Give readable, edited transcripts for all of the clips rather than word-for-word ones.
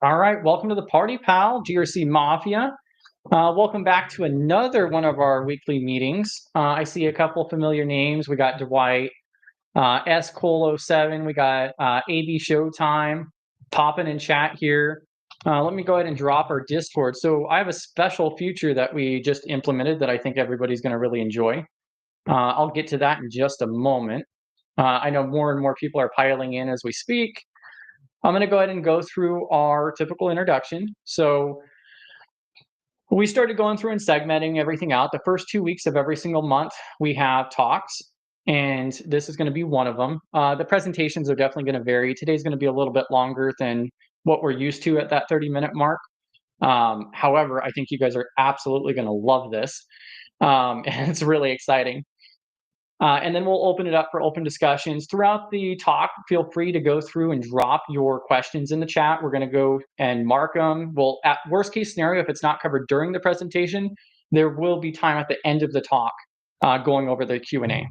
All right, welcome to the party, pal, GRC Mafia. Welcome back to another one of our weekly meetings. I see a couple familiar names. We got Dwight, S Cole 07, we got AB Showtime popping in chat here. Let me go ahead and drop our Discord. So I have a special feature that we just implemented that I think everybody's going to really enjoy. I'll get to that in just a moment. I know more and more people are piling in as we speak. I'm going to go ahead and go through our typical introduction. So we started going through and segmenting everything out. The first 2 weeks of every single month, we have talks, and this is going to be one of them. The presentations are definitely going to vary. Today's going to be a little bit longer than what we're used to at that 30-minute mark. However, I think you guys are absolutely going to love this, and it's really exciting. And then we'll open it up for open discussions. Throughout the talk, feel free to go through and drop your questions in the chat. We're going to go and mark them. Well, at worst case scenario, if it's not covered during the presentation, there will be time at the end of the talk going over the Q&A.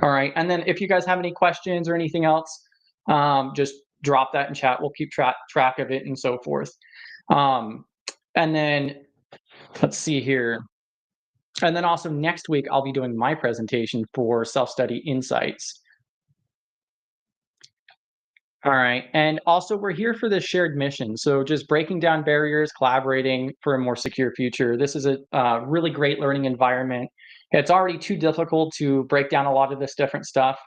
All right. And then if you guys have any questions or anything else, just drop that in chat. We'll keep track of it and so forth. And then let's see here. And then also next week, I'll be doing my presentation for self-study insights. All right. And also, we're here for this shared mission. So just breaking down barriers, collaborating for a more secure future. This is a really great learning environment. It's already too difficult to break down a lot of this different stuff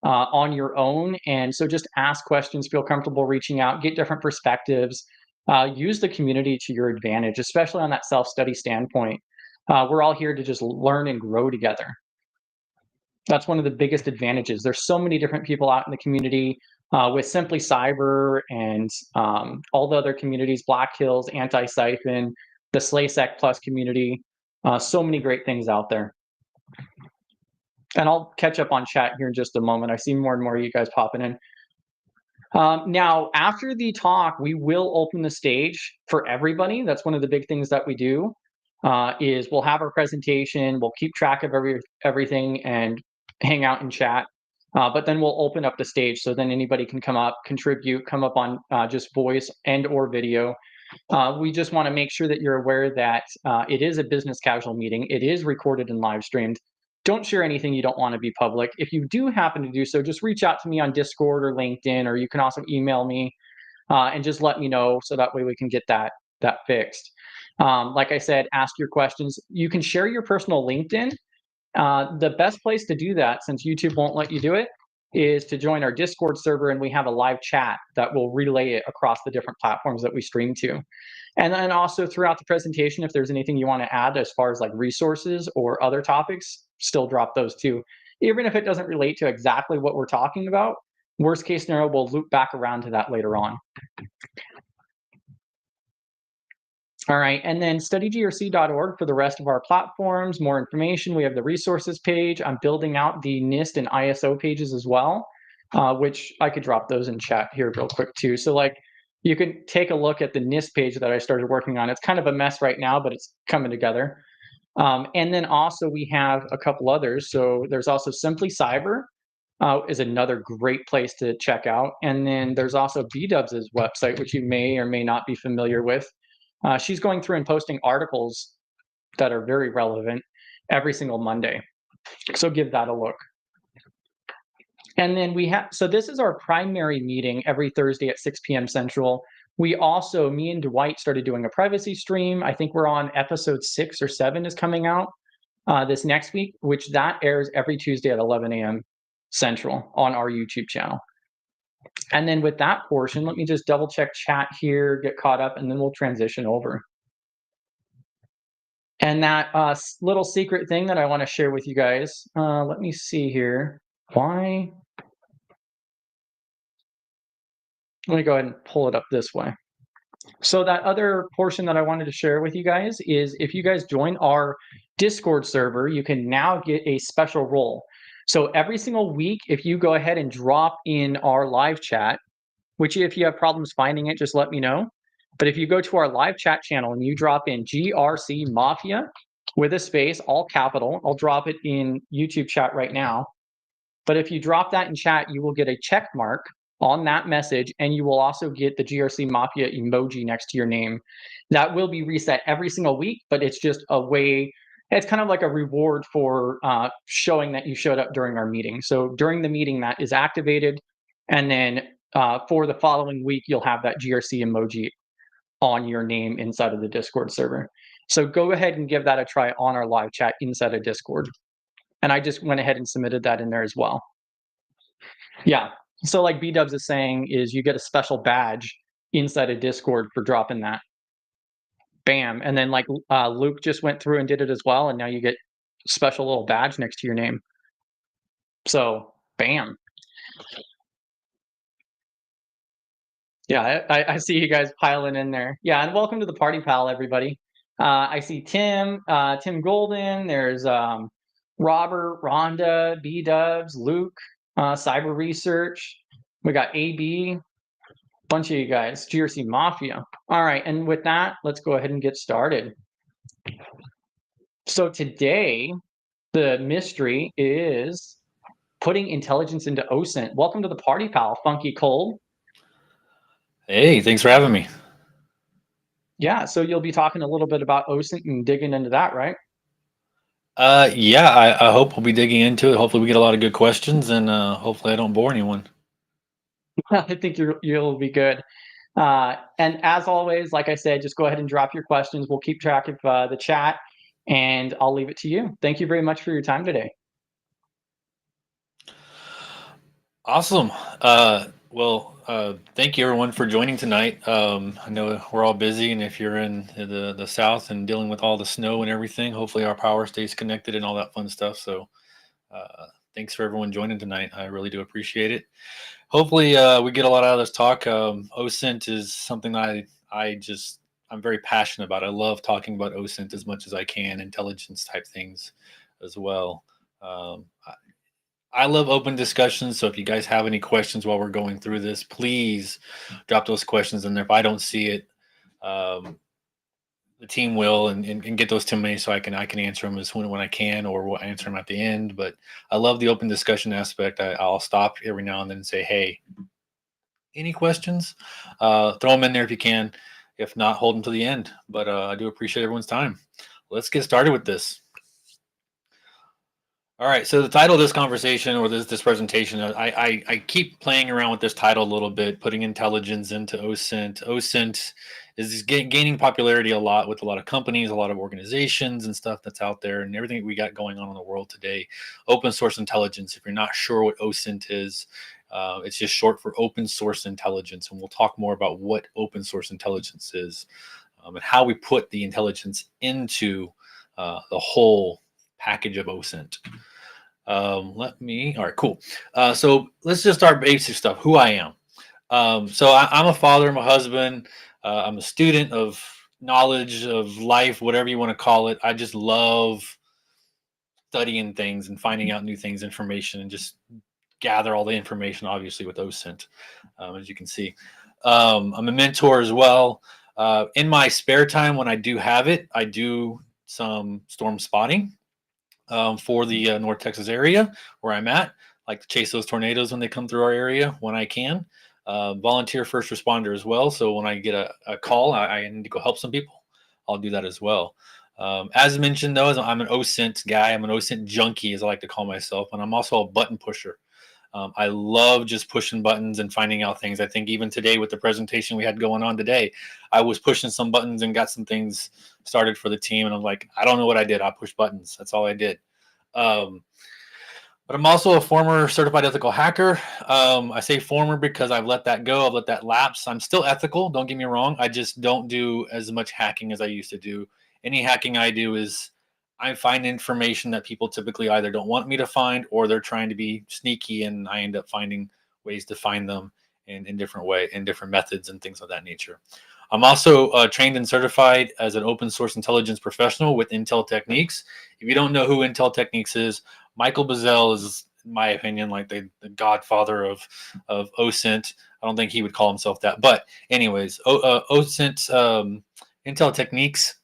on your own. And so just ask questions, feel comfortable reaching out, get different perspectives, use the community to your advantage, especially on that self-study standpoint. We're all here to just learn and grow together. That's one of the biggest advantages. There's so many different people out in the community with Simply Cyber and all the other communities, Black Hills, Anti-Siphon, the SlaySec Plus community. So many great things out there. And I'll catch up on chat here in just a moment. I see more and more of you guys popping in. Now, after the talk, we will open the stage for everybody. That's one of the big things that we do. Is we'll have our presentation, we'll keep track of everything and hang out and chat, but then we'll open up the stage so then anybody can come up, contribute, come up on just voice and or video. We just want to make sure that you're aware that it is a business casual meeting. It is recorded and live streamed. Don't share anything you don't want to be public. If you do happen to do so, just reach out to me on Discord or LinkedIn, or you can also email me and just let me know so that way we can get that fixed. Like I said, ask your questions. You can share your personal LinkedIn. The best place to do that, since YouTube won't let you do it, is to join our Discord server, and we have a live chat that will relay it across the different platforms that we stream to. And then also throughout the presentation, if there's anything you want to add as far as like resources or other topics, still drop those too. Even if it doesn't relate to exactly what we're talking about, worst case scenario, we'll loop back around to that later on. All right, and then studygrc.org for the rest of our platforms, more information. We have the resources page. I'm building out the NIST and ISO pages as well, which I could drop those in chat here real quick too. So like you can take a look at the NIST page that I started working on. It's kind of a mess right now, but it's coming together. And then also we have a couple others. So there's also Simply Cyber is another great place to check out. And then there's also BDubs' website, which you may or may not be familiar with. She's going through and posting articles that are very relevant every single Monday. So give that a look. And then we have, so this is our primary meeting every Thursday at 6 p.m. Central. We also, me and Dwight started doing a privacy stream. I think we're on episode 6 or 7 is coming out this next week, which that airs every Tuesday at 11 a.m. Central on our YouTube channel. And then with that portion, let me just double check chat here, get caught up, and then we'll transition over. And that little secret thing that I want to share with you guys, let me see here. Why? Let me go ahead and pull it up this way. So that other portion that I wanted to share with you guys is if you guys join our Discord server, you can now get a special role. So every single week, if you go ahead and drop in our live chat, which if you have problems finding it, just let me know. But if you go to our live chat channel and you drop in GRC Mafia with a space, all capital, I'll drop it in YouTube chat right now. But if you drop that in chat, you will get a check mark on that message, and you will also get the GRC Mafia emoji next to your name. That will be reset every single week, but it's just a way, it's kind of like a reward for showing that you showed up during our meeting. So during the meeting, that is activated, and then for the following week, you'll have that GRC emoji on your name inside of the Discord server. So go ahead and give that a try on our live chat inside of Discord. And I just went ahead and submitted that in there as well. Yeah. So like B-Dubs is saying is you get a special badge inside of Discord for dropping that. Bam. And then like Luke just went through and did it as well. And now you get a special little badge next to your name. So bam. Yeah, I see you guys piling in there. Yeah, and welcome to the party, pal, everybody. I see Tim, Tim Golden. There's Robert, Rhonda, B-Dubs, Luke, Cyber Research. We got AB, bunch of you guys, GRC Mafia. All right, and with that, let's go ahead and get started. So today, the mystery is putting intelligence into OSINT. Welcome to the party, pal, Funky Cold. Hey, thanks for having me. Yeah, so you'll be talking a little bit about OSINT and digging into that, right? Yeah, I hope we'll be digging into it. Hopefully, we get a lot of good questions, and hopefully, I don't bore anyone. I think you'll be good. And as always, like I said, just go ahead and drop your questions. We'll keep track of the chat, and I'll leave it to you. Thank you very much for your time today. Awesome. Thank you everyone for joining tonight. I know we're all busy, and if you're in the south and dealing with all the snow and everything, hopefully our power stays connected and all that fun stuff. So, thanks for everyone joining tonight. I really do appreciate it. Hopefully, we get a lot out of this talk. OSINT is something that I'm very passionate about. I love talking about OSINT as much as I can, intelligence type things as well. I love open discussions. So if you guys have any questions while we're going through this, please drop those questions in there. If I don't see it, the team will and get those to me so I can answer them as when I can, or we'll answer them at the end. But I love the open discussion aspect. I'll stop every now and then and say, hey, any questions? Throw them in there if you can. If not, hold them to the end. But I do appreciate everyone's time. Let's get started with this. All right. So the title of this conversation or this presentation, I keep playing around with this title a little bit, putting intelligence into OSINT. OSINT is gaining popularity a lot with a lot of companies, a lot of organizations and stuff that's out there, and everything we got going on in the world today. Open source intelligence. If you're not sure what OSINT is, it's just short for open source intelligence, and we'll talk more about what open source intelligence is and how we put the intelligence into the whole package of OSINT. All right, cool. So let's just start basic stuff. Who I am. So I'm a father, I'm a husband, I'm a student of knowledge, of life, whatever you want to call it. I just love studying things and finding out new things, information, and just gather all the information, obviously, with OSINT, as you can see. I'm a mentor as well. In my spare time, when I do have it, I do some storm spotting for the North Texas area where I'm at. I like to chase those tornadoes when they come through our area when I can. Volunteer first responder as well. So when I get a call, I need to go help some people, I'll do that as well. As mentioned, though, I'm an OSINT guy. I'm an OSINT junkie, as I like to call myself, and I'm also a button pusher. I love just pushing buttons and finding out things. I think even today with the presentation we had going on today, I was pushing some buttons and got some things started for the team. And I'm like, I don't know what I did. I pushed buttons. That's all I did. But I'm also a former certified ethical hacker. I say former because I've let that go. I've let that lapse. I'm still ethical. Don't get me wrong. I just don't do as much hacking as I used to do. Any hacking I do is I find information that people typically either don't want me to find, or they're trying to be sneaky, and I end up finding ways to find them in different methods and things of that nature. I'm also trained and certified as an open source intelligence professional with Intel Techniques. If you don't know who Intel Techniques is, Michael Bazell is, in my opinion, like the godfather of OSINT. I don't think he would call himself that. But anyways, OSINT, Intel Techniques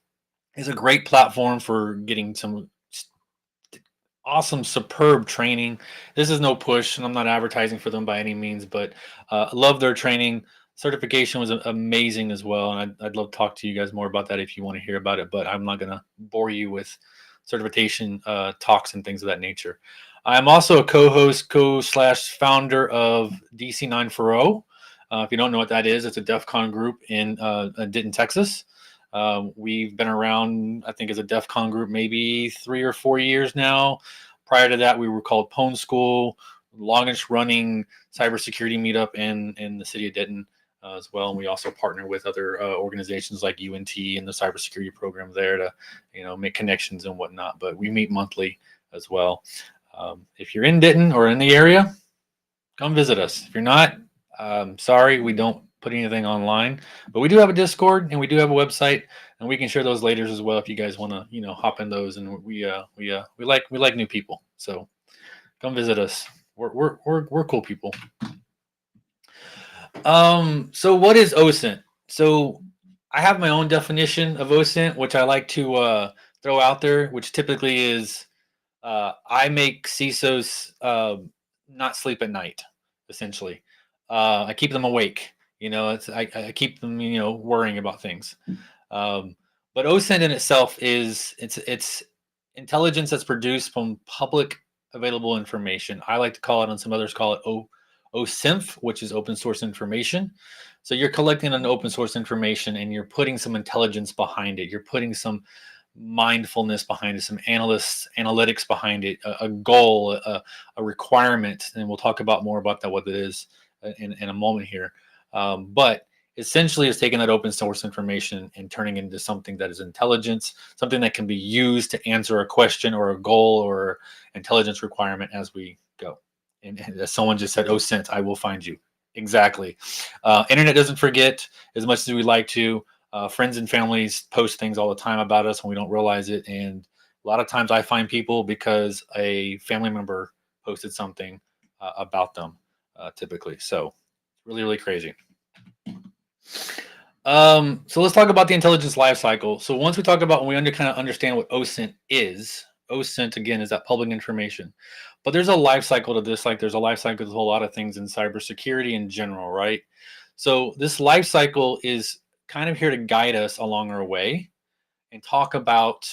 is a great platform for getting some awesome, superb training. This is no push, and I'm not advertising for them by any means, but love their training. Certification was amazing as well, and I'd love to talk to you guys more about that if you want to hear about it. But I'm not going to bore you with certification talks and things of that nature. I'm also a co-host, co/founder of DC940. If you don't know what that is, it's a DEF CON group in Denton, Texas. We've been around, I think, as a DEF CON group maybe 3 or 4 years now. Prior to that, we were called Pwn School, longest running cybersecurity meetup in the city of Denton as well. And we also partner with other organizations like UNT and the cybersecurity program there to, make connections and whatnot. But we meet monthly as well. If you're in Denton or in the area, come visit us. If you're not, sorry, we don't put anything online, but we do have a Discord and we do have a website, and we can share those later as well if you guys want to, hop in those. And we like new people, so come visit us. We're cool people. So what is OSINT? So I have my own definition of OSINT, which I like to throw out there, which typically is I make CISOs not sleep at night, essentially. I keep them awake. I keep them, worrying about things. But OSINT in itself it's intelligence that's produced from public available information. I like to call it, and some others call it OSINT, which is open source information. So you're collecting an open source information and you're putting some intelligence behind it. You're putting some mindfulness behind it, some analytics behind it, a goal, a requirement, and we'll talk about more about that, what it is in a moment here. But essentially, it's taking that open source information and turning it into something that is intelligence, something that can be used to answer a question or a goal or intelligence requirement as we go. And as someone just said, OSINT, I will find you. Exactly. Internet doesn't forget as much as we like to. Friends and families post things all the time about us when we don't realize it. And a lot of times I find people because a family member posted something about them, typically. So really, really crazy. So let's talk about the intelligence lifecycle. So once we talk about, when we kind of understand what OSINT is, OSINT again is that public information. But there's a life cycle to this, like there's a life cycle to a whole lot of things in cybersecurity in general, right? So this life cycle is kind of here to guide us along our way and talk about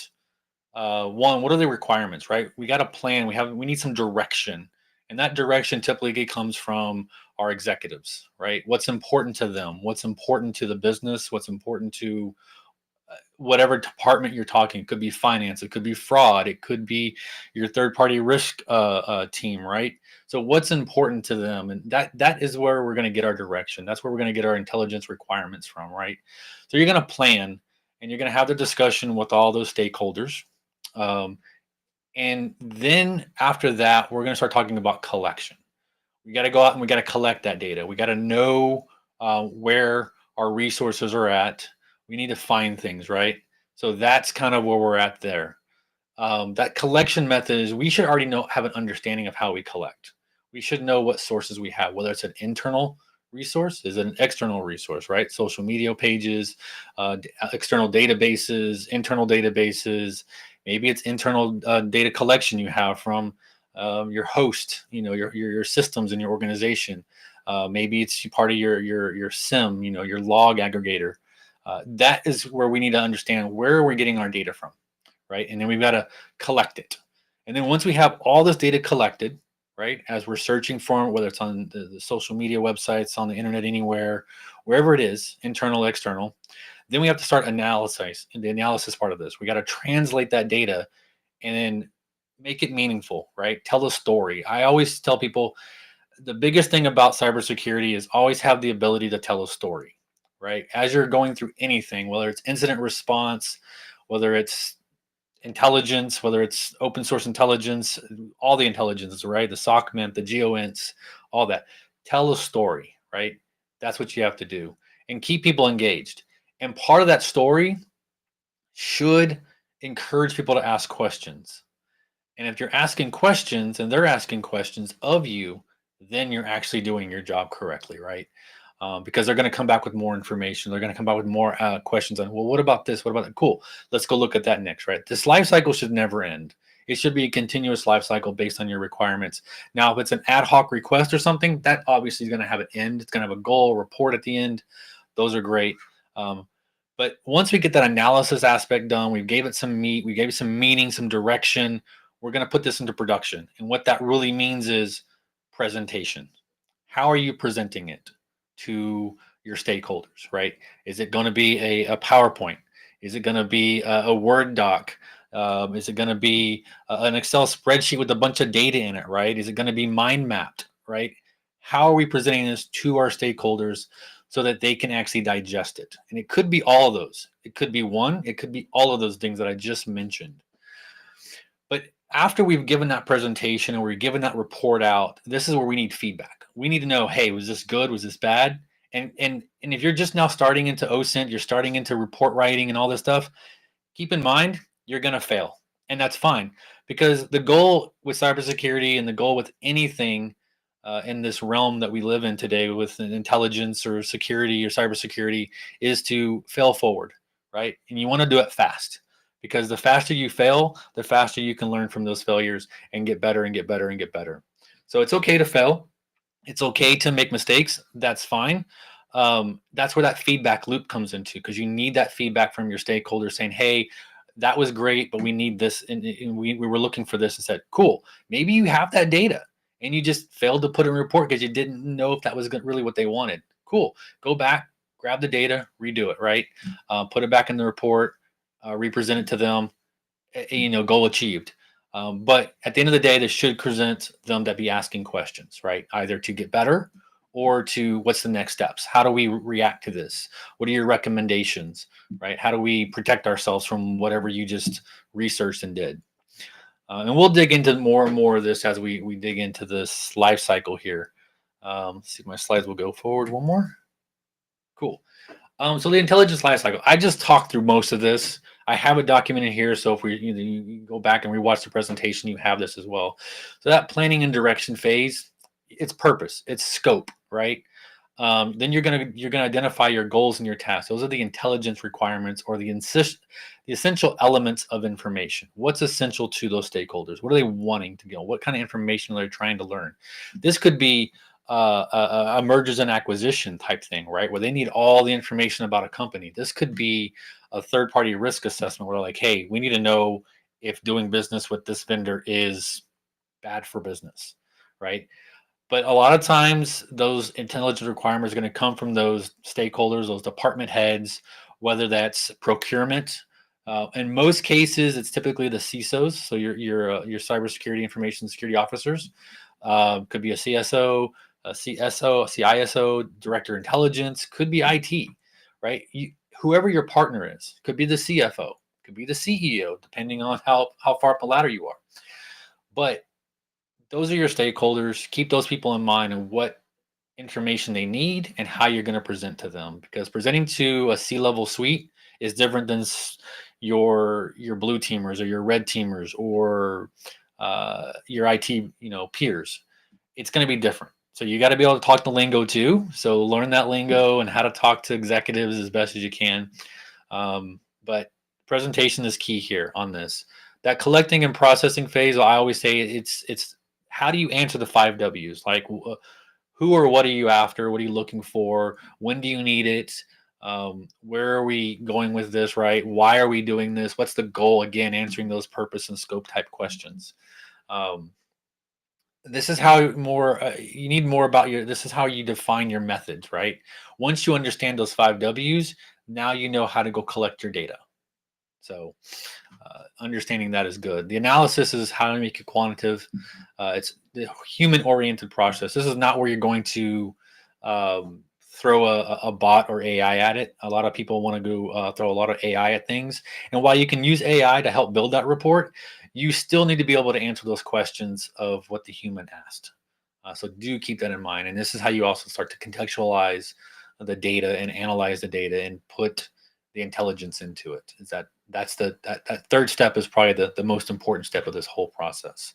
one, what are the requirements, right? We got a plan, we need some direction. And that direction typically comes from our executives, right? What's important to them? What's important to the business? What's important to whatever department you're talking? It could be finance, it could be fraud, it could be your third-party risk team, right? So what's important to them, and that is where we're going to get our direction. That's where we're going to get our intelligence requirements from, right? So you're going to plan, and you're going to have the discussion with all those stakeholders, and then after that, we're going to start talking about collection. We got to go out and we got to collect that data. We got to know where our resources are at. We need to find things, right? So that's kind of where we're at there. That collection method is, we should already have an understanding of how we collect. We should know what sources we have, whether it's an internal resource, is it an external resource, right? Social media pages, external databases, internal databases. Maybe it's internal data collection you have from your host, your systems in your organization. Maybe it's part of your SIM, your log aggregator. That is where we need to understand where we're getting our data from, right? And then we've got to collect it. And then once we have all this data collected, right, as we're searching for it, whether it's on the social media websites, on the internet, anywhere, wherever it is, internal, external, then we have to start the analysis part of this. We got to translate that data and then make it meaningful, right? Tell the story. I always tell people the biggest thing about cybersecurity is always have the ability to tell a story, right? As you're going through anything, whether it's incident response, whether it's intelligence, whether it's open source intelligence, all the intelligence, right? The SOCMENT, the GOINTs, all that. Tell a story, right? That's what you have to do, and keep people engaged. And part of that story should encourage people to ask questions. And if you're asking questions and they're asking questions of you, then you're actually doing your job correctly, right? Because they're going to come back with more information. They're going to come back with more questions on, well, what about this? What about that? Cool. Let's go look at that next, right? This life cycle should never end. It should be a continuous life cycle based on your requirements. Now, if it's an ad hoc request or something, that obviously is going to have an end. It's going to have a goal, report at the end. Those are great. But once we get that analysis aspect done, we gave it some meat, we gave it some meaning, some direction, we're going to put this into production. And what that really means is presentation. How are you presenting it to your stakeholders, right? Is it going to be a PowerPoint? Is it going to be a Word doc? Is it going to be an Excel spreadsheet with a bunch of data in it, right? Is it going to be mind mapped, right? How are we presenting this to our stakeholders so that they can actually digest it? And it could be all of those. It could be one, it could be all of those things that I just mentioned. But after we've given that presentation and we're given that report out, this is where we need feedback. We need to know, hey, was this good? Was this bad? And if you're just now starting into OSINT, you're starting into report writing and all this stuff, keep in mind you're going to fail. And that's fine, because the goal with cybersecurity and the goal with anything in this realm that we live in today with intelligence or security or cybersecurity is to fail forward, right? And you want to do it fast, because the faster you fail, the faster you can learn from those failures and get better and get better and get better. So it's okay to fail. It's okay to make mistakes. That's fine. That's where that feedback loop comes into, because you need that feedback from your stakeholders saying, hey, that was great, but we need this. And we were looking for this and said, cool. Maybe you have that data and you just failed to put in a report because you didn't know if that was really what they wanted. Cool. Go back, grab the data, redo it, right? Put it back in the report, represent it to them, goal achieved. But at the end of the day, this should present them to be asking questions, right? Either to get better or to what's the next steps? How do we react to this? What are your recommendations, right? How do we protect ourselves from whatever you just researched and did? And we'll dig into more and more of this as we dig into this life cycle here. Let's see if my slides will go forward one more. Cool. So the intelligence lifecycle, I just talked through most of this. I have it documented here, so if you go back and rewatch the presentation, you have this as well. So that planning and direction phase, it's purpose, it's scope, right? Then you're gonna identify your goals and your tasks. Those are the intelligence requirements, or the essential elements of information. What's essential to those stakeholders? What are they wanting to get? What kind of information are they trying to learn? This could be a mergers and acquisition type thing, right? Where they need all the information about a company. This could be a third-party risk assessment where, like, hey, we need to know if doing business with this vendor is bad for business, right? But a lot of times those intelligence requirements are going to come from those stakeholders, those department heads, whether that's procurement. In most cases, it's typically the CISOs, so your cybersecurity information security officers. Could be a CSO, a CSO, a CISO, director of intelligence, could be IT, right? Whoever your partner is, could be the CFO, could be the CEO, depending on how far up the ladder you are. But those are your stakeholders. Keep those people in mind and what information they need and how you're going to present to them, because presenting to a C-level suite is different than your blue teamers or your red teamers or your IT peers. It's going to be different. So you got to be able to talk the lingo too. So learn that lingo and how to talk to executives as best as you can. But presentation is key here on this. That collecting and processing phase, I always say it's how do you answer the 5 W's? Like who or what are you after? What are you looking for? When do you need it? Where are we going with this, right? Why are we doing this? What's the goal? Again, answering those purpose and scope type questions. This is how you need more about this is how you define your methods, right? Once you understand those 5 W's, now you know how to go collect your data. So understanding that is good. The analysis is how to make it quantitative. It's the human-oriented process. This is not where you're going to throw a bot or AI at it. A lot of people want to go throw a lot of AI at things. And while you can use AI to help build that report, you still need to be able to answer those questions of what the human asked. So do keep that in mind. And this is how you also start to contextualize the data and analyze the data and put the intelligence into it. That third step is probably the most important step of this whole process.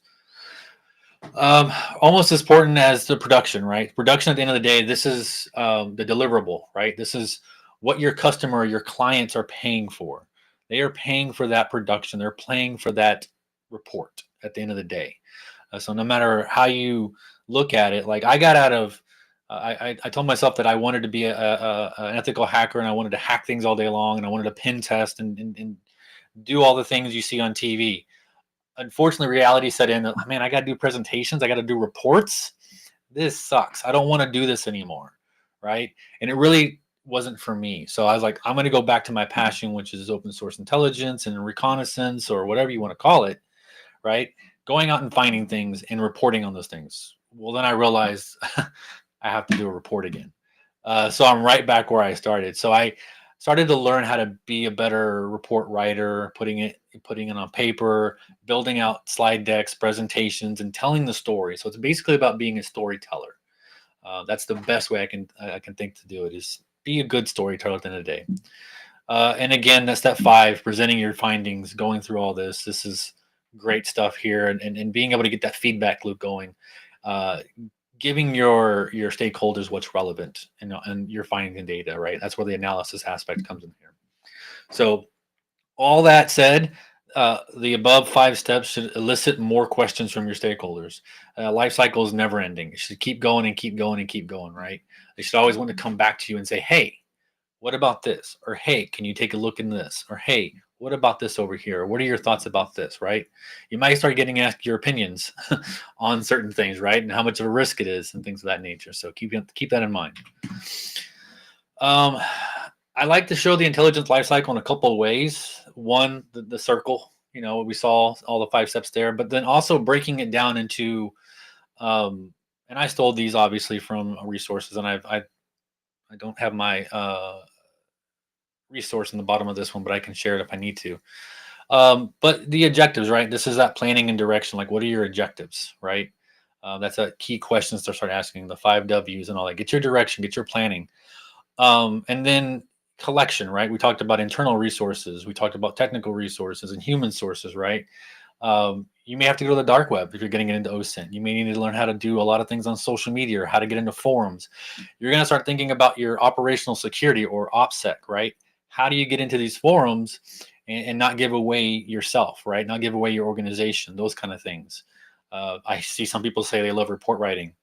Almost as important as the production, right? Production at the end of the day, this is the deliverable, right? This is what your customer, your clients are paying for. They are paying for that production. They're paying for that report at the end of the day. So no matter how you look at it, like I got out of, I told myself that I wanted to be an ethical hacker, and I wanted to hack things all day long, and I wanted to pin test and do all the things you see on TV. Unfortunately, reality set in. Man, I got to do presentations. I got to do reports. This sucks. I don't want to do this anymore, right? And it really wasn't for me. So I was like, I'm going to go back to my passion, which is open source intelligence and reconnaissance, or whatever you want to call it, right? Going out and finding things and reporting on those things. Well, then I realized I have to do a report again. So I'm right back where I started. So I started to learn how to be a better report writer, putting it on paper, building out slide decks, presentations, and telling the story. So it's basically about being a storyteller. That's the best way I can think to do it, is be a good storyteller at the end of the day. And again, that's step 5, presenting your findings, going through all this. This is great stuff here, and being able to get that feedback loop going. Giving your stakeholders what's relevant and your finding data, right? That's where the analysis aspect comes in here. So all that said, the above 5 steps should elicit more questions from your stakeholders. Life cycle is never ending. It should keep going and keep going and keep going, right? They should always want to come back to you and say, hey, what about this? Or, hey, can you take a look in this? Or, hey, what about this over here? What are your thoughts about this, right? You might start getting asked your opinions on certain things, right? And how much of a risk it is and things of that nature. So keep that in mind. I like to show the intelligence lifecycle in a couple of ways. One, the circle, we saw all the 5 steps there, but then also breaking it down into, and I stole these obviously from resources, and I don't have my resource in the bottom of this one, but I can share it if I need to. But the objectives, right? This is that planning and direction. Like, what are your objectives, right? That's a key question to start asking. The 5 W's and all that. Get your direction, get your planning, and then collection, right? We talked about internal resources. We talked about technical resources and human sources, right? You may have to go to the dark web if you're getting into OSINT. You may need to learn how to do a lot of things on social media, or how to get into forums. You're going to start thinking about your operational security, or OPSEC, right? How do you get into these forums and not give away yourself, right? Not give away your organization, those kind of things. I see some people say they love report writing.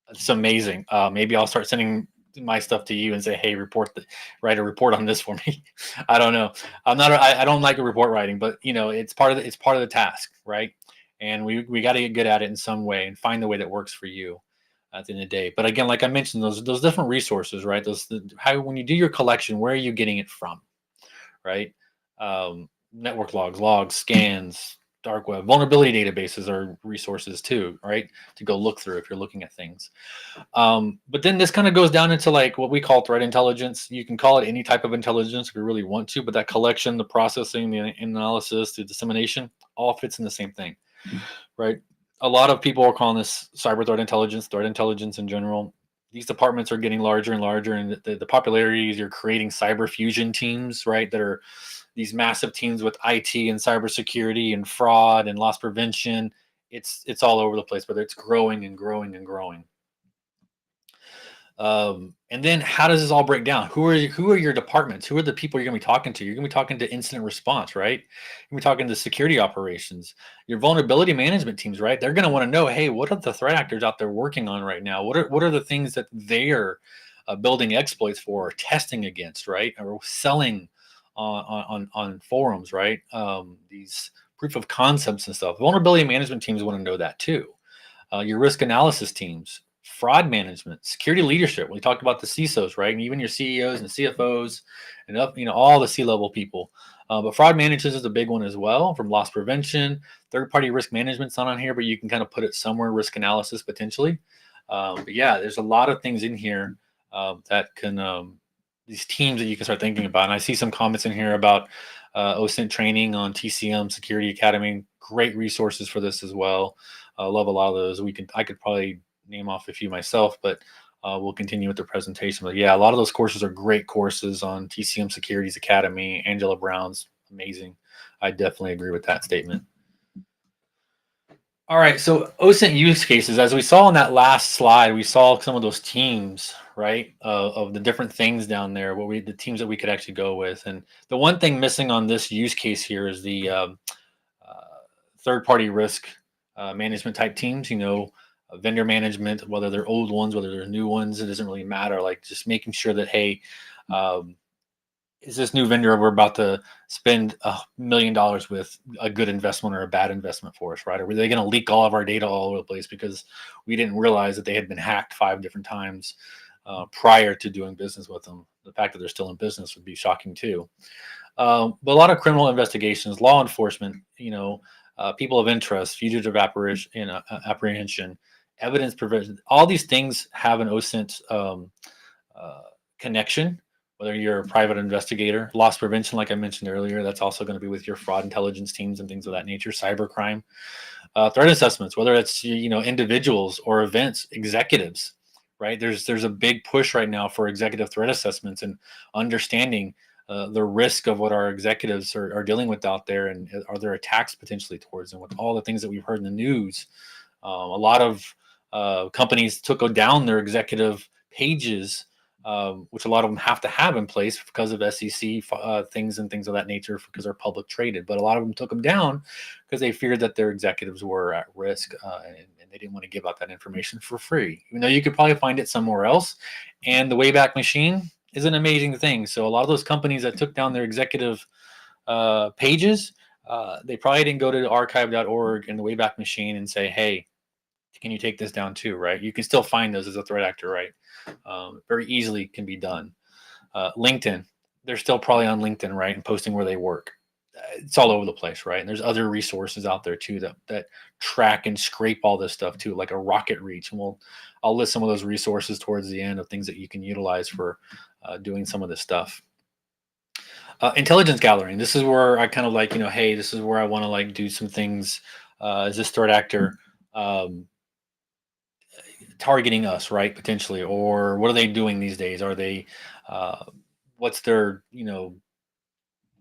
It's amazing. Maybe I'll start sending my stuff to you and say, hey, write a report on this for me. I don't know. I don't like a report writing, but it's part of the task, right? And we got to get good at it in some way and find the way that works for you at the end of the day. But again, like I mentioned, those different resources, right? When you do your collection, where are you getting it from, right? Network logs, scans, dark web, vulnerability databases are resources too, right? To go look through if you're looking at things. But then this kind of goes down into like what we call threat intelligence. You can call it any type of intelligence if you really want to, but that collection, the processing, the analysis, the dissemination, all fits in the same thing, right? A lot of people are calling this cyber threat intelligence in general. These departments are getting larger and larger, and the popularity is you're creating cyber fusion teams, right? That are these massive teams with IT and cybersecurity and fraud and loss prevention. It's all over the place, but it's growing and growing and growing. And then how does this all break down? Who are your departments? Who are the people you're going to be talking to? You're going to be talking to incident response, right? You're going to be talking to security operations, your vulnerability management teams, right? They're going to want to know, hey, what are the threat actors out there working on right now? What are the things that they're building exploits for, or testing against, right? Or selling on forums, right? These proof of concepts and stuff. Vulnerability management teams want to know that too. Your risk analysis teams, fraud management, security leadership. We talked about the CISOs, right? And even your CEOs and CFOs and all the C-level people. But fraud management is a big one as well, from loss prevention. Third-party risk management's not on here, but you can kind of put it somewhere, risk analysis potentially. But yeah, there's a lot of things in here that can, these teams that you can start thinking about. And I see some comments in here about OSINT training on TCM Security Academy. Great resources for this as well. I love a lot of those. I could probably name off a few myself, but we'll continue with the presentation. But yeah, a lot of those courses are great courses on TCM Securities Academy. Angela Brown's amazing. I definitely agree with that statement. All right, so OSINT use cases, as we saw on that last slide, we saw some of those teams, right, of the different things down there, the teams that we could actually go with. And the one thing missing on this use case here is the third-party risk management type teams, vendor management, whether they're old ones, whether they're new ones, it doesn't really matter. Like just making sure that, hey, um, is this new vendor we're about to spend $1 million with a good investment or a bad investment for us, right? Or were they going to leak all of our data all over the place because we didn't realize that they had been hacked 5 different times prior to doing business with them? The fact that they're still in business would be shocking too. But a lot of criminal investigations, law enforcement, people of interest, fugitive apprehension, evidence provision, all these things have an OSINT connection. Whether you're a private investigator, loss prevention, like I mentioned earlier, that's also going to be with your fraud intelligence teams and things of that nature, cybercrime, threat assessments, whether it's individuals or events, executives, right? There's a big push right now for executive threat assessments and understanding the risk of what our executives are dealing with out there, and are there attacks potentially towards them with all the things that we've heard in the news. A lot of companies took down their executive pages, which a lot of them have to have in place because of SEC things and things of that nature, because they're public traded. But a lot of them took them down because they feared that their executives were at risk, and they didn't want to give out that information for free, even though you could probably find it somewhere else. And the Wayback Machine is an amazing thing. So a lot of those companies that took down their executive pages, they probably didn't go to archive.org and the Wayback Machine and say, hey, can you take this down too, right? You can still find those as a threat actor, right? Very easily can be done. LinkedIn, they're still probably on LinkedIn, right? And posting where they work. It's all over the place, right? And there's other resources out there too that track and scrape all this stuff too, like a Rocket Reach. And I'll list some of those resources towards the end of things that you can utilize for doing some of this stuff. Intelligence gathering. This is where I kind of like, hey, this is where I want to like do some things as this threat actor. Targeting us, right? Potentially, or what are they doing these days? Are they, what's their,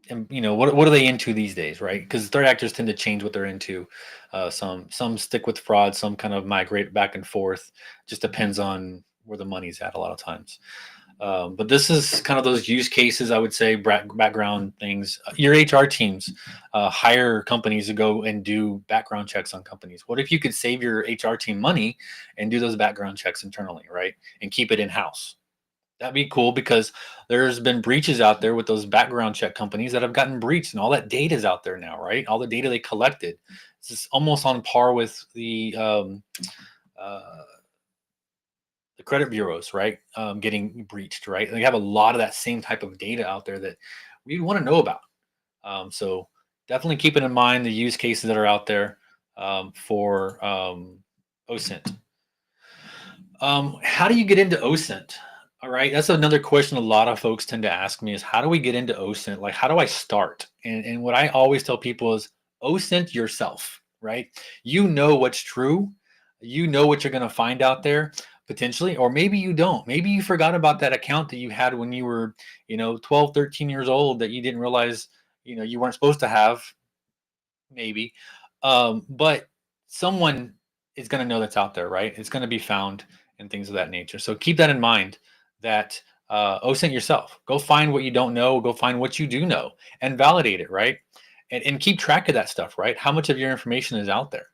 what are they into these days, right? Because threat actors tend to change what they're into. Some stick with fraud, some kind of migrate back and forth. Just depends on where the money's at a lot of times. But this is kind of those use cases, I would say, background things. Your HR teams hire companies to go and do background checks on companies. What if you could save your HR team money and do those background checks internally, right? And keep it in-house. That'd be cool, because there's been breaches out there with those background check companies that have gotten breached, and all that data is out there now, right? All the data they collected. It's almost on par with the credit bureaus, right? Getting breached, right? They have a lot of that same type of data out there that we want to know about. So definitely keeping in mind the use cases that are out there for OSINT. How do you get into OSINT? All right, that's another question a lot of folks tend to ask me, is how do we get into OSINT? Like, how do I start? And what I always tell people is OSINT yourself, right? You know what's true. You know what you're going to find out there potentially, or maybe you don't. Maybe you forgot about that account that you had when you were, 12, 13 years old, that you didn't realize, you weren't supposed to have, maybe. But someone is going to know that's out there, right? It's going to be found and things of that nature. So keep that in mind, that OSINT yourself. Go find what you don't know, go find what you do know, and validate it, right? And keep track of that stuff, right? How much of your information is out there?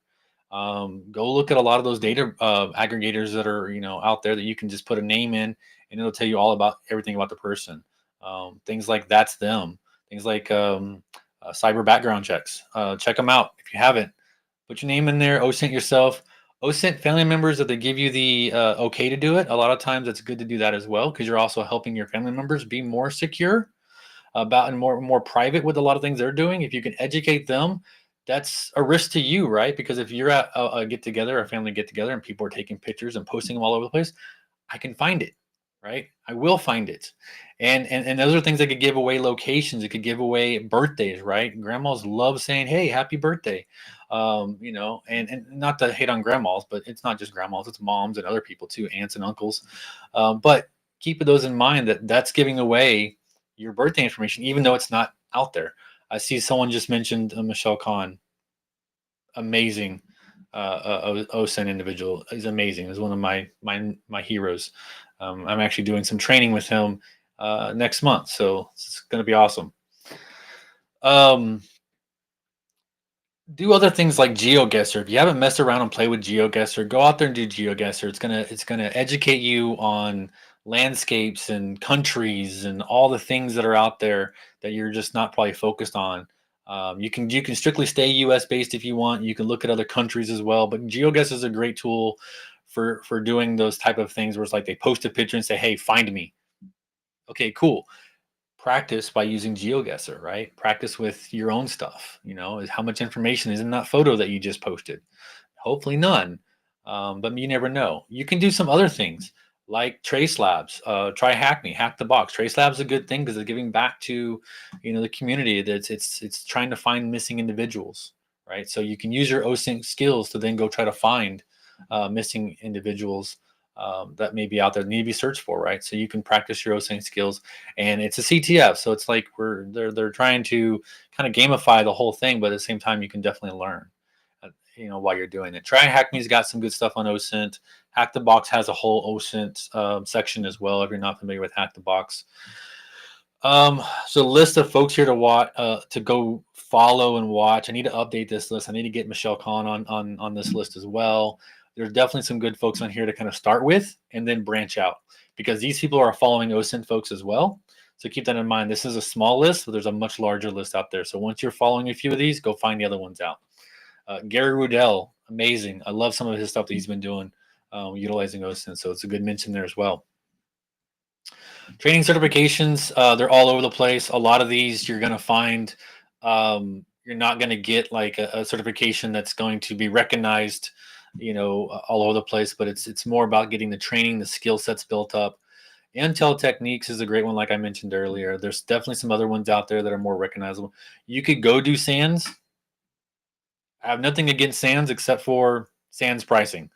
Go look at a lot of those data aggregators that are out there, that you can just put a name in and it'll tell you all about everything about the person. Things like That's Them, things like cyber background checks. Check them out if you haven't. Put your name in there. OSINT yourself. OSINT family members, if they give you the okay to do it, a lot of times it's good to do that as well, because you're also helping your family members be more secure about and more private with a lot of things they're doing. If you can educate them, that's a risk to you, right? Because if you're at a get together, a family get together, and people are taking pictures and posting them all over the place, I can find it, right? I will find it. And those are things that could give away locations. It could give away birthdays, right? Grandmas love saying, "Hey, happy birthday." And not to hate on grandmas, but it's not just grandmas, it's moms and other people too, aunts and uncles. But keep those in mind, that that's giving away your birthday information, even though it's not out there. I see someone just mentioned Michelle Khan. Amazing OSINT individual. He's amazing. He's one of my heroes. I'm actually doing some training with him next month, so it's going to be awesome. Do other things like GeoGuessr. If you haven't messed around and play with GeoGuessr, go out there and do GeoGuessr. It's gonna educate you on landscapes and countries and all the things that are out there that you're just not probably focused on. You can strictly stay U.S. based if you want. You can look at other countries as well. But GeoGuessr is a great tool for doing those type of things where it's like they post a picture and say, "Hey, find me." Okay, cool. Practice by using GeoGuessr, right? Practice with your own stuff. Is how much information is in that photo that you just posted? Hopefully none, but you never know. You can do some other things like trace labs. Try Hack the Box. Trace labs is a good thing because it's giving back to the community. That's it's trying to find missing individuals, right? So you can use your OSINT skills to then go try to find missing individuals that may be out there that need to be searched for, right? So you can practice your OSINT skills, and it's a CTF, so it's like they're trying to kind of gamify the whole thing, but at the same time, you can definitely learn, while you're doing it. Try Hack Me's got some good stuff on OSINT. Hack the Box has a whole OSINT section as well. If you're not familiar with Hack the Box, so list of folks here to watch, to go follow and watch. I need to update this list. I need to get Michelle Kahn on this list as well. There's definitely some good folks on here to kind of start with and then branch out, because these people are following OSINT folks as well. So keep that in mind. This is a small list, but there's a much larger list out there. So once you're following a few of these, go find the other ones out. Gary Rudell, amazing. I love some of his stuff that he's been doing, utilizing OSINT. So it's a good mention there as well. Training certifications, they're all over the place. A lot of these you're going to find, you're not going to get like a certification that's going to be recognized, all over the place, but it's more about getting the training, the skill sets built up. Intel Techniques is a great one, like I mentioned earlier. There's definitely some other ones out there that are more recognizable. You could go do SANS. I have nothing against SANS except for SANS pricing.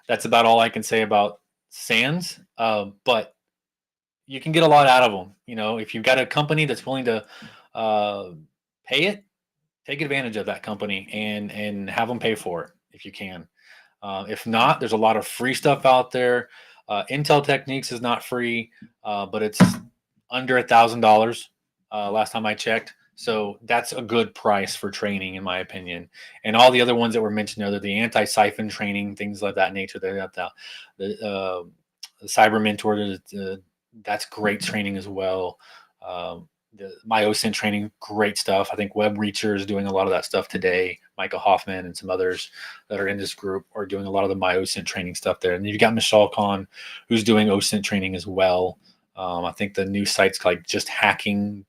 That's about all I can say about SANS. But you can get a lot out of them. If you've got a company that's willing to pay it, take advantage of that company and have them pay for it if you can. If not, there's a lot of free stuff out there. Intel Techniques is not free, but it's under $1,000 last time I checked. So that's a good price for training, in my opinion. And all the other ones that were mentioned, are the anti-siphon training, things like that nature. They got the Cyber Mentor. That's great training as well. My OSINT training, great stuff. I think Web Reacher is doing a lot of that stuff today. Michael Hoffman and some others that are in this group are doing a lot of the my OSINT training stuff there. And you've got Michelle Kahn, who's doing OSINT training as well. I think the new sites like just hacking.net.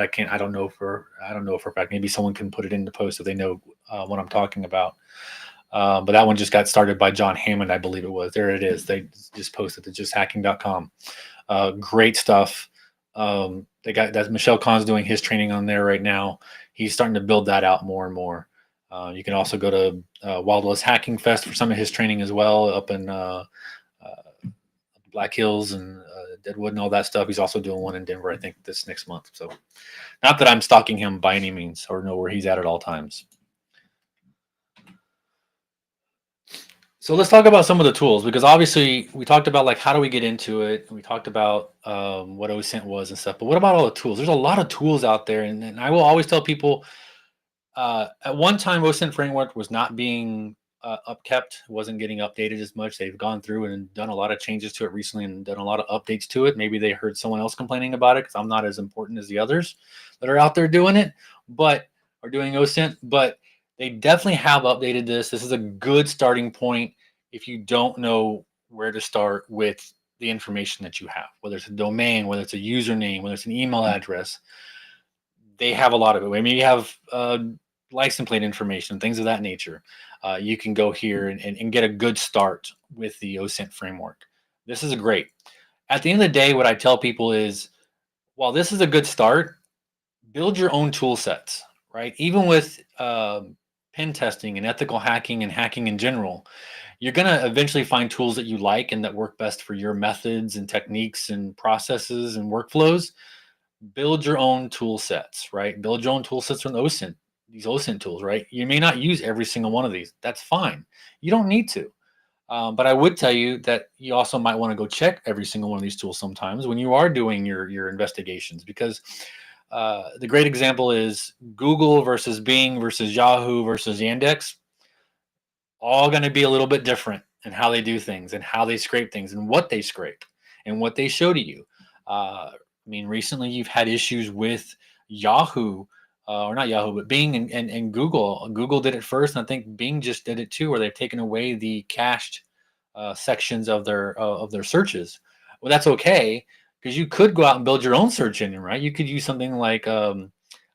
I don't know for a fact. Maybe someone can put it in the post if they know what I'm talking about. But that one just got started by John Hammond, I believe it was. There it is. They just posted to justhacking.com. Great stuff. They got that. Michelle Kahn's doing his training on there right now. He's starting to build that out more and more. You can also go to Wild West Hacking Fest for some of his training as well, up in Black Hills and Deadwood and all that stuff. He's also doing one in Denver, I think, this next month. So not that I'm stalking him by any means or know where he's at all times. So let's talk about some of the tools, because obviously we talked about like how do we get into it, and we talked about what OSINT was and stuff. But what about all the tools? There's a lot of tools out there, and I will always tell people, at one time OSINT framework was not being upkept, wasn't getting updated as much. They've gone through and done a lot of changes to it recently and done a lot of updates to it. Maybe they heard someone else complaining about it because I'm not as important as the others that are out there doing it, but are doing OSINT. But they definitely have updated this. This is a good starting point if you don't know where to start with the information that you have, whether it's a domain, whether it's a username, whether it's an email address. They have a lot of it. I mean, you have license plate information, things of that nature. You can go here and get a good start with the OSINT framework. This is great. At the end of the day, what I tell people is, while this is a good start, build your own tool sets, right? Even with pen testing and ethical hacking and hacking in general, you're going to eventually find tools that you like and that work best for your methods and techniques and processes and workflows. Build your own tool sets, right? Build your own tool sets from OSINT, these OSINT tools, right? You may not use every single one of these. That's fine. You don't need to. But I would tell you that you also might want to go check every single one of these tools sometimes when you are doing your investigations, because The great example is Google versus Bing versus Yahoo versus Yandex. All going to be a little bit different in how they do things and how they scrape things and what they scrape and what they show to you. I mean, recently you've had issues with Yahoo, or not Yahoo, but Bing and Google. Google did it first, and I think Bing just did it too, where they've taken away the cached sections of their searches. Well, that's okay, because you could go out and build your own search engine, right? You could use something like I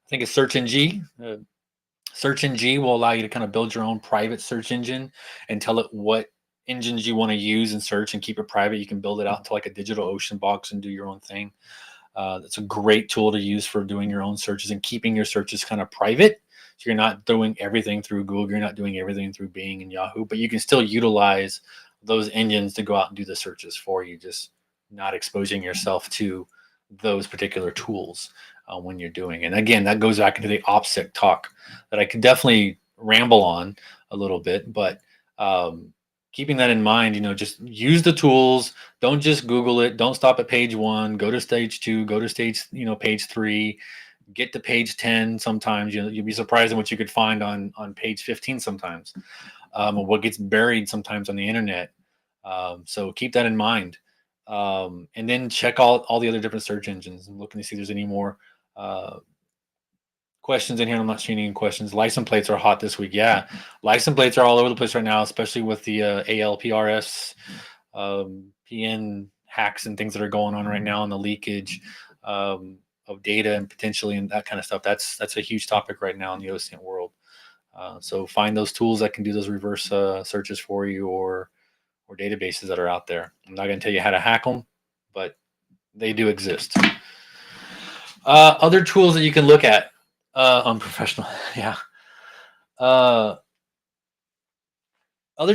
think it's SearchNG. SearchNG will allow you to kind of build your own private search engine and tell it what engines you want to use and search and keep it private. You can build it out into like a digital ocean box and do your own thing. That's a great tool to use for doing your own searches and keeping your searches kind of private. So you're not doing everything through Google, you're not doing everything through Bing and Yahoo, but you can still utilize those engines to go out and do the searches for you, just not exposing yourself to those particular tools when you're doing it. And again, that goes back into the OPSEC talk that I could definitely ramble on a little bit, but keeping that in mind, just use the tools. Don't just Google it. Don't stop at page 1. Go to stage 2. Go to stage, page 3. Get to page 10. Sometimes you'll be surprised at what you could find on page 15. Sometimes, what gets buried sometimes on the internet. So keep that in mind, and then check all the other different search engines and looking to see if there's any more questions in here. I'm not seeing any questions. License plates are hot this week. Yeah, license plates are all over the place right now, especially with the ALPRS, PN hacks and things that are going on right now, and the leakage of data and potentially and that kind of stuff. That's a huge topic right now in the OSINT world. So find those tools that can do those reverse searches for you, or databases that are out there. I'm not going to tell you how to hack them, but they do exist. Other tools that you can look at. Unprofessional. Yeah. Other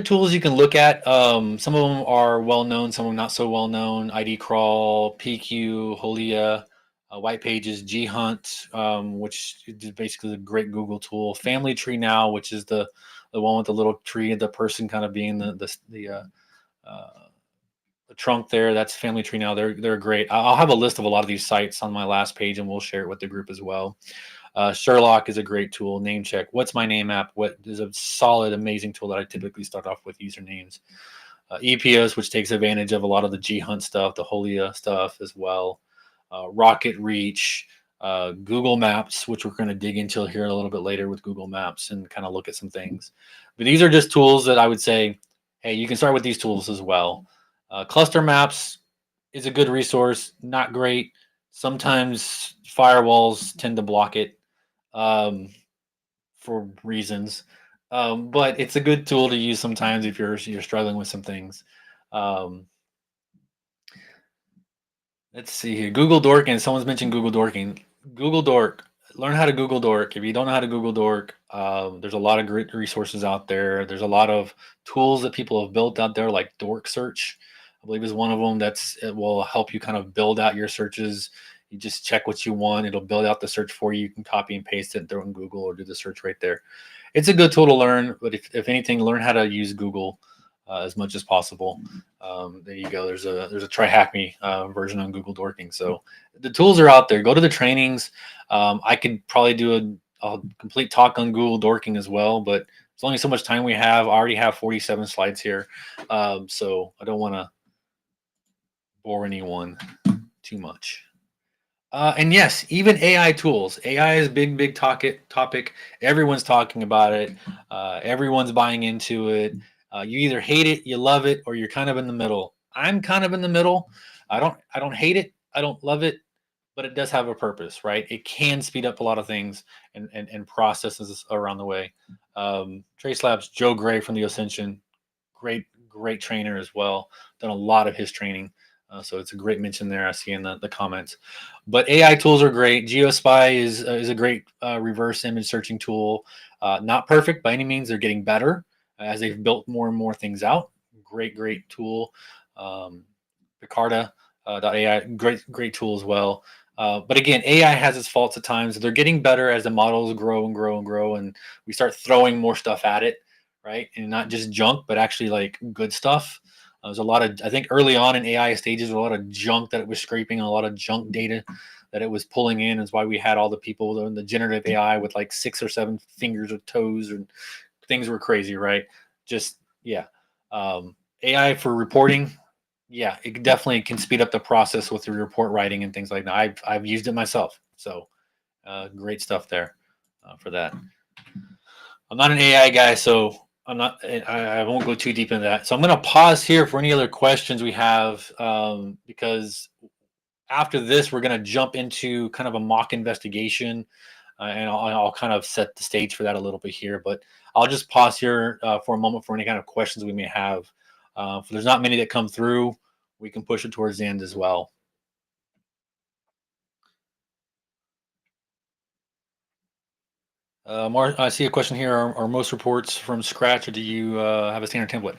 tools you can look at. Some of them are well known, some of them not so well known. ID Crawl, PQ, Holia, White Pages, GHunt, which is basically a great Google tool. Family Tree Now, which is the one with the little tree, the person kind of being the trunk there. That's Family Tree Now. They're great. I'll have a list of a lot of these sites on my last page, and we'll share it with the group as well. Sherlock is a great tool. Name Check. What's My Name app? What is a solid, amazing tool that I typically start off with usernames. EPOS, which takes advantage of a lot of the GHunt stuff, the Holia stuff as well. Rocket Reach, Google Maps, which we're going to dig into here a little bit later with Google Maps and kind of look at some things. But these are just tools that I would say, hey, you can start with these tools as well. Cluster Maps is a good resource, not great. Sometimes firewalls tend to block it for reasons, but it's a good tool to use sometimes if you're struggling with some things. Let's see here. Google Dorking. Someone's mentioned Google Dorking. Google Dork. Learn how to Google Dork. If you don't know how to Google Dork, there's a lot of great resources out there. There's a lot of tools that people have built out there, like Dork Search, I believe is one of them. It will help you kind of build out your searches. You just check what you want. It'll build out the search for you. You can copy and paste it, throw it in Google, or do the search right there. It's a good tool to learn, but if anything, learn how to use Google as much as possible. There you go. There's a Try Hack Me version on Google Dorking. So the tools are out there. Go to the trainings. I could probably do a complete talk on Google Dorking as well, but there's only so much time we have. I already have 47 slides here, so I don't want to bore anyone too much. And yes, even AI tools. AI is a big topic. Everyone's talking about it. Everyone's buying into it. You either hate it, you love it, or you're kind of in the middle. I'm kind of in the middle. I don't hate it. I don't love it, but it does have a purpose, right? It can speed up a lot of things and processes around the way. Trace Labs, Joe Gray from the Ascension, great trainer as well. Done a lot of his training. So it's a great mention there. I see in the comments. But AI tools are great. GeoSpy is a great reverse image searching tool. Not perfect by any means. They're getting better as they've built more and more things out. Great tool. Picarda.ai, great tool as well. But again, AI has its faults at times. They're getting better as the models grow and grow and grow, and we start throwing more stuff at it, right? And not just junk, but actually like good stuff. There's a lot of, I think early on in AI stages, a lot of junk that it was scraping, a lot of junk data that it was pulling in is why we had all the people in the generative AI with like 6 or 7 fingers or toes, and things were crazy, right? Just yeah. AI for reporting, yeah, it definitely can speed up the process with the report writing and things like that. I've used it myself, so great stuff there for that. I'm not an AI guy, so I won't go too deep into that. So I'm going to pause here for any other questions we have, because after this, we're going to jump into kind of a mock investigation, and I'll kind of set the stage for that a little bit here. But I'll just pause here for a moment for any kind of questions we may have. If there's not many that come through, we can push it towards the end as well. I see a question here. Are most reports from scratch, or do you have a standard template?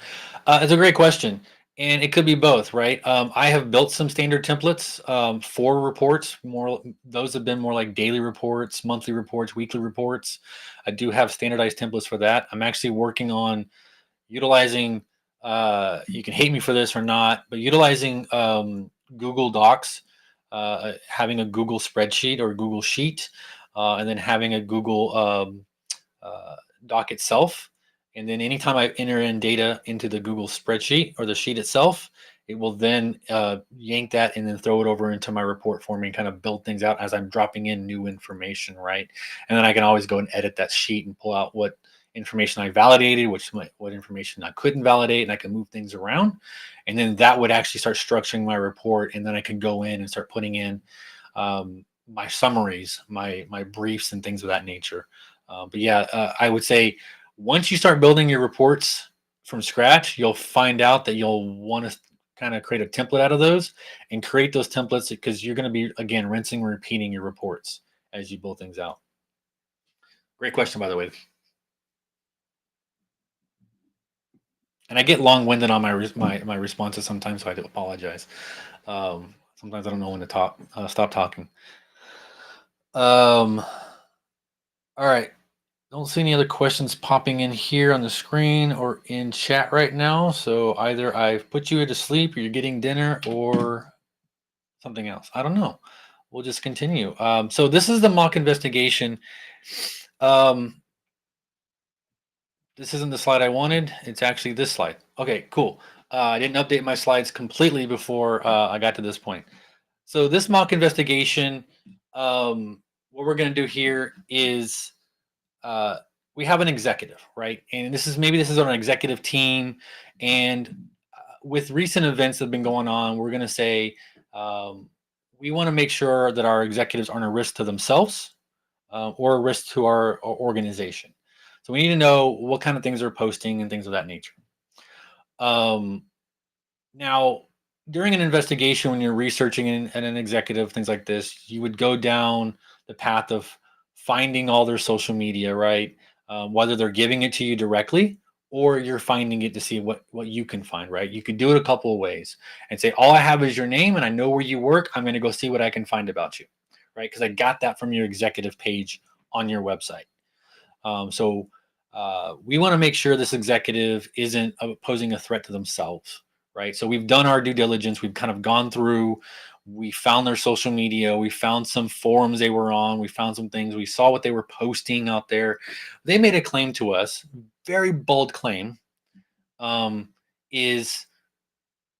It's a great question, and it could be both, right? I have built some standard templates for reports. More, those have been more like daily reports, monthly reports, weekly reports. I do have standardized templates for that. I'm actually working on utilizing. You can hate me for this or not, but utilizing Google Docs, having a Google spreadsheet or Google Sheet, and then having a Google doc itself. And then anytime I enter in data into the Google spreadsheet or the sheet itself, it will then yank that and then throw it over into my report for me and kind of build things out as I'm dropping in new information, right? And then I can always go and edit that sheet and pull out what information I validated, what information I couldn't validate, and I can move things around. And then that would actually start structuring my report, and then I can go in and start putting in my summaries, my briefs, and things of that nature. But yeah, I would say once you start building your reports from scratch, you'll find out that you'll want to kind of create a template out of those and create those templates, because you're going to be, again, rinsing and repeating your reports as you build things out. Great question, by the way. And I get long-winded on my responses sometimes, so I do apologize. Sometimes I don't know when to stop talking. All right. Don't see any other questions popping in here on the screen or in chat right now. So either I've put you to sleep, or you're getting dinner, or something else. I don't know. We'll just continue. So this is the mock investigation. This isn't the slide I wanted. It's actually this slide. Okay, cool. I didn't update my slides completely before I got to this point. So this mock investigation, what we're going to do here is we have an executive, right? And this is on an executive team. And with recent events that have been going on, we're going to say we want to make sure that our executives aren't a risk to themselves or a risk to our organization. So we need to know what kind of things they're posting and things of that nature. Now, during an investigation, when you're researching an executive, things like this, you would go down the path of finding all their social media, right? Whether they're giving it to you directly or you're finding it to see what you can find, right? You could do it a couple of ways and say, all I have is your name and I know where you work. I'm going to go see what I can find about you, right? Because I got that from your executive page on your website. So we want to make sure this executive isn't posing a threat to themselves, right? So we've done our due diligence. We've kind of gone through, we found their social media. We found some forums they were on. We found some things. We saw what they were posting out there. They made a claim to us, very bold claim, is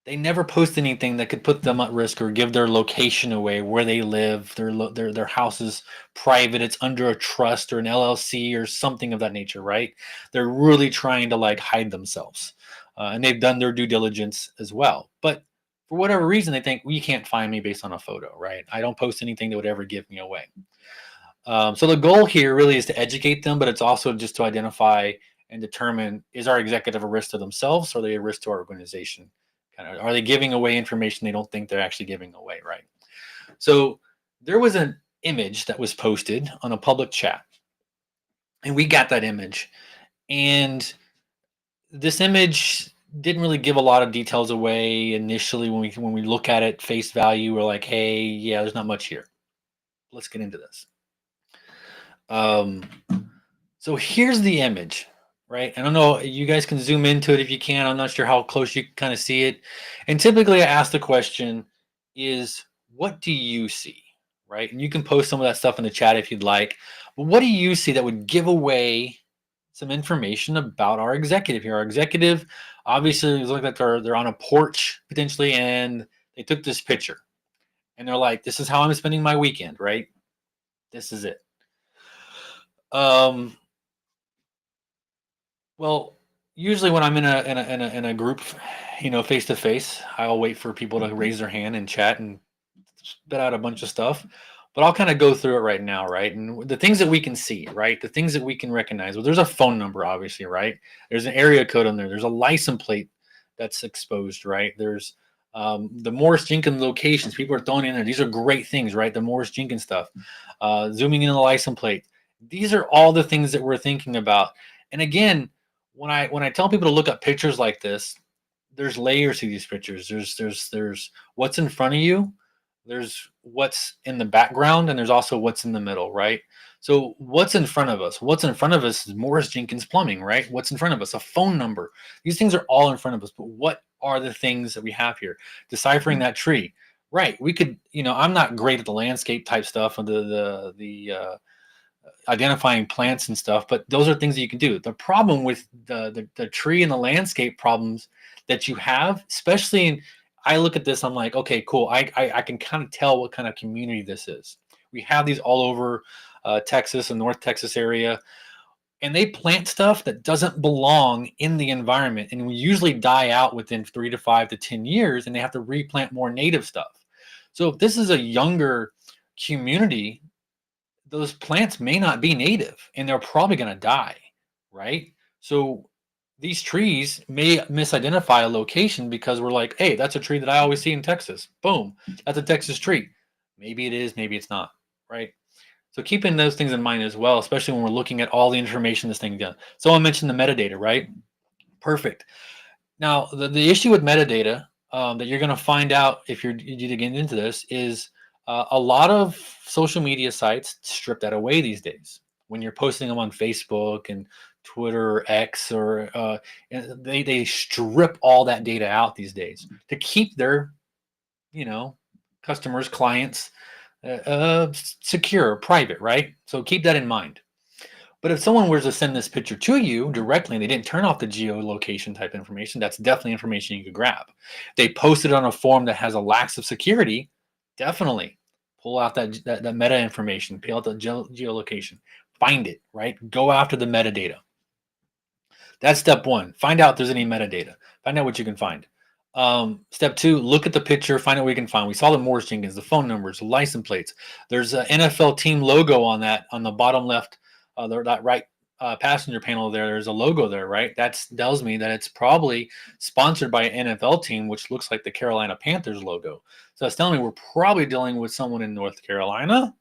they never post anything that could put them at risk or give their location away, where they live, their house is private, it's under a trust or an LLC or something of that nature, right? They're really trying to like hide themselves, and they've done their due diligence as well. But for whatever reason, they think, well, you can't find me based on a photo, right? I don't post anything that would ever give me away. So the goal here really is to educate them, but it's also just to identify and determine, is our executive a risk to themselves, or are they a risk to our organization? Are they giving away information they don't think they're actually giving away, right? So there was an image that was posted on a public chat, and we got that image. And this image didn't really give a lot of details away initially. When we look at it face value, we're like, hey, yeah, there's not much here. Let's get into this. So here's the image, right? I don't know, you guys can zoom into it if you can. I'm not sure how close you can kind of see it. And typically I ask the question is, what do you see, right? And you can post some of that stuff in the chat if you'd like. But what do you see that would give away some information about our executive here? Our executive obviously looks like they're on a porch potentially, and they took this picture, and they're like, "This is how I'm spending my weekend," right? This is it. Well, usually when I'm in a group, face to face, I'll wait for people to raise their hand and chat and spit out a bunch of stuff. But I'll kind of go through it right now, right? And the things that we can see, right? The things that we can recognize. Well, there's a phone number, obviously, right? There's an area code on there. There's a license plate that's exposed, right? There's the Morris Jenkins locations. People are throwing in there. These are great things, right? The Morris Jenkins stuff. Zooming in the license plate. These are all the things that we're thinking about. And again, when I tell people to look up pictures like this, there's layers to these pictures. There's what's in front of you, there's what's in the background, and there's also what's in the middle, right? So what's in front of us? What's in front of us is Morris Jenkins Plumbing, right? What's in front of us? A phone number. These things are all in front of us, but what are the things that we have here? Deciphering that tree. Right. We could, I'm not great at the landscape type stuff and the identifying plants and stuff, but those are things that you can do. The problem with the tree and the landscape problems that you have, especially I look at this, I'm like, okay, cool. I can kind of tell what kind of community this is. We have these all over Texas and North Texas area, and they plant stuff that doesn't belong in the environment, and we usually die out within 3 to 5 to 10 years, and they have to replant more native stuff. So if this is a younger community, those plants may not be native and they're probably going to die, right? So these trees may misidentify a location because we're like, hey, that's a tree that I always see in Texas. Boom, that's a Texas tree. Maybe it is, maybe it's not, right? So keeping those things in mind as well, especially when we're looking at all the information this thing does. Someone mentioned the metadata, right? Perfect. Now, the issue with metadata that you're going to find out if you dig into this is a lot of social media sites strip that away these days. When you're posting them on Facebook and Twitter or X, or they strip all that data out these days to keep their, customers, clients secure, private, right? So keep that in mind. But if someone were to send this picture to you directly and they didn't turn off the geolocation type information, that's definitely information you could grab. They posted on a form that has a lax of security, definitely pull out that meta information, pull out the geolocation, find it, right? Go after the metadata. That's step one. Find out if there's any metadata. Find out what you can find. Step two, look at the picture, find out what you can find. We saw the Morris Jenkins, the phone numbers, the license plates. There's an NFL team logo on that, on the bottom left, that right passenger panel there. There's a logo there, right? That tells me that it's probably sponsored by an NFL team, which looks like the Carolina Panthers logo. So that's telling me we're probably dealing with someone in North Carolina.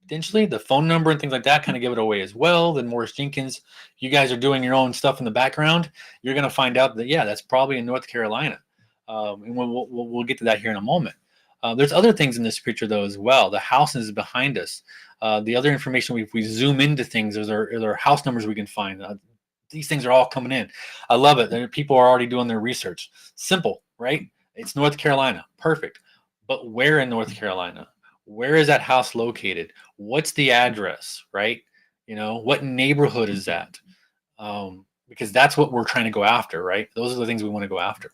Potentially, the phone number and things like that kind of give it away as well. Then Morris Jenkins, you guys are doing your own stuff in the background. You're going to find out that, yeah, that's probably in North Carolina. And we'll get to that here in a moment. There's other things in this picture, though, as well. The house is behind us. The other information, if we zoom into things, there are house numbers we can find. These things are all coming in. I love it. People are already doing their research. Simple, right? It's North Carolina. Perfect. But where in North Carolina? Where is that house located? What's the address, right? What neighborhood is that? Because that's what we're trying to go after, right? Those are the things we want to go after.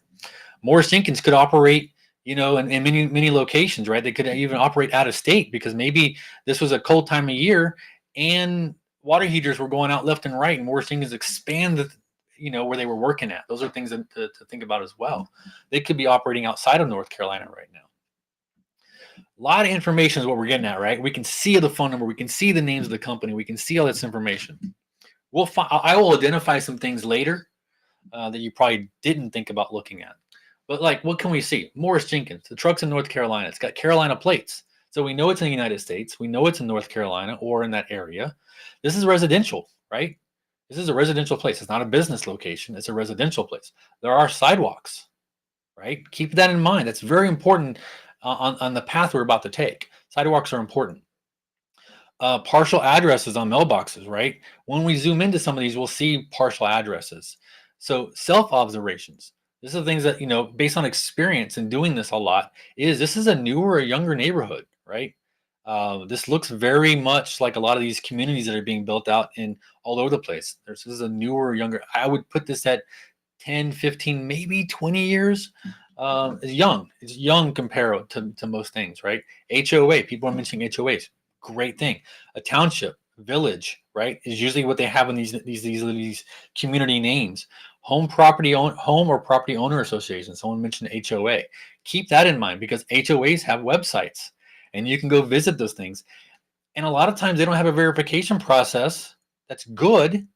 Morris Jenkins could operate, in many locations, right? They could even operate out of state because maybe this was a cold time of year and water heaters were going out left and right, and Morris Jenkins expanded, where they were working at. Those are things to think about as well. They could be operating outside of North Carolina right now. A lot of information is what we're getting at, right? We can see the phone number, we can see the names of the company, we can see all this information. I will identify some things later that you probably didn't think about looking at. But what can we see? Morris Jenkins, the truck's in North Carolina. It's got Carolina plates. So we know it's in the United States. We know it's in North Carolina or in that area. This is residential, right? This is a residential place. It's not a business location. It's a residential place. There are sidewalks, right? Keep that in mind. That's very important on the path we're about to take. Sidewalks are important. Partial addresses on mailboxes, right? When we zoom into some of these, we'll see partial addresses. So self-observations. This is the things that, based on experience and doing this a lot, this is a newer, a younger neighborhood, right? This looks very much like a lot of these communities that are being built out in all over the place. This is a newer, younger. I would put this at 10, 15, maybe 20 years. It's young. It's young compared to most things, right? HOA. People are mentioning HOAs. Great thing. A township, village, right, is usually what they have in these community names. Home or property owner association. Someone mentioned HOA. Keep that in mind because HOAs have websites, and you can go visit those things. And a lot of times they don't have a verification process that's good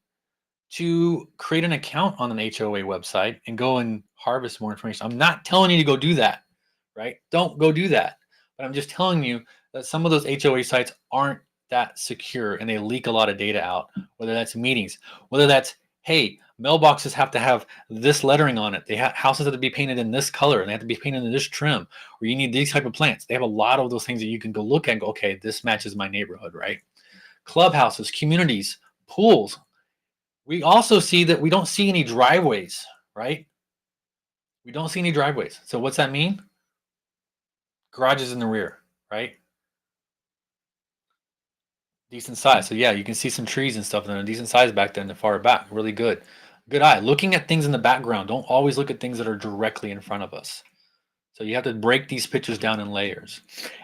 to create an account on an HOA website and go and harvest more information. I'm not telling you to go do that, right? Don't go do that. But I'm just telling you that some of those HOA sites aren't that secure and they leak a lot of data out, whether that's meetings, whether that's, hey, mailboxes have to have this lettering on it. Houses have to be painted in this color and they have to be painted in this trim, or you need these type of plants. They have a lot of those things that you can go look at and go, okay, this matches my neighborhood, right? Clubhouses, communities, pools. We also see that we don't see any driveways, right? We don't see any driveways. So what's that mean? Garages in the rear, right? Decent size. So yeah, you can see some trees and stuff, and a decent size back there in the far back. Really good. Good eye. Looking at things in the background. Don't always look at things that are directly in front of us. So you have to break these pictures down in layers.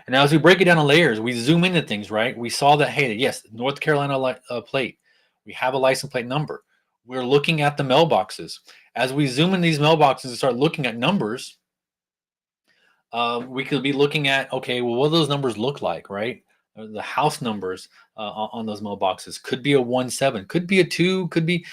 And now as we break it down in layers, we zoom into things, right? We saw that, hey, yes, North Carolina plate. We have a license plate number. We're looking at the mailboxes. As we zoom in these mailboxes and start looking at numbers, we could be looking at, okay, well, what do those numbers look like, right? The house numbers on those mailboxes could be a 1-7, could be a 2, could be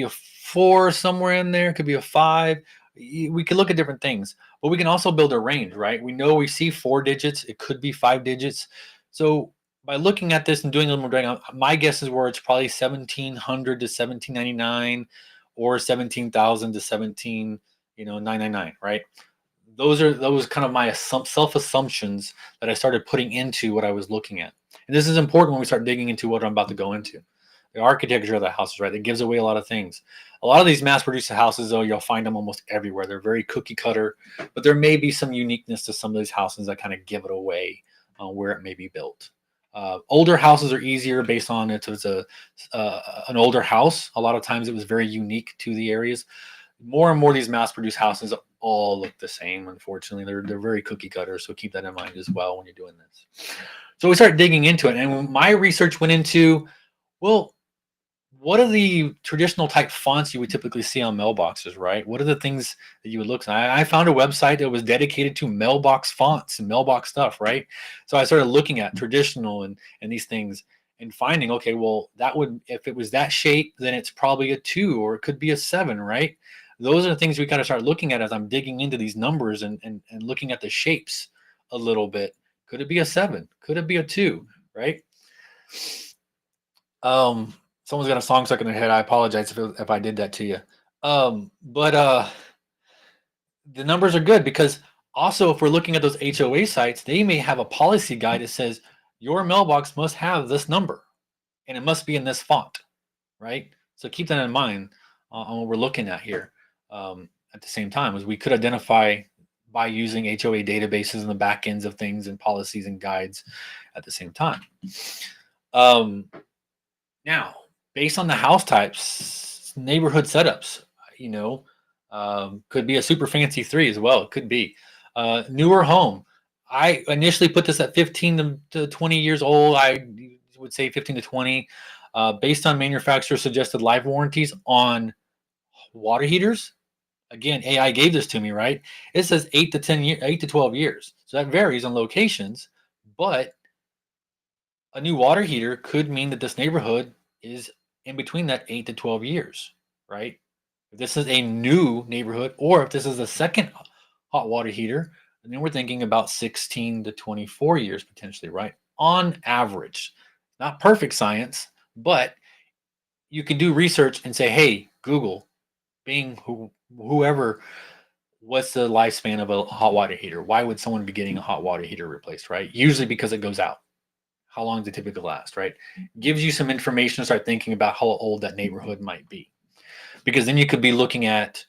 a 4 somewhere in there, could be a 5. We could look at different things, but we can also build a range, right? We know we see 4 digits, it could be 5 digits. So by looking at this and doing a little more digging, my guess is where it's probably 1700 to 1799 or 17,000 to 999, right? Those kind of my self assumptions that I started putting into what I was looking at. And this is important when we start digging into what I'm about to go into. The architecture of the houses, right? It gives away a lot of things. A lot of these mass-produced houses, though, you'll find them almost everywhere. They're very cookie cutter, but there may be some uniqueness to some of these houses that kind of give it away where it may be built. Older houses are easier based on if it's an older house. A lot of times it was very unique to the areas. More and more of these mass-produced houses all look the same. Unfortunately, they're very cookie cutter. So keep that in mind as well when you're doing this. So we started digging into it, and my research went into, well, what are the traditional type fonts you would typically see on mailboxes, right? What are the things that you would look at? I found a website that was dedicated to mailbox fonts and mailbox stuff, right? So I started looking at traditional and these things and finding, okay, well, that would, if it was that shape, then it's probably a 2 or it could be a 7, right? Those are the things we kind of start looking at as I'm digging into these numbers and looking at the shapes a little bit. Could it be a 7? Could it be a 2, right? Someone's got a song stuck in their head. I apologize if I did that to you. But the numbers are good because also if we're looking at those HOA sites, they may have a policy guide that says your mailbox must have this number and it must be in this font, right? So keep that in mind on what we're looking at here. At the same time, as we could identify by using HOA databases and the back ends of things and policies and guides at the same time. Now, based on the house types, neighborhood setups, could be a super fancy 3 as well. It could be newer home. I initially put this at 15 to 20 years old. I would say 15 to 20, based on manufacturer suggested life warranties on water heaters. Again, AI gave this to me, right? It says 8 to 12 years. So that varies on locations, but a new water heater could mean that this neighborhood is in between that 8 to 12 years, right? If this is a new neighborhood, or if this is a second hot water heater, and then we're thinking about 16 to 24 years potentially, right? On average, not perfect science, but you can do research and say, hey, Google, Bing, whoever, what's the lifespan of a hot water heater? Why would someone be getting a hot water heater replaced, right? Usually because it goes out. How long does it typically last, right? Gives you some information to start thinking about how old that neighborhood might be. Because then you could be looking at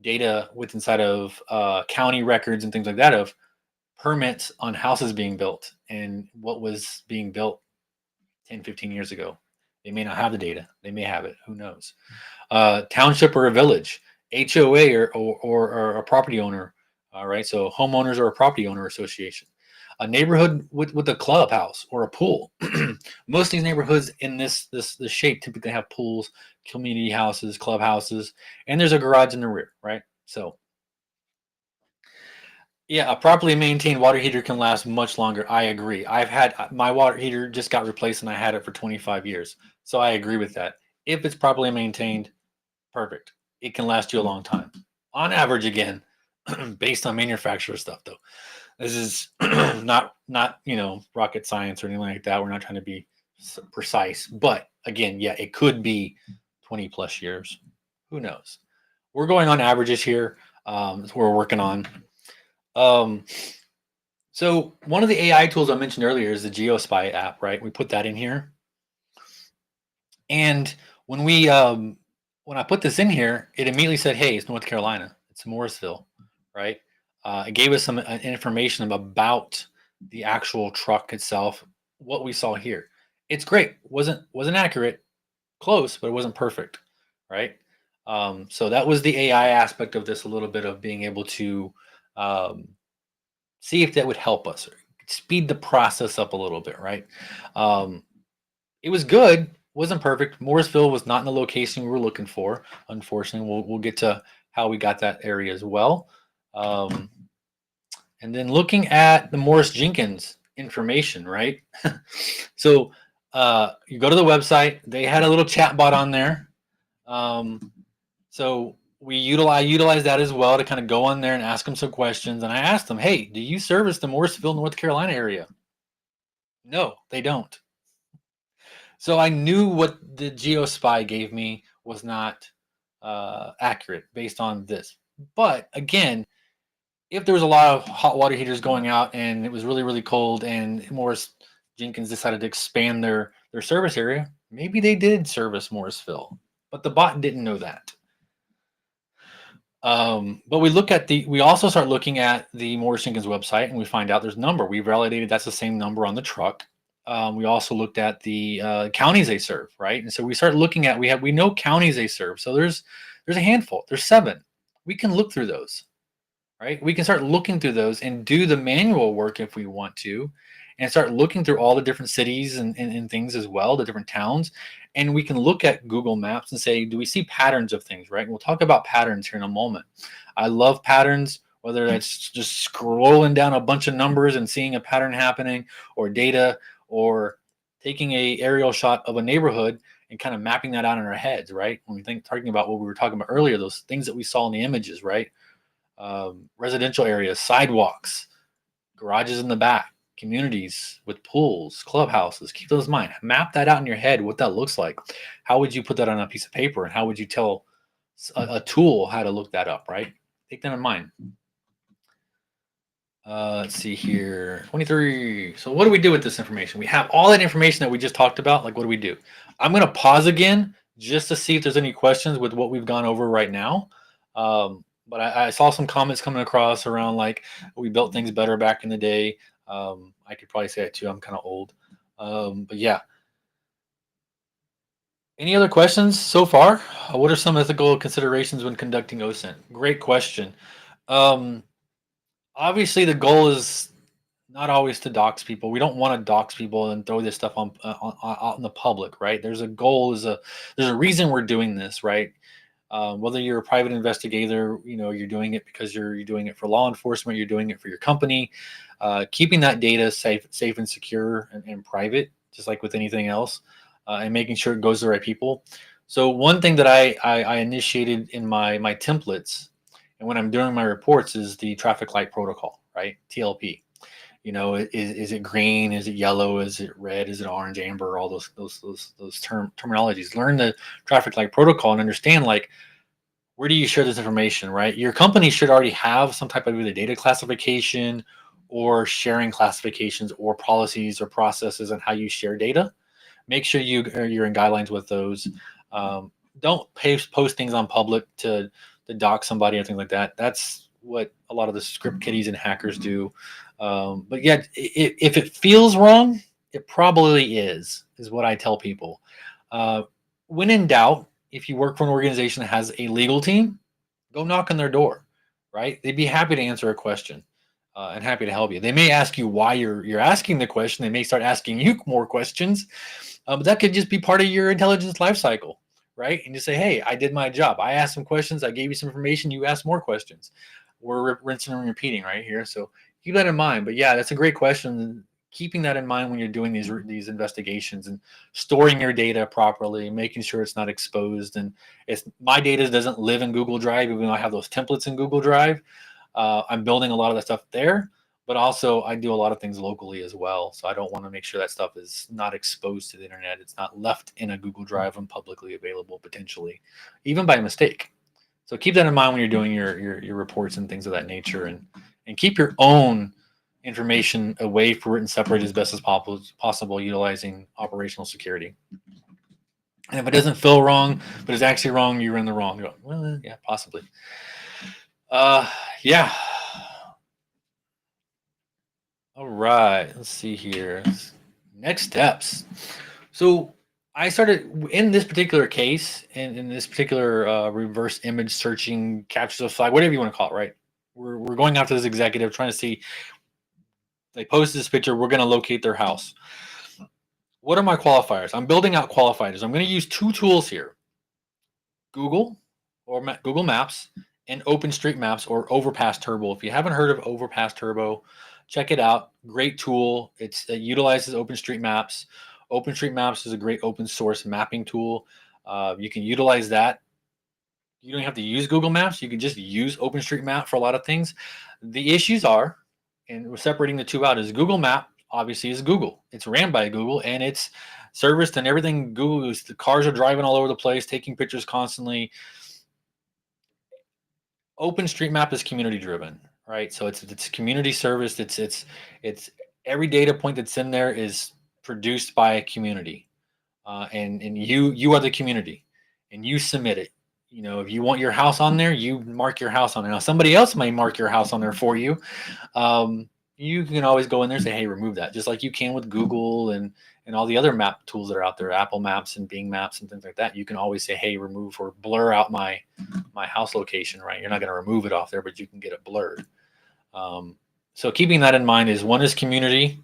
data with inside of county records and things like that of permits on houses being built and what was being built 10, 15 years ago. They may not have the data. They may have it. Who knows? Township or a village, HOA or a property owner. All right. So homeowners or a property owner association. A neighborhood with a clubhouse or a pool. Most of these neighborhoods in this shape typically have pools, community houses, clubhouses, and there's a garage in the rear, right? So yeah, a properly maintained water heater can last much longer. I agree. I've had my water heater just got replaced and I had it for 25 years. So I agree with that. If it's properly maintained, perfect. It can last you a long time. On average, again, based on manufacturer stuff though. This is not rocket science or anything like that. We're not trying to be precise, but again, yeah, it could be 20 plus years. Who knows? We're going on averages here. That's what we're working on. So one of the AI tools I mentioned earlier is the GeoSpy app, right? We put that in here, and when I put this in here, it immediately said, "Hey, it's North Carolina. It's Morrisville," right? It gave us some information about the actual truck itself, what we saw here. It's great. wasn't accurate, close, but it wasn't perfect, right? So that was the AI aspect of this, a little bit of being able to see if that would help us or speed the process up a little bit, right? It was good, wasn't perfect. Morrisville was not in the location we were looking for. Unfortunately, we'll get to how we got that area as well. And then looking at the Morris Jenkins information, right? So you go to the website. They had a little chat bot on there. So we utilize that as well to kind of go on there and ask them some questions. And I asked them, "Hey, do you service the Morrisville, North Carolina area?" No, they don't. So I knew what the GeoSpy gave me was not accurate based on this. But again, if there was a lot of hot water heaters going out and it was really, really cold and Morris Jenkins decided to expand their service area, maybe they did service Morrisville, but the bot didn't know that. But we also start looking at the Morris Jenkins website and we find out there's a number. We validated that's the same number on the truck. We also looked at the counties they serve, right? And so we start looking at we know counties they serve. So there's a handful. There's 7. We can look through those, right? We can start looking through those and do the manual work if we want to, and start looking through all the different cities and things as well, the different towns. And we can look at Google Maps and say, do we see patterns of things, right? And we'll talk about patterns here in a moment. I love patterns, whether that's just scrolling down a bunch of numbers and seeing a pattern happening, or data, or taking a aerial shot of a neighborhood and kind of mapping that out in our heads, right? When we talking about what we were talking about earlier, those things that we saw in the images, right? Residential areas, sidewalks, garages in the back, communities with pools, clubhouses. Keep those in mind. Map that out in your head, what that looks like. How would you put that on a piece of paper? And how would you tell a tool how to look that up, right? Take that in mind. Let's see here. 23. So what do we do with this information? We have all that information that we just talked about. Like, what do we do? I'm going to pause again just to see if there's any questions with what we've gone over right now. But I saw some comments coming across around like we built things better back in the day. I could probably say it too. I'm kind of old. But yeah. Any other questions so far? What are some ethical considerations when conducting OSINT? Great question. Obviously, the goal is not always to dox people. We don't want to dox people and throw this stuff on out in the public, right? There's a goal. There's a reason we're doing this, right? Whether you're a private investigator, you're doing it because you're doing it for law enforcement, you're doing it for your company. Keeping that data safe and secure and private, just like with anything else, and making sure it goes to the right people. So one thing that I initiated in my templates and when I'm doing my reports is the traffic light protocol, right? TLP. Is it green? Is it yellow? Is it red? Is it orange, amber? All those terminologies. Learn the traffic light protocol and understand, like, where do you share this information, right? Your company should already have some type of either data classification or sharing classifications or policies or processes on how you share data. Make sure you're in guidelines with those. Don't post things on public to dox somebody or things like that. That's what a lot of the script kiddies and hackers do. But yeah, if it feels wrong, it probably is what I tell people. When in doubt, if you work for an organization that has a legal team, go knock on their door, right? They'd be happy to answer a question and happy to help you. They may ask you why you're asking the question. They may start asking you more questions, but that could just be part of your intelligence life cycle, right? And you say, hey, I did my job. I asked some questions. I gave you some information. You asked more questions. We're rinsing and repeating right here. So keep that in mind. But yeah, that's a great question. Keeping that in mind when you're doing these investigations and storing your data properly, making sure it's not exposed. And my data doesn't live in Google Drive, even though I have those templates in Google Drive. I'm building a lot of that stuff there, but also I do a lot of things locally as well. So I don't want to make sure that stuff is not exposed to the internet. It's not left in a Google Drive and publicly available potentially, even by mistake. So keep that in mind when you're doing your reports and things of that nature, and keep your own information away from it and separate as best as possible, utilizing operational security. And if it doesn't feel wrong, but it's actually wrong, you're in the wrong. You're like, well, yeah, possibly. Yeah. All right. Let's see here. Next steps. So I started in this particular case, in this particular reverse image searching, captures of flag, whatever you want to call it, right? We're going after this executive, trying to see. They posted this picture. We're going to locate their house. What are my qualifiers? I'm building out qualifiers. I'm going to use two tools here: Google Google Maps and OpenStreetMaps or Overpass Turbo. If you haven't heard of Overpass Turbo, check it out. Great tool. It utilizes OpenStreetMaps. OpenStreetMaps is a great open source mapping tool. You can utilize that. You don't have to use Google Maps. You can just use OpenStreetMap for a lot of things. The issues are, and we're separating the two out, is Google Map obviously is Google. It's ran by Google and it's serviced and everything. Google is, the cars are driving all over the place, taking pictures constantly. OpenStreetMap is community driven, right? So it's community serviced. It's every data point that's in there is produced by a community, and you are the community, and you submit it. You know, if you want your house on there, you mark your house on there. Now somebody else may mark your house on there for you. You can always go in there and say, hey, remove that, just like you can with Google and all the other map tools that are out there, Apple Maps and Bing Maps and things like that. You can always say, hey, remove or blur out my house location, right? You're not going to remove it off there, but you can get it blurred. So keeping that in mind is one is community,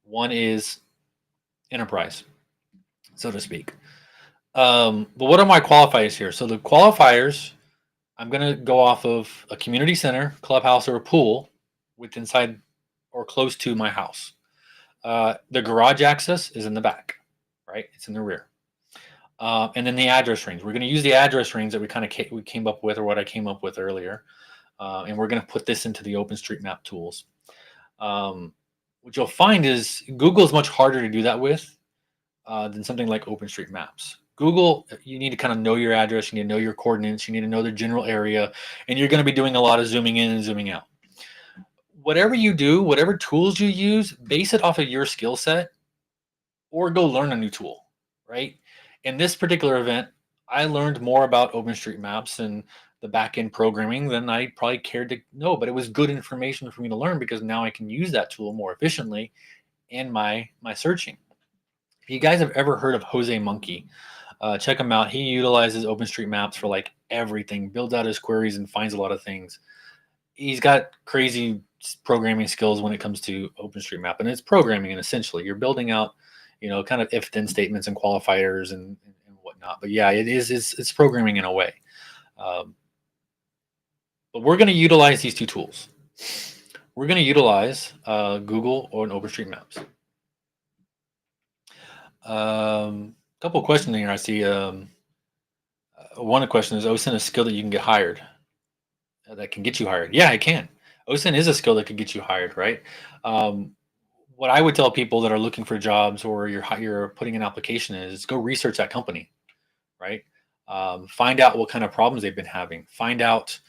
one is enterprise, so to speak. But what are my qualifiers here? So the qualifiers, I'm going to go off of a community center, clubhouse, or a pool with inside or close to my house. The garage access is in the back, right? It's in the rear. And then the address range. We're going to use the address range that we came up with, or what I came up with earlier. And we're going to put this into the OpenStreetMap tools. What you'll find is Google is much harder to do that with than something like OpenStreetMaps. Google, you need to kind of know your address, you need to know your coordinates, you need to know the general area, and you're going to be doing a lot of zooming in and zooming out. Whatever you do, whatever tools you use, base it off of your skill set or go learn a new tool, right? In this particular event, I learned more about OpenStreetMaps and the back-end programming than I probably cared to know, but it was good information for me to learn because now I can use that tool more efficiently in my searching. If you guys have ever heard of Jose Monkey, check him out. He utilizes OpenStreetMaps for like everything, builds out his queries and finds a lot of things. He's got crazy programming skills when it comes to OpenStreetMap, and it's programming, and essentially you're building out, you know, kind of if-then statements and qualifiers and whatnot. But yeah, it's programming in a way. But we're going to utilize these two tools. We're going to utilize Google or an OpenStreetMaps. Couple of questions here. I see. One question is: OSINT a skill that you can get hired? That can get you hired? Yeah, it can. OSINT is a skill that could get you hired, right? What I would tell people that are looking for jobs or you're putting an application is go research that company, right? Find out what kind of problems they've been having. Find out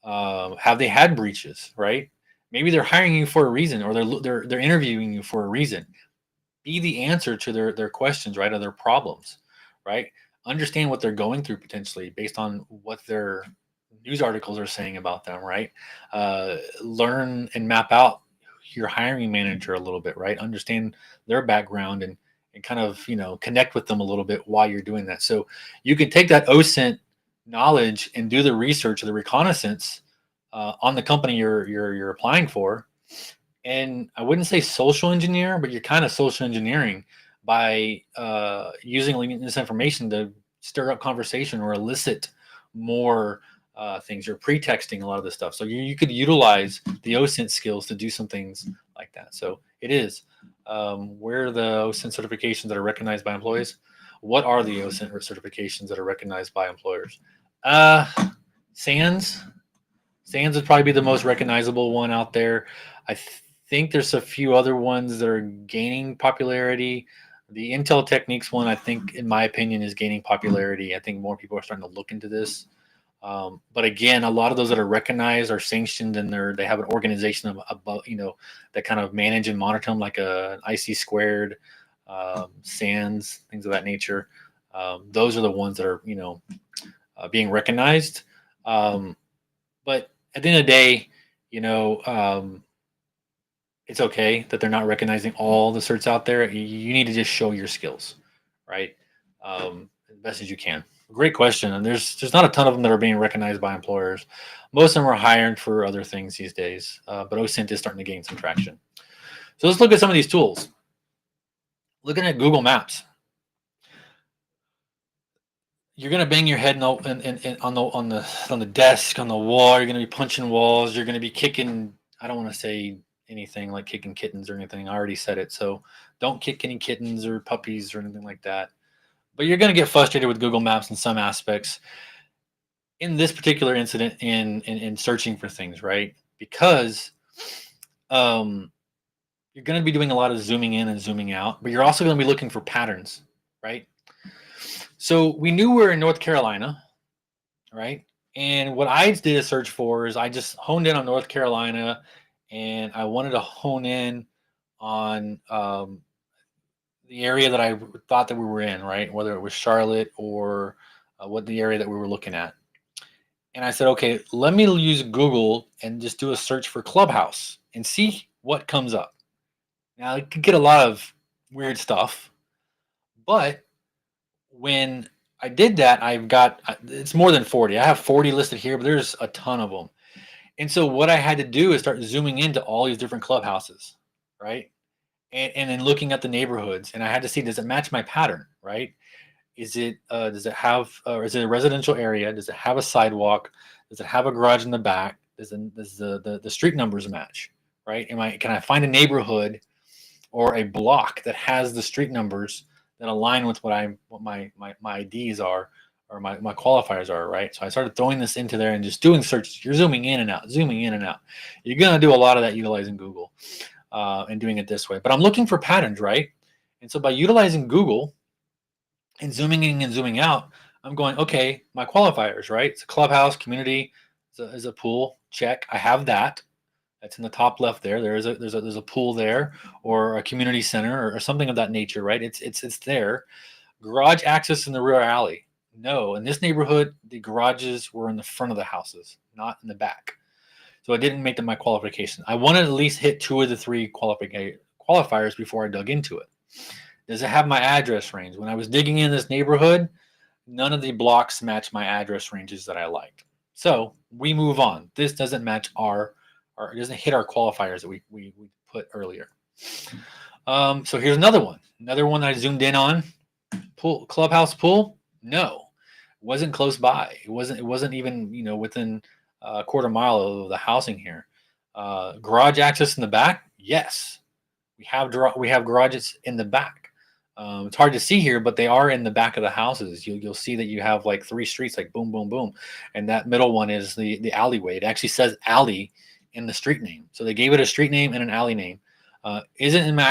have they had breaches, right? Maybe they're hiring you for a reason, or they're interviewing you for a reason. Be the answer to their questions, right, or their problems, right? Understand what they're going through potentially based on what they're news articles are saying about them, right? Learn and map out your hiring manager a little bit, right? Understand their background and kind of, connect with them a little bit while you're doing that. So you can take that OSINT knowledge and do the research or the reconnaissance on the company you're applying for. And I wouldn't say social engineer, but you're kind of social engineering by using this information to stir up conversation or elicit more things. You're pretexting a lot of this stuff, so you could utilize the OSINT skills to do some things like that. So it is. Where are the OSINT certifications that are recognized by employees? What are the OSINT certifications that are recognized by employers? SANS. SANS would probably be the most recognizable one out there. I think there's a few other ones that are gaining popularity. The Intel Techniques one, I think, in my opinion, is gaining popularity. I think more people are starting to look into this. But again, a lot of those that are recognized are sanctioned, and they have an organization about that kind of manage and monitor them, like a IC squared, SANS, things of that nature. Those are the ones that are being recognized. But at the end of the day, it's okay that they're not recognizing all the certs out there. You need to just show your skills, right? As best as you can. Great question. And there's not a ton of them that are being recognized by employers. Most of them are hired for other things these days, but OSINT is starting to gain some traction. So let's look at some of these tools. Looking at Google Maps. You're gonna bang your head on the desk, on the wall. You're gonna be punching walls. You're gonna be kicking. I don't want to say anything like kicking kittens or anything. I already said it. So don't kick any kittens or puppies or anything like that. But you're gonna get frustrated with Google Maps in some aspects. In this particular incident, in searching for things, right? Because you're gonna be doing a lot of zooming in and zooming out, but you're also gonna be looking for patterns, right? So we knew we were in North Carolina, right? And what I did a search for is I just honed in on North Carolina, and I wanted to hone in on the area that I thought that we were in, right? Whether it was Charlotte or what the area that we were looking at. And I said, okay, let me use Google and just do a search for Clubhouse and see what comes up. Now, it could get a lot of weird stuff, but when I did that, it's more than 40. I have 40 listed here, but there's a ton of them. And so what I had to do is start zooming into all these different clubhouses, right? And then looking at the neighborhoods, and I had to see, does it match my pattern, right? Does it have, or is it a residential area? Does it have a sidewalk? Does it have a garage in the back? Does the street numbers match, right? Can I find a neighborhood or a block that has the street numbers that align with what my IDs are, or my qualifiers are, right? So I started throwing this into there and just doing searches. You're zooming in and out, zooming in and out. You're gonna do a lot of that utilizing Google and doing it this way. But I'm looking for patterns, right? And so by utilizing Google and zooming in and zooming out, I'm going, okay, my qualifiers, right? It's a clubhouse, community, is a pool, check. I have that. That's in the top left there. There's a pool there, or a community center, or something of that nature, right? It's there. Garage access in the rear alley. No, in this neighborhood, the garages were in the front of the houses, not in the back. So I didn't make them my qualification. I wanted to at least hit 2 of the 3 qualifiers before I dug into it. Does it have my address range? When I was digging in this neighborhood, none of the blocks match my address ranges that I liked. So we move on. This doesn't match it doesn't hit our qualifiers that we put earlier. So here's another one. Another one I zoomed in on. Clubhouse pool? No. It wasn't close by. It wasn't even within a quarter mile of the housing here. Garage access in the back? Yes. We have garages in the back. It's hard to see here, but they are in the back of the houses. You'll see that you have like 3 streets, like boom, boom, boom, and that middle one is the alleyway. It actually says alley in the street name, so they gave it a street name and an alley name. Isn't in my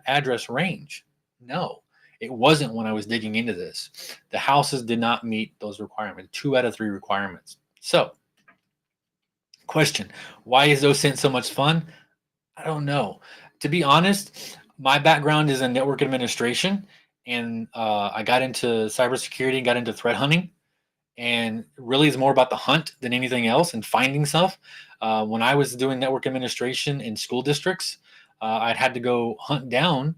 address range? No, it wasn't when I was digging into this. The houses did not meet those requirements. 2 out of 3 requirements. So, question: why is OSINT so much fun? I don't know. To be honest, my background is in network administration, and I got into cybersecurity and got into threat hunting. and really is more about the hunt than anything else and finding stuff. When I was doing network administration in school districts, I'd had to go hunt down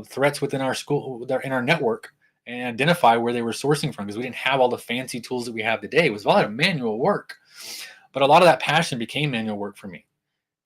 threats within our school, in our network, and identify where they were sourcing from, because we didn't have all the fancy tools that we have today. It was a lot of manual work, but a lot of that passion became manual work for me.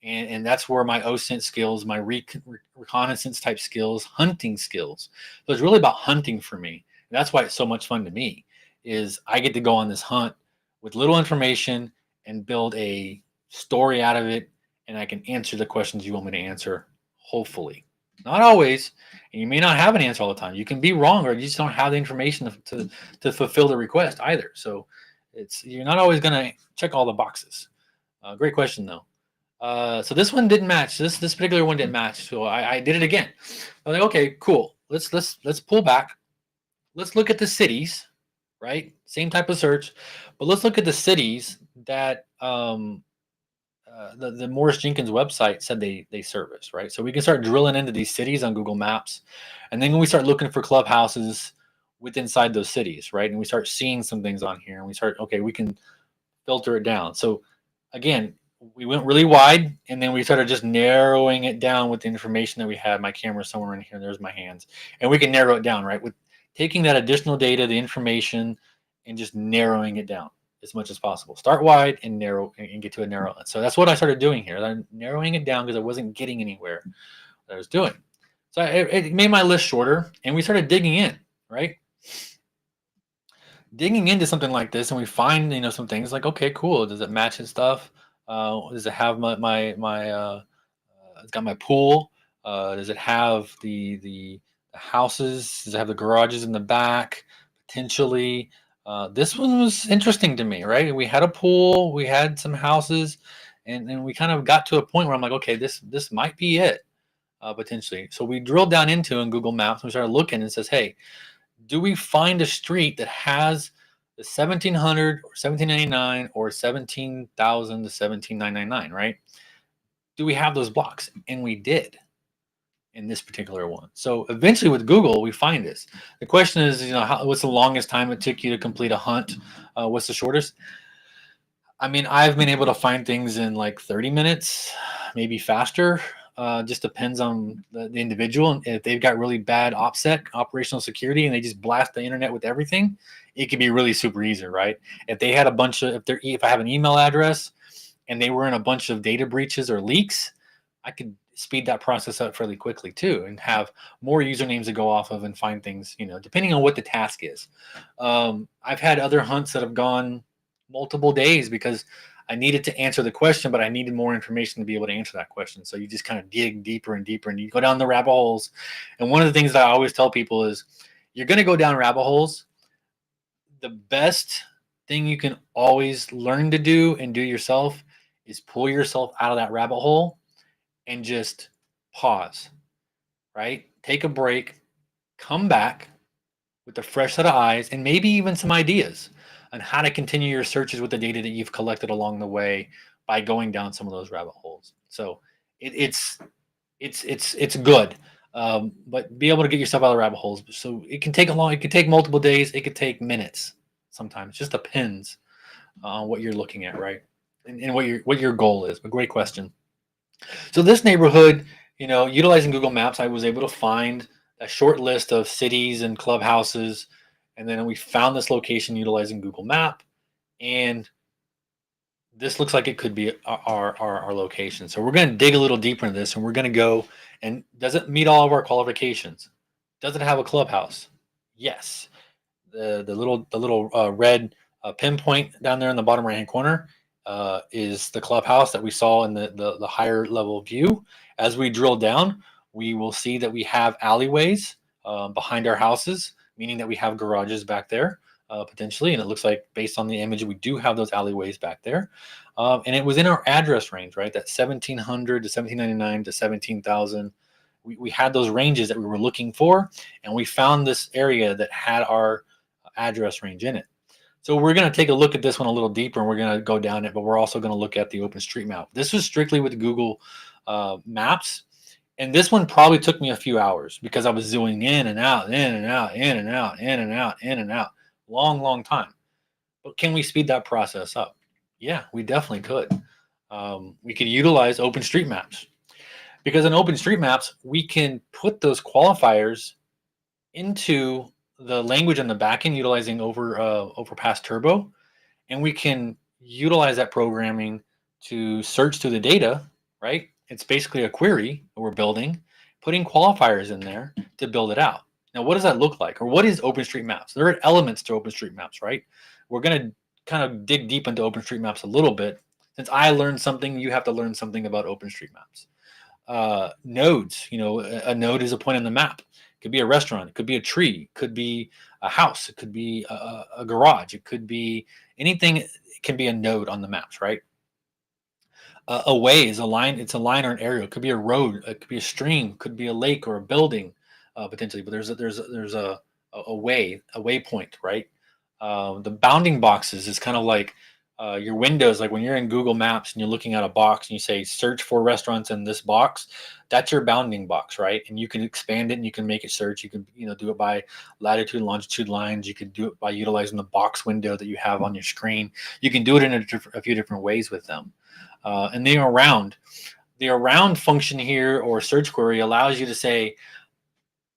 And that's where my OSINT skills, my reconnaissance type skills, hunting skills. So it's really about hunting for me. And that's why it's so much fun to me, is I get to go on this hunt with little information and build a story out of it. And I can answer the questions you want me to answer, hopefully. Not always. And you may not have an answer all the time. You can be wrong, or you just don't have the information to fulfill the request either. So you're not always going to check all the boxes. Great question, though. So this one didn't match. This particular one didn't match. So I did it again. I was like, okay, cool. Let's pull back. Let's look at the cities, right? Same type of search, but let's look at the cities that the Morris Jenkins website said they service, right? So we can start drilling into these cities on Google Maps, and then when we start looking for clubhouses inside those cities, right? And we start seeing some things on here, and we start, okay, we can filter it down. So again, we went really wide, and then we started just narrowing it down with the information that we had. My camera's somewhere in here. There's my hands, and we can narrow it down, right? With taking that additional data, the information, and just narrowing it down as much as possible. Start wide and narrow, and get to a narrow. So that's what I started doing here. I'm narrowing it down because I wasn't getting anywhere that I was doing. So it made my list shorter, and we started digging in, right? Digging into something like this, and we find, some things like, okay, cool. Does it match and stuff? Does it have it's got my pool? Does it have the houses? Does it have the garages in the back? Potentially. This one was interesting to me, right? We had a pool, we had some houses, and we kind of got to a point where I'm like, okay, this might be it, potentially. So we drilled down into in Google Maps, and we started looking, and it says, hey, do we find a street that has the 1700 or 1799 or 17,000 to 17,999, right? Do we have those blocks? And we did in this particular one. So eventually with Google, we find this. The question is, what's the longest time it took you to complete a hunt? What's the shortest? I mean, I've been able to find things in like 30 minutes, maybe faster. Just depends on the individual. If they've got really bad OPSEC, operational security, and they just blast the internet with everything, it can be really super easy, right? If they had a bunch of, if I have an email address and they were in a bunch of data breaches or leaks, I could speed that process up fairly quickly too, and have more usernames to go off of and find things, depending on what the task is. I've had other hunts that have gone multiple days because I needed to answer the question, but I needed more information to be able to answer that question. So you just kind of dig deeper and deeper, and you go down the rabbit holes. And one of the things that I always tell people is, you're going to go down rabbit holes. The best thing you can always learn to do and do yourself is pull yourself out of that rabbit hole and just pause, right? Take a break, come back with a fresh set of eyes, and maybe even some ideas on how to continue your searches with the data that you've collected along the way by going down some of those rabbit holes. So it's good, but be able to get yourself out of the rabbit holes. So it can take it could take multiple days. It could take minutes. Sometimes it just depends on what you're looking at, right? And what your goal is. But great question. So this neighborhood, utilizing Google Maps, I was able to find a short list of cities and clubhouses, and then we found this location utilizing Google Map, and this looks like it could be our location. So we're going to dig a little deeper into this, and we're going to go, and does it meet all of our qualifications? Does it have a clubhouse? Yes. The little red pinpoint down there in the bottom right hand corner is the clubhouse that we saw in the higher level view. As we drill down, we will see that we have alleyways behind our houses, meaning that we have garages back there potentially. And it looks like, based on the image, we do have those alleyways back there. And it was in our address range, right? That 1700 to 1799 to 17,000. We had those ranges that we were looking for, and we found this area that had our address range in it. So we're going to take a look at this one a little deeper, and we're going to go down it, but we're also going to look at the OpenStreetMap. This was strictly with Google Maps, and this one probably took me a few hours because I was zooming in and out, in and out, in and out, in and out, in and out. Long time. But can we speed that process up? Yeah, we definitely could. We could utilize OpenStreetMaps, because in OpenStreetMaps, we can put those qualifiers into the language on the backend utilizing Overpass Turbo, and we can utilize that programming to search through the data, right? It's basically a query that we're building, putting qualifiers in there to build it out. Now, what does that look like? Or what is OpenStreetMaps? There are elements to OpenStreetMaps, right? We're going to kind of dig deep into OpenStreetMaps a little bit. Since I learned something, you have to learn something about OpenStreetMaps. Nodes, a node is a point on the map. It could be a restaurant, it could be a tree, it could be a house, it could be a garage, it could be anything. It can be a node on the maps, right? A way is a line. It's a line or an area. It could be a road. It could be a stream. It could be a lake or a building, potentially. But there's a way, a waypoint, right? The bounding boxes is kind of like your windows. Like when you're in Google Maps and you're looking at a box and you say search for restaurants in this box, that's your bounding box, right? And you can expand it and you can make it search. You can do it by latitude and longitude lines. You could do it by utilizing the box window that you have on your screen. You can do it in a few different ways with them. And the around function here, or search query, allows you to say,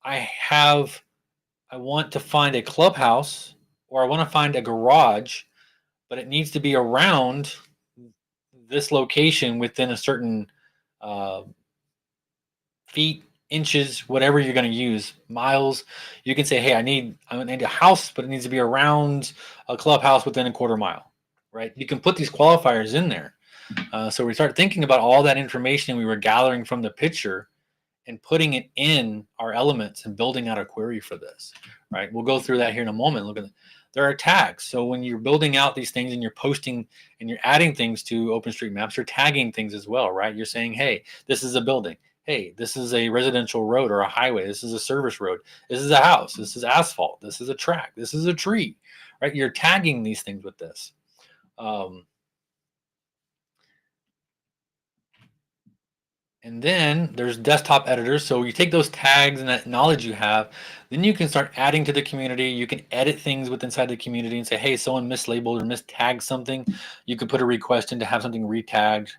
I want to find a clubhouse, or I want to find a garage, but it needs to be around this location within a certain feet, inches, whatever you're going to use, miles. You can say, hey, I need a house, but it needs to be around a clubhouse within a quarter mile, right? You can put these qualifiers in there. So we start thinking about all that information we were gathering from the picture and putting it in our elements and building out a query for this, right? We'll go through that here in a moment. Look at it. There are tags. So when you're building out these things and you're posting and you're adding things to OpenStreetMaps, you're tagging things as well, right? You're saying, hey, this is a building. Hey, this is a residential road or a highway. This is a service road. This is a house. This is asphalt. This is a track. This is a tree, right? You're tagging these things with this. And then there's desktop editors. So you take those tags and that knowledge you have, then you can start adding to the community. You can edit things with inside the community and say, hey, someone mislabeled or mistagged something. You can put a request in to have something retagged.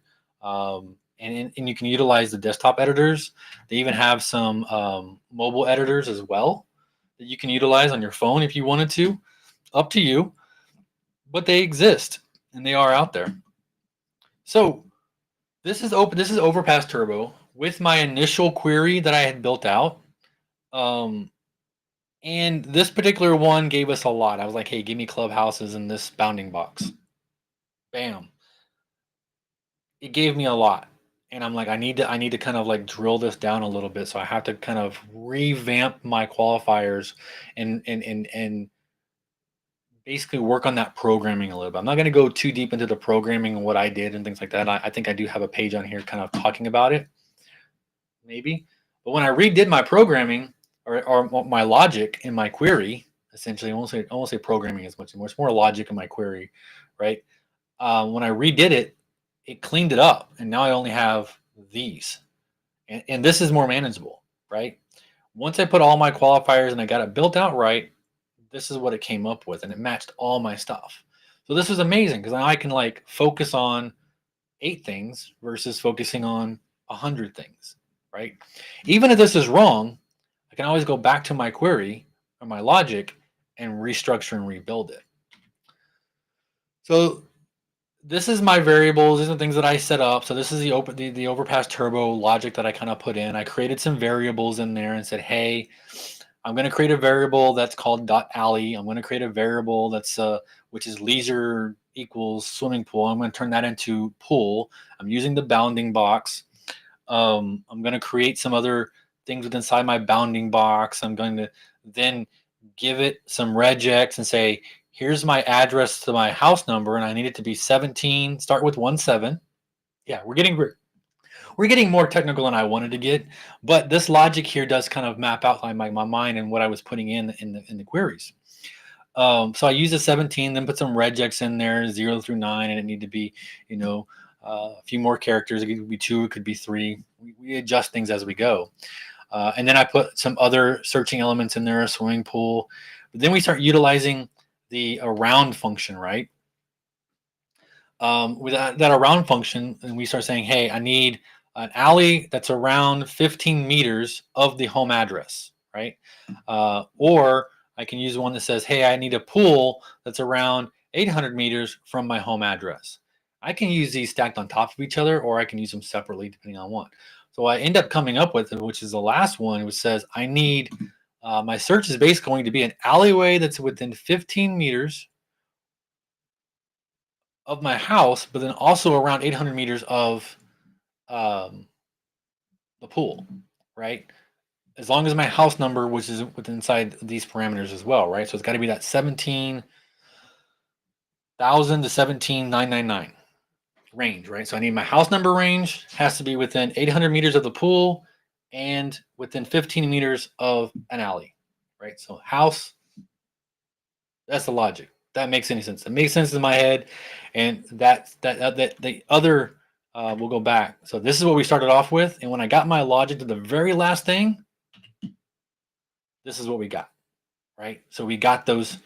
And you can utilize the desktop editors. They even have some mobile editors as well that you can utilize on your phone if you wanted to. Up to you. But they exist and they are out there. So this is Overpass Turbo with my initial query that I had built out. And this particular one gave us a lot. I was like, hey, give me clubhouses in this bounding box. Bam. It gave me a lot. And I'm like, I need to kind of like drill this down a little bit. So I have to kind of revamp my qualifiers and basically work on that programming a little bit. I'm not going to go too deep into the programming and what I did and things like that. I think I do have a page on here kind of talking about it, maybe. But when I redid my programming or my logic in my query, essentially, I won't say programming as much anymore. It's more logic in my query, right? When I redid it, it cleaned it up, and now I only have these, and this is more manageable, right? Once I put all my qualifiers and I got it built out right, this is what it came up with, and it matched all my stuff. So this is amazing because now I can like focus on 8 things versus focusing on 100 things, right? Even if this is wrong, I can always go back to my query or my logic and restructure and rebuild it. So this is my variables. These are the things that I set up. So this is the Overpass Turbo logic that I kind of put in. I created some variables in there and said, hey, I'm going to create a variable that's called .alley. I'm going to create a variable that's which is leisure equals swimming pool. I'm going to turn that into pool. I'm using the bounding box. I'm going to create some other things within inside my bounding box. I'm going to then give it some regex and say, here's my address to my house number, and I need it to be 17. Start with 17. Yeah, we're getting more technical than I wanted to get, but this logic here does kind of map out my mind and what I was putting in the queries. So I use a 17, then put some regex in there, 0 through 9, and it need to be, a few more characters. It could be 2, it could be 3. We adjust things as we go. And then I put some other searching elements in there, a swimming pool. But then we start utilizing the around function, right? With that around function, and we start saying, hey, I need an alley that's around 15 meters of the home address, right? Or I can use one that says, hey, I need a pool that's around 800 meters from my home address. I can use these stacked on top of each other, or I can use them separately depending on what. So I end up coming up with, which is the last one, which says I need, my search is basically going to be an alleyway that's within 15 meters of my house, but then also around 800 meters of um, the pool, right? As long as my house number, which is within inside these parameters as well, right? So it's got to be that 17,000 to 17,999 range, right? So I need my house number range has to be within 800 meters of the pool and within 15 meters of an alley, right? So house, that's the logic. That makes any sense. It makes sense in my head, and that the other we'll go back. So this is what we started off with, and when I got my logic to the very last thing, this is what we got, right? So we got those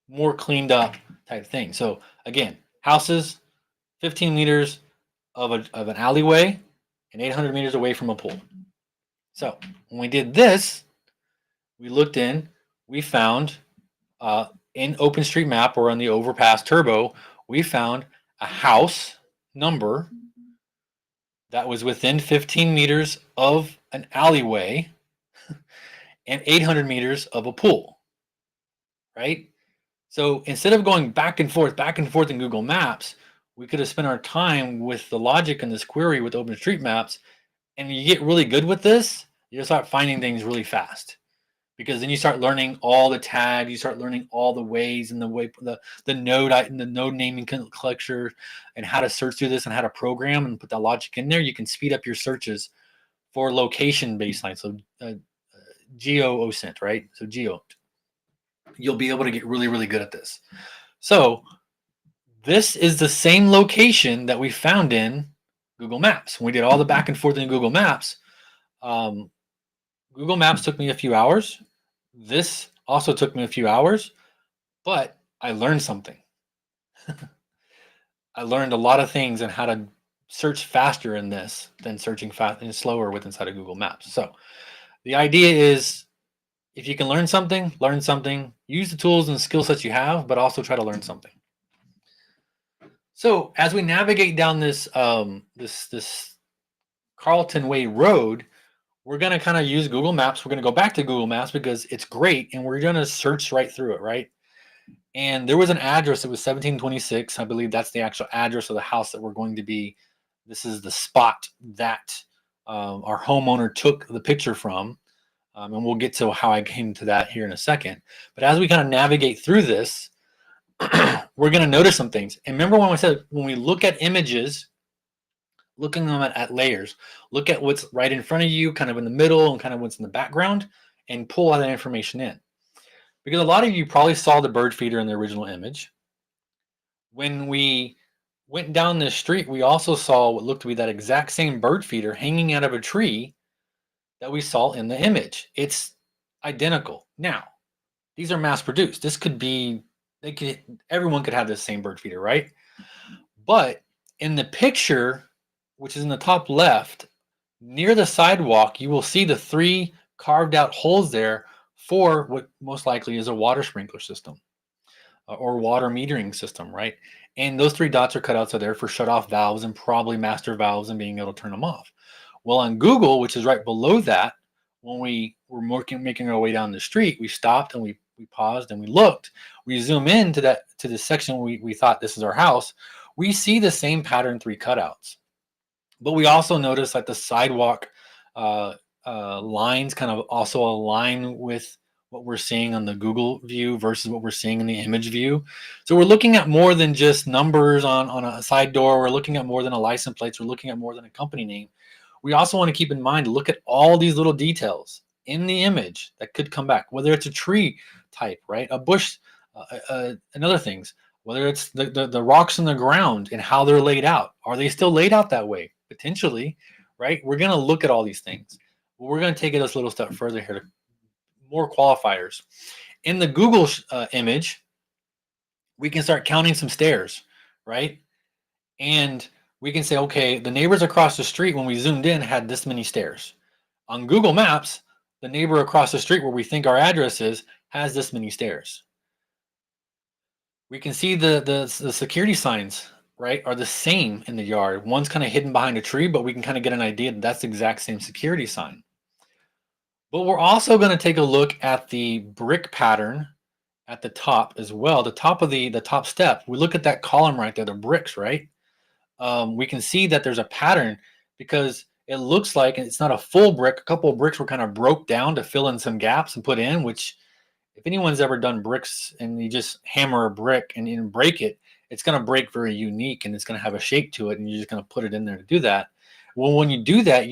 more cleaned up type things. So again, houses, 15 meters of an alleyway, and 800 meters away from a pool. So when we did this, we looked in, we found in OpenStreetMap or on the Overpass Turbo, we found a house number that was within 15 meters of an alleyway and 800 meters of a pool, right? So instead of going back and forth in Google Maps, we could have spent our time with the logic in this query with OpenStreetMaps. And you get really good with this, you start finding things really fast. Because then you start learning all the tags, you start learning all the ways and the node naming collector and how to search through this and how to program and put that logic in there. You can speed up your searches for location baseline. So geo OSINT, right? So geo, you'll be able to get really, really good at this. So this is the same location that we found in Google Maps. When we did all the back and forth in Google Maps, Google Maps took me a few hours. This also took me a few hours, but I learned something. I learned a lot of things on how to search faster in this than searching fast and slower with inside of Google Maps. So the idea is if you can learn something, use the tools and skill sets you have, but also try to learn something. So as we navigate down this this Carlton Way Road, we're going to kind of use Google Maps. We're going to go back to Google Maps because it's great, and we're going to search right through it, right? And there was an address that was 1726. I believe that's the actual address of the house that we're going to be. This is the spot that our homeowner took the picture from, and we'll get to how I came to that here in a second. But as we kind of navigate through this, we're going to notice some things. And remember when I said when we look at images, looking them at layers, look at what's right in front of you, kind of in the middle, and kind of what's in the background, and pull all that information in. Because a lot of you probably saw the bird feeder in the original image. When we went down this street, we also saw what looked to be that exact same bird feeder hanging out of a tree that we saw in the image. It's identical. Now, these are mass produced. This could be, everyone could have this same bird feeder, right? But in the picture, which is in the top left, near the sidewalk, you will see the 3 carved out holes there for what most likely is a water sprinkler system or water metering system, right? And those 3 dots are cut out so there for shut off valves and probably master valves and being able to turn them off. Well, on Google, which is right below that, when we were making our way down the street, we stopped and we paused and we looked. We zoom in to the section we thought this is our house. We see the same pattern 3 cutouts. But we also notice that the sidewalk lines kind of also align with what we're seeing on the Google view versus what we're seeing in the image view. So we're looking at more than just numbers on a side door. We're looking at more than a license plate. We're looking at more than a company name. We also want to keep in mind to look at all these little details in the image that could come back, whether it's a tree type, right? A bush, and other things, whether it's the rocks in the ground and how they're laid out. Are they still laid out that way? Potentially, right? We're going to look at all these things. But we're going to take it a little step further here to more qualifiers. In the Google image, we can start counting some stairs, right? And we can say, okay, the neighbors across the street, when we zoomed in, had this many stairs. On Google Maps, the neighbor across the street where we think our address is has this many stairs. We can see the security signs, right, are the same in the yard. One's kind of hidden behind a tree, but we can kind of get an idea that that's the exact same security sign. But we're also going to take a look at the brick pattern at the top as well. The top of the top step, we look at that column right there, the bricks, right? We can see that there's a pattern because it looks like it's not a full brick. A couple of bricks were kind of broke down to fill in some gaps and put in, which if anyone's ever done bricks and you just hammer a brick and you break it, it's going to break very unique and it's going to have a shape to it, and you're just going to put it in there to do that. Well, when you do that,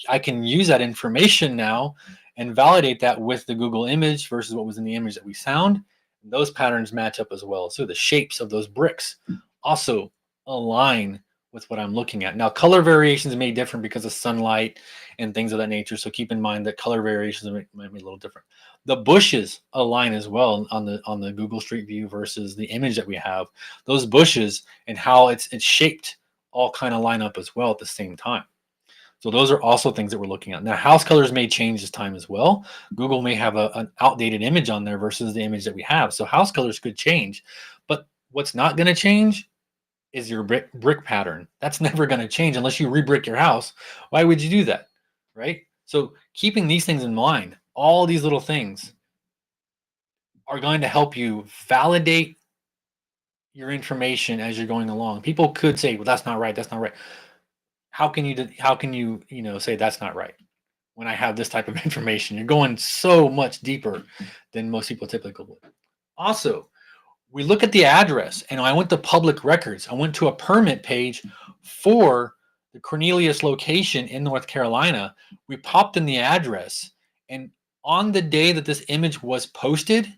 I can use that information now and validate that with the Google image versus what was in the image that we found. Those patterns match up as well. So the shapes of those bricks also align with what I'm looking at. Now, color variations may differ because of sunlight and things of that nature. So keep in mind that color variations might be a little different. The bushes align as well on the Google Street View versus the image that we have. Those bushes and how it's shaped all kind of line up as well at the same time. So those are also things that we're looking at. Now, house colors may change as time as well. Google may have an outdated image on there versus the image that we have. So house colors could change. But what's not going to change is your brick pattern. That's never going to change unless you re-brick your house. Why would you do that? Right? So keeping these things in mind, all these little things are going to help you validate your information as you're going along. People could say, well, that's not right. That's not right. How can you say that's not right when I have this type of information? You're going so much deeper than most people typically would. Also, we look at the address, and I went to public records. I went to a permit page for the Cornelius location in North Carolina. We popped in the address, and on the day that this image was posted,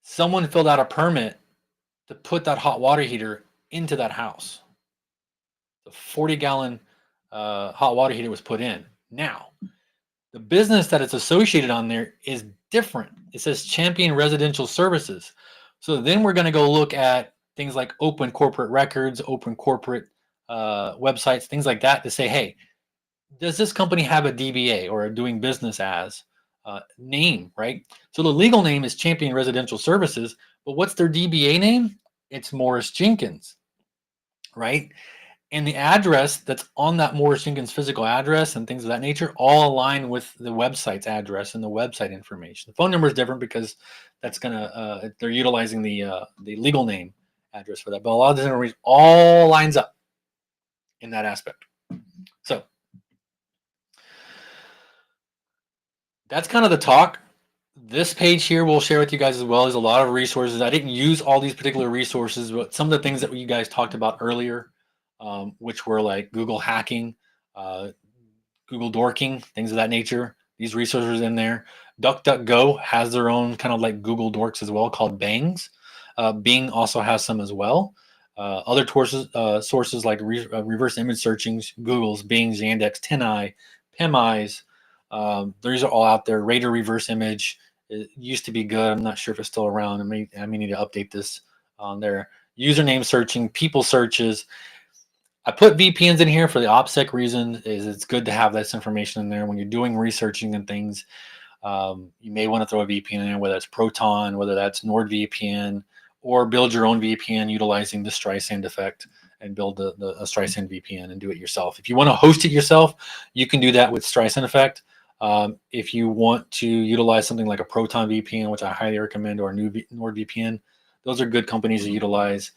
someone filled out a permit to put that hot water heater into that house. The 40-gallon hot water heater was put in. Now, the business that it's associated on there is different. It says Champion Residential Services. So then we're going to go look at things like open corporate records, open corporate websites, things like that to say, hey, does this company have a DBA or a doing business as name, right? So the legal name is Champion Residential Services, but what's their DBA name? It's Morris Jenkins, right? And the address that's on that Morris Jenkins physical address and things of that nature all align with the website's address and the website information. The phone number is different because that's gonna they're utilizing the legal name address for that. But a lot of this information all lines up in that aspect. So that's kind of the talk. This page here we'll share with you guys as well. There's a lot of resources. I didn't use all these particular resources, but some of the things that you guys talked about earlier, which were like Google hacking, Google dorking, things of that nature. These resources in there. DuckDuckGo has their own kind of like Google dorks as well called Bangs. Bing also has some as well. Other sources like reverse image searchings, Google's, Bing's, Yandex, TinEye, PimEyes. These are all out there. Radar reverse image. It used to be good. I'm not sure if it's still around. I may need to update this on there. Username searching, people searches. I put VPNs in here for the OPSEC reason. Is it's good to have this information in there when you're doing researching and things. You may want to throw a VPN in there, whether it's Proton, whether that's NordVPN, or build your own VPN utilizing the Streisand effect and build a Streisand VPN and do it yourself. If you want to host it yourself, you can do that with Streisand effect. If you want to utilize something like a Proton VPN, which I highly recommend, or a new NordVPN, those are good companies to utilize.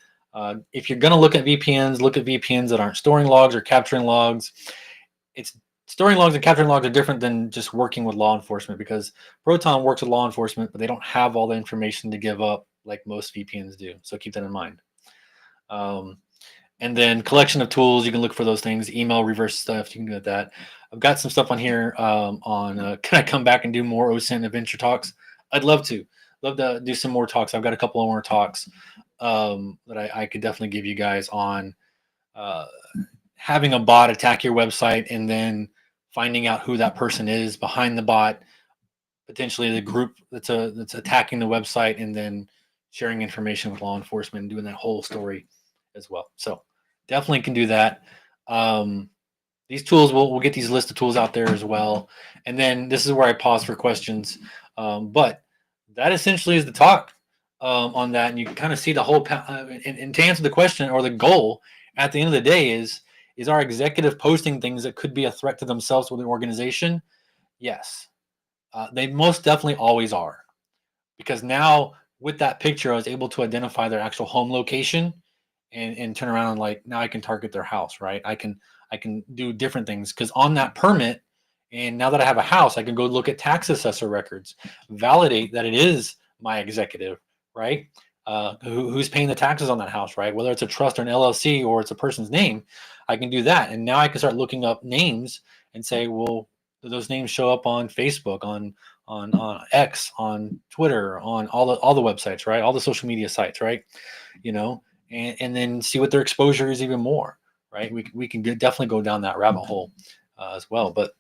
If you're going to look at VPNs that aren't storing logs or capturing logs. It's storing logs and capturing logs are different than just working with law enforcement, because Proton works with law enforcement, but they don't have all the information to give up like most VPNs do. So keep that in mind. And then collection of tools, you can look for those things. Email reverse stuff, you can do that. I've got some stuff on here on can I come back and do more OSINT adventure talks? I'd love to. Love to do some more talks. I've got a couple of more talks that I could definitely give you guys on having a bot attack your website and then finding out who that person is behind the bot, potentially the group that's attacking the website, and then sharing information with law enforcement and doing that whole story as well. So definitely can do that. These tools, we'll get these list of tools out there as well. And then this is where I pause for questions. But that essentially is the talk on that. And you can kind of see the whole, and to answer the question or the goal at the end of the day is our executive posting things that could be a threat to themselves or the organization? Yes. They most definitely always are. Because now with that picture, I was able to identify their actual home location and turn around and like, now I can target their house, right? I can do different things because on that permit, and now that I have a house, I can go look at tax assessor records, validate that it is my executive, right? Who's paying the taxes on that house, right? Whether it's a trust or an LLC or it's a person's name, I can do that. And now I can start looking up names and say, well, do those names show up on Facebook, on X, on Twitter, on all the websites, right? All the social media sites, right? You know, and then see what their exposure is even more, right? We can definitely go down that rabbit hole as well. But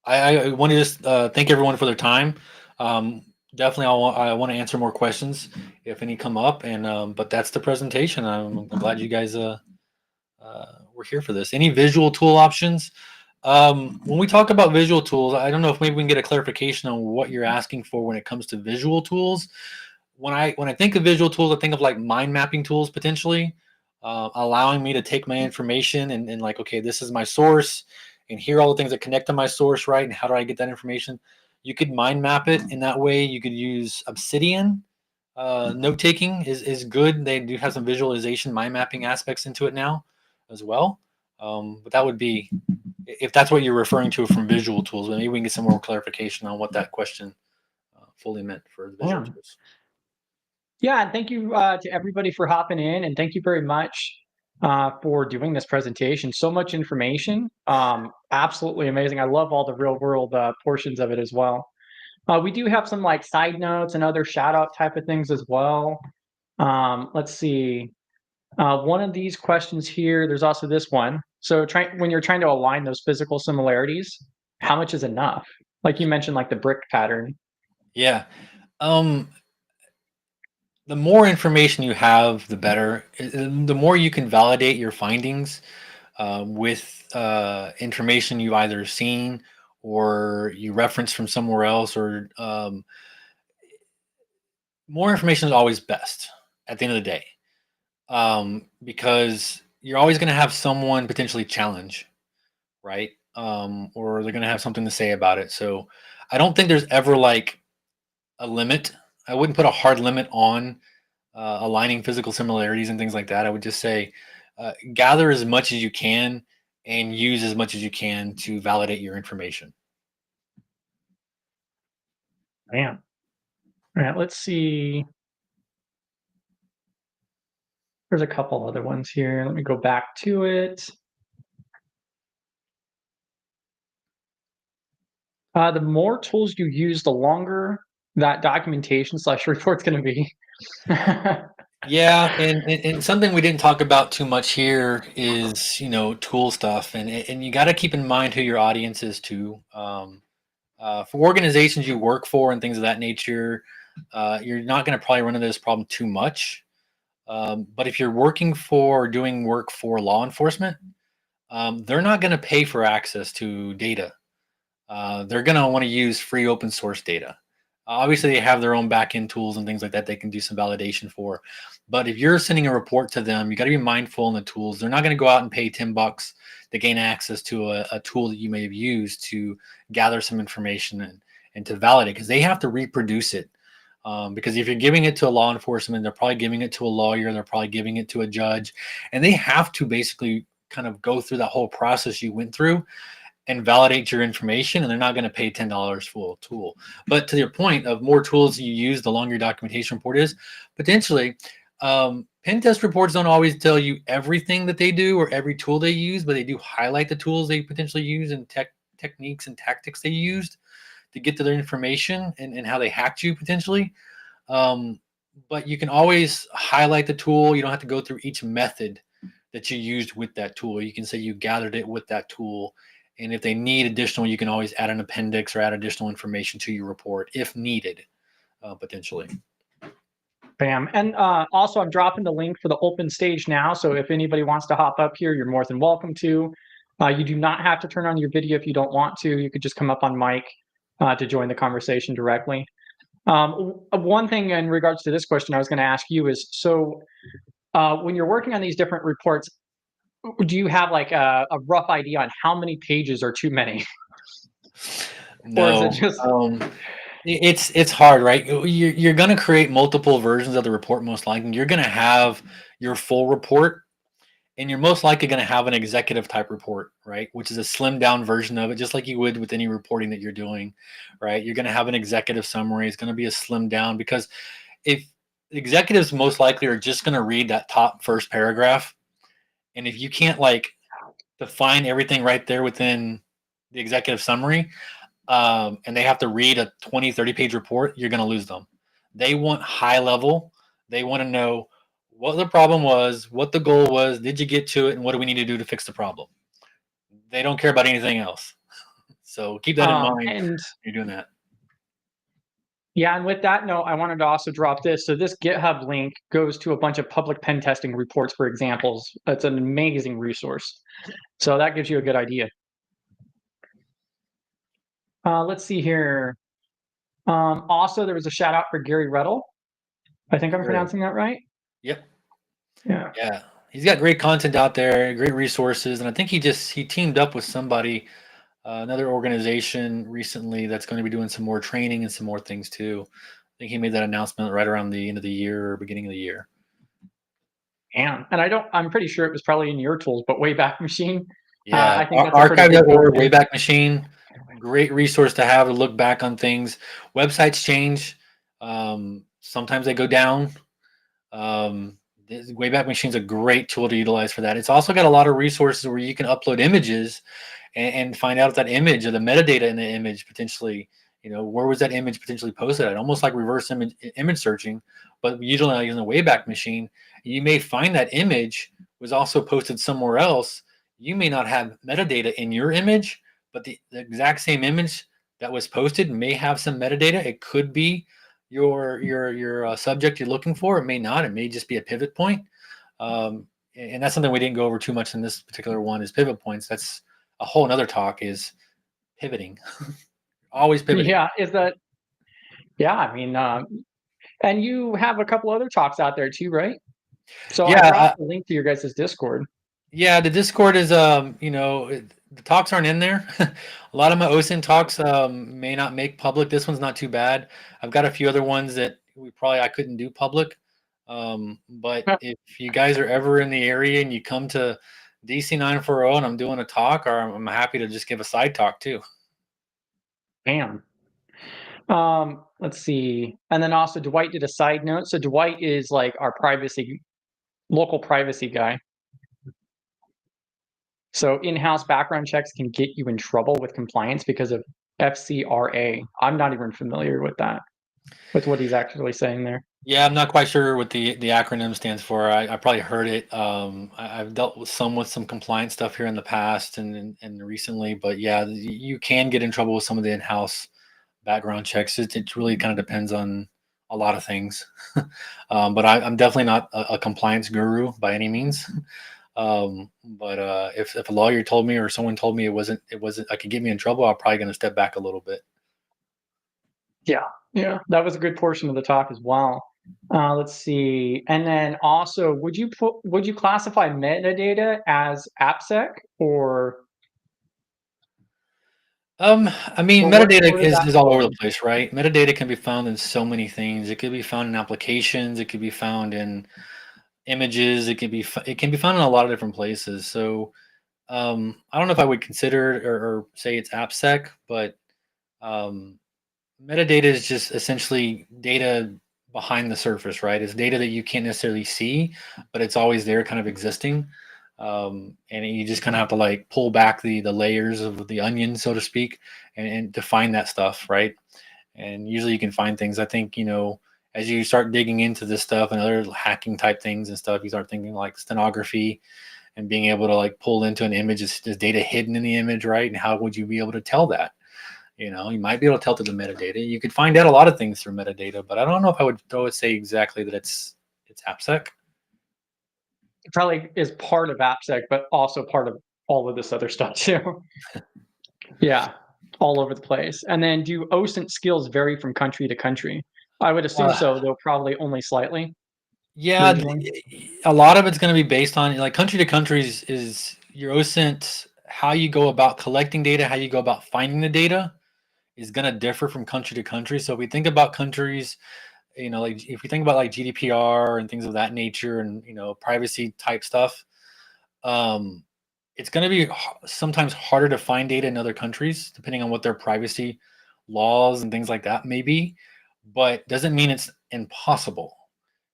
I want to just thank everyone for their time. Definitely, I want to answer more questions if any come up. And but that's the presentation. I'm glad you guys were here for this. Any visual tool options? When we talk about visual tools, I don't know if maybe we can get a clarification on what you're asking for when it comes to visual tools. When I think of visual tools, I think of like mind mapping tools potentially, allowing me to take my information and like, okay, this is my source, and here are all the things that connect to my source, right? And how do I get that information? You could mind map it in that way. You could use Obsidian. Note taking is good. They do have some visualization mind mapping aspects into it now as well. But that would be if that's what you're referring to from visual tools. Maybe we can get some more clarification on what that question fully meant for the visual Yeah. tools. Yeah, and thank you to everybody for hopping in, and thank you very much for doing this presentation. So much information, absolutely amazing. I love all the real world portions of it as well. We do have some like side notes and other shout out type of things as well. Let's see. One of these questions here, there's also this one. So when you're trying to align those physical similarities, how much is enough? Like you mentioned, like the brick pattern. Yeah. Um, the more information you have, the better. The more you can validate your findings with information you've either seen or you reference from somewhere else, or more information is always best at the end of the day, because you're always going to have someone potentially challenge, right? Or they're going to have something to say about it. So I don't think there's ever like a limit. I wouldn't put a hard limit on aligning physical similarities and things like that. I would just say gather as much as you can and use as much as you can to validate your information. Man. All right, let's see. There's a couple other ones here. Let me go back to it. The more tools you use, the longer that documentation slash report's going to be. Yeah, and something we didn't talk about too much here is tool stuff, and you got to keep in mind who your audience is too. For organizations you work for and things of that nature, you're not going to probably run into this problem too much. But if you're working for or doing work for law enforcement, they're not going to pay for access to data. They're going to want to use free open source data. Obviously, they have their own backend tools and things like that they can do some validation for. But if you're sending a report to them, you got to be mindful in the tools. They're not going to go out and pay $10 to gain access to a tool that you may have used to gather some information and to validate, because they have to reproduce it. Because if you're giving it to a law enforcement, they're probably giving it to a lawyer, they're probably giving it to a judge, and they have to basically kind of go through that whole process you went through and validate your information, and they're not going to pay $10 for a tool. But to your point of more tools you use, the longer your documentation report is, potentially, pen test reports don't always tell you everything that they do or every tool they use, but they do highlight the tools they potentially use and techniques and tactics they used to get to their information and how they hacked you potentially. But you can always highlight the tool. You don't have to go through each method that you used with that tool. You can say you gathered it with that tool. And if they need additional, you can always add an appendix or add additional information to your report if needed, potentially. Bam. And also, I'm dropping the link for the open stage now. So if anybody wants to hop up here, you're more than welcome to. You do not have to turn on your video if you don't want to. You could just come up on mic to join the conversation directly. One thing in regards to this question I was going to ask you is, so when you're working on these different reports, do you have like a rough idea on how many pages are too many? Or is it No, just it's hard, right? You're going to create multiple versions of the report most likely. You're going to have your full report, and you're most likely going to have an executive type report, right? Which is a slimmed down version of it, just like you would with any reporting that you're doing, right? You're going to have an executive summary. It's going to be a slimmed down, because if executives most likely are just going to read that top first paragraph, and if you can't like define everything right there within the executive summary, and they have to read a 20, 30 page report, you're going to lose them. They want high level. They want to know what the problem was, what the goal was, did you get to it, and what do we need to do to fix the problem. They don't care about anything else. So keep that in mind when and you're doing that. yeah, and with that note, I wanted to also drop this. So this GitHub link goes to a bunch of public pen testing reports for examples. It's an amazing resource. So that gives you a good idea. Let's see here. Also, there was a shout out for Gary Rettle. I think I'm Sure. pronouncing that right. Yep. Yeah. Yeah. He's got great content out there, great resources, and I think he teamed up with somebody, another organization recently that's going to be doing some more training and some more things too. I think he made that announcement right around the end of the year or beginning of the year. And I'm pretty sure it was probably in your tools, but Wayback Machine. Yeah, I think that's a pretty big archive.org, thing. Wayback Machine, great resource to have to look back on things. Websites change. Sometimes they go down. Wayback Machine's a great tool to utilize for that. It's also got a lot of resources where you can upload images and find out if that image or the metadata in the image potentially, where was that image potentially posted at? Almost like reverse image searching, but utilizing the Wayback Machine, you may find that image was also posted somewhere else. You may not have metadata in your image, but the exact same image that was posted may have some metadata. It could be your subject you're looking for. It may not. It may just be a pivot point. And that's something we didn't go over too much in this particular one is pivot points. That's a whole nother talk is pivoting. Always pivoting. Yeah, I mean, and you have a couple other talks out there too, right? So I Yeah, dropped the link to your guys' Discord. yeah. The Discord is, the talks aren't in there. A lot of my OSINT talks may not make public. This one's not too bad. I've got a few other ones that I couldn't do public. But if you guys are ever in the area and you come to DC 940 and I'm doing a talk, or I'm happy to just give a side talk too. Bam. Let's see. And then also Dwight did a side note. So Dwight is like our local privacy guy. So in-house background checks can get you in trouble with compliance because of FCRA. I'm not even familiar with that, with what he's actually saying there. Yeah, I'm not quite sure what the acronym stands for. I probably heard it. I've dealt with some compliance stuff here in the past and recently, but yeah, you can get in trouble with some of the in-house background checks. It really kind of depends on a lot of things. But I'm definitely not a compliance guru by any means. But if a lawyer told me or someone told me it wasn't, I could get me in trouble, I'm probably going to step back a little bit. Yeah, that was a good portion of the talk as well. Let's see. And then also, would you classify metadata as AppSec or I mean, what metadata where does that is all fall over the in? place, right? Metadata can be found in so many things. It could be found in applications. It could be found in images. It can be found in a lot of different places. So I don't know if I would consider it or say it's AppSec, but um, metadata is just essentially data behind the surface, right? It's data that you can't necessarily see, but it's always there, kind of existing. And you just kind of have to like pull back the layers of the onion, so to speak, and to find that stuff, right? And usually you can find things. I think as you start digging into this stuff and other hacking type things and stuff, you start thinking like stenography and being able to like pull into an image. Is data hidden in the image, right? And how would you be able to tell that? You know, you might be able to tell through the metadata. You could find out a lot of things through metadata, but I don't know if I would say exactly that it's AppSec. It probably is part of AppSec, but also part of all of this other stuff too. Yeah, all over the place. And then do OSINT skills vary from country to country? I would assume Uh, so, though probably only slightly yeah, regionally. a lot of it's going to be based on like country to countries is your OSINT, how you go about collecting data, how you go about finding the data is going to differ from country to country. So if we think about countries, you know, like if we think about like GDPR and things of that nature and, you know, privacy type stuff, um, it's going to be sometimes harder to find data in other countries, depending on what their privacy laws and things like that may be, but doesn't mean it's impossible.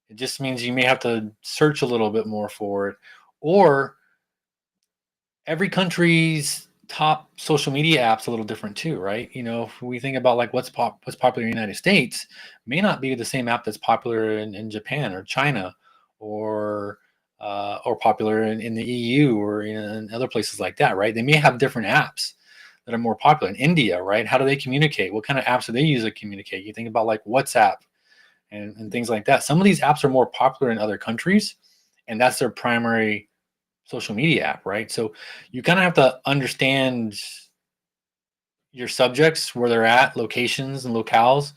It just means you may have to search a little bit more for it, or every country's top social media apps a little different too, right? You know, if we think about like what's popular in the United States, may not be the same app that's popular in Japan or China, or popular in the EU or in other places like that, right? They may have different apps that are more popular in India, right? How do they communicate? What kind of apps do they use to communicate? You think about like WhatsApp and things like that. Some of these apps are more popular in other countries, and that's their primary social media app, right? So you kind of have to understand your subjects, where they're at, locations and locales,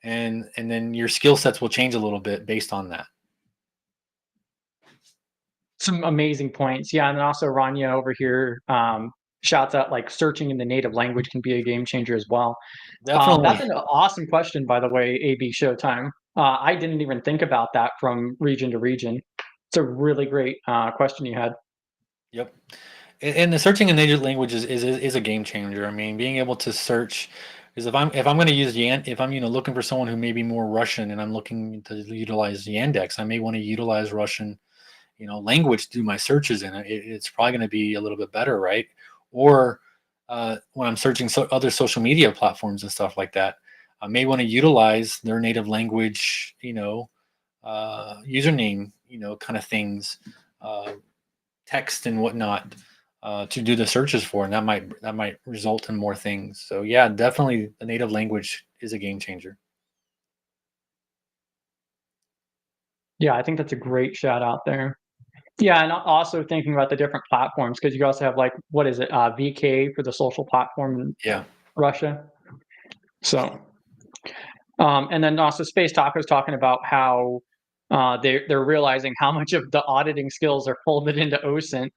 and then your skill sets will change a little bit based on that. Some amazing points. Yeah, and then also Rania over here shouts out like searching in the native language can be a game changer as well. That's Definitely. an awesome question, by the way, AB Showtime. I didn't even think about that from region to region. It's a really great question you had. Yep. And the searching in native language is a game changer. I mean, being able to search is if I'm going to use if I'm looking for someone who may be more Russian and I'm looking to utilize Yandex, I may want to utilize Russian language to do my searches in it. It's probably going to be a little bit better, right? Or when I'm searching other social media platforms and stuff like that, I may want to utilize their native language, username, kind of things, uh, text and whatnot, to do the searches for, and that might result in more things. So yeah, definitely the native language is a game changer. Yeah, I think that's a great shout out there. Yeah, and also thinking about the different platforms because you also have like what is it, VK for the social platform in Yeah. Russia. So, and then also Space Taco's talking about how they're realizing how much of the auditing skills are folded into OSINT,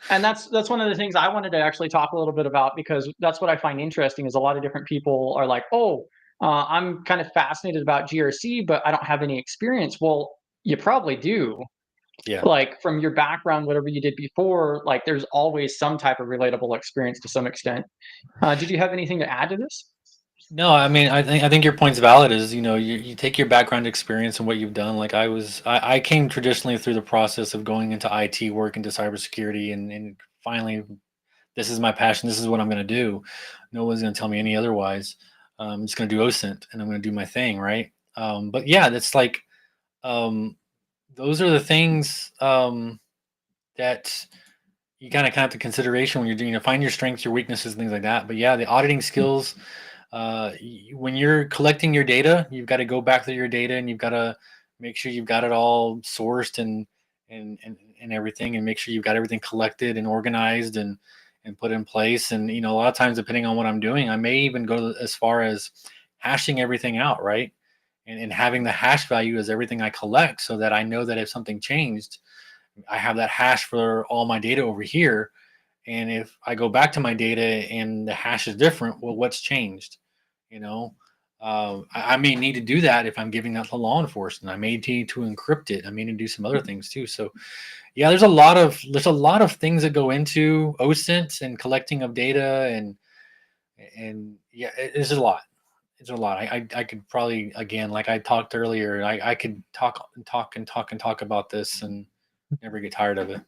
and that's one of the things I wanted to actually talk a little bit about because that's what I find interesting is a lot of different people are like, oh, I'm kind of fascinated about GRC, but I don't have any experience. Well, you probably do. Yeah. Like from your background, whatever you did before, like there's always some type of relatable experience to some extent. Did you have anything to add to this? No, I mean, I think your point's valid. Is you take your background experience and what you've done. Like I came traditionally through the process of going into IT work into cybersecurity, and finally, this is my passion. This is what I'm going to do. No one's going to tell me any otherwise. I'm just going to do OSINT and I'm going to do my thing, right? But yeah, that's like, um, those are the things, that you kind of have to consideration when you're doing, find your strengths, your weaknesses, and things like that. But yeah, the auditing skills, when you're collecting your data, you've got to go back through your data and you've got to make sure you've got it all sourced and everything, and make sure you've got everything collected and organized and put in place. And a lot of times, depending on what I'm doing, I may even go as far as hashing everything out, right? And having the hash value as everything I collect, so that I know that if something changed, I have that hash for all my data over here. And if I go back to my data and the hash is different, well, what's changed? You know, I may need to do that if I'm giving that to law enforcement. I may need to encrypt it. I may need to do some other things too. So yeah, there's a lot of things that go into OSINT and collecting of data, and yeah, it's a lot. It's a lot. I could probably, again, like I talked earlier, I could talk and talk and talk and talk about this and never get tired of it.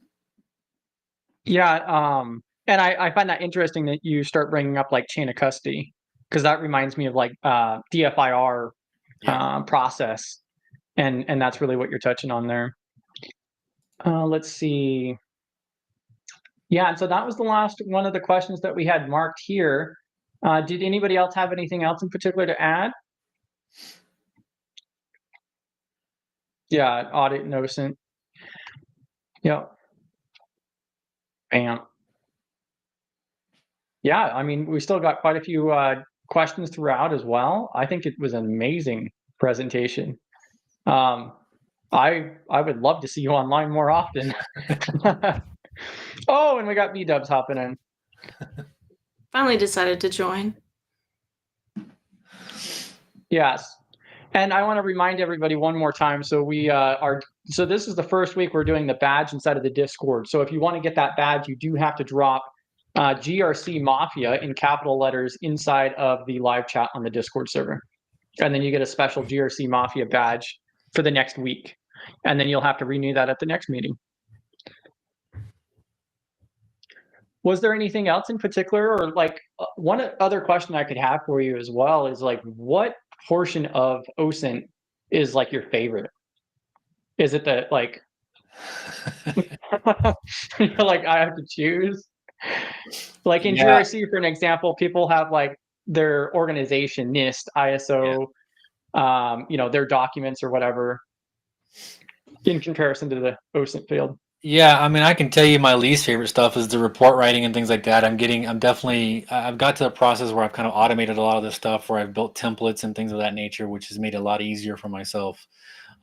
Yeah, and I find that interesting that you start bringing up like chain of custody because that reminds me of like DFIR Yeah. process, and that's really what you're touching on there. Let's see. Yeah, and so that was the last one of the questions that we had marked here. Did anybody else have anything else in particular to add? Yeah, audit and OSINT. Yep. Bam. Yeah, I mean, we still got quite a few questions throughout as well. I think it was an amazing presentation. Um, I would love to see you online more often. Oh, and we got B-dubs hopping in. Finally decided to join. Yes. And I want to remind everybody one more time. So so this is the first week we're doing the badge inside of the Discord. So if you want to get that badge, you do have to drop GRC Mafia in capital letters inside of the live chat on the Discord server. And then you get a special GRC Mafia badge for the next week. And then you'll have to renew that at the next meeting. Was there anything else in particular, or like one other question I could have for you as well is like, what portion of OSINT is like your favorite? Is it the like, like I have to choose? Like in Yeah. GRC, for an example, people have like their organization, NIST, ISO, their documents or whatever, in comparison to the OSINT field. Yeah, I mean, I can tell you my least favorite stuff is the report writing and things like that. I've got to a process where I've kind of automated a lot of this stuff, where I've built templates and things of that nature, which has made it a lot easier for myself.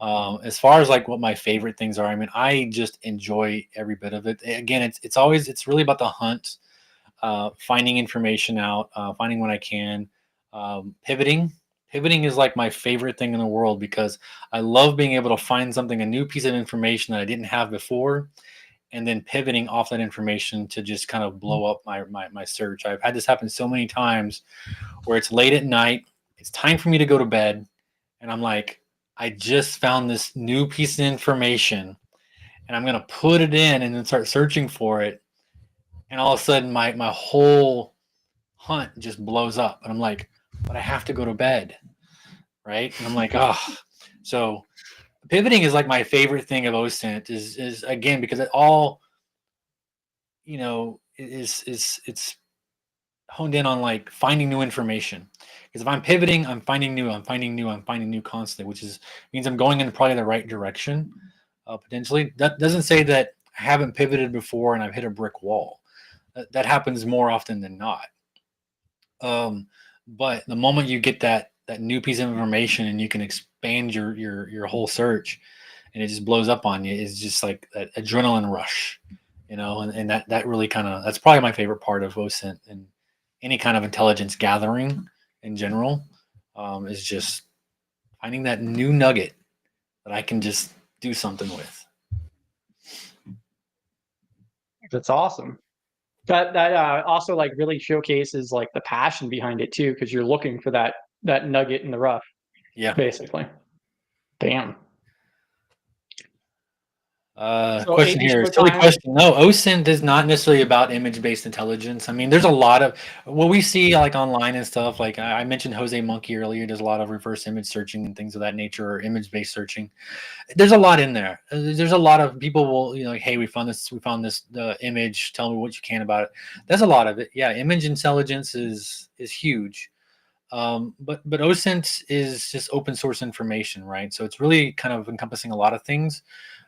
As far as like what my favorite things are, I mean, I just enjoy every bit of it. Again, it's really about the hunt, finding information out, finding what I can, pivoting. Pivoting is like my favorite thing in the world because I love being able to find something, a new piece of information that I didn't have before, and then pivoting off that information to just kind of blow up my search. I've had this happen so many times where it's late at night, it's time for me to go to bed, and I'm like, I just found this new piece of information, and I'm gonna put it in and then start searching for it, and all of a sudden my whole hunt just blows up, and I'm like, but I have to go to bed, right? And I'm like, oh, so pivoting is like my favorite thing of OSINT is again because it all, it's honed in on like finding new information. Because if I'm pivoting, I'm finding new constantly, which means I'm going in probably the right direction. Potentially, that doesn't say that I haven't pivoted before and I've hit a brick wall. That happens more often than not. But the moment you get that new piece of information and you can expand your whole search, and it just blows up on you, it's just like that adrenaline rush, and that really that's probably my favorite part of OSINT and any kind of intelligence gathering in general, is just finding that new nugget that I can just do something with. That's awesome. That also like really showcases like the passion behind it too, because you're looking for that nugget in the rough. Yeah. Basically. Damn. So Question here. Silly question. No, OSINT is not necessarily about image-based intelligence. I mean, there's a lot of what we see like online and stuff. Like I mentioned Jose Monkey earlier. There's a lot of reverse image searching and things of that nature, or image-based searching. There's a lot in there. There's a lot of people will, like, hey, we found this image. Tell me what you can about it. That's a lot of it. Yeah, image intelligence is huge. But OSINT is just open source information, right? So it's really kind of encompassing a lot of things.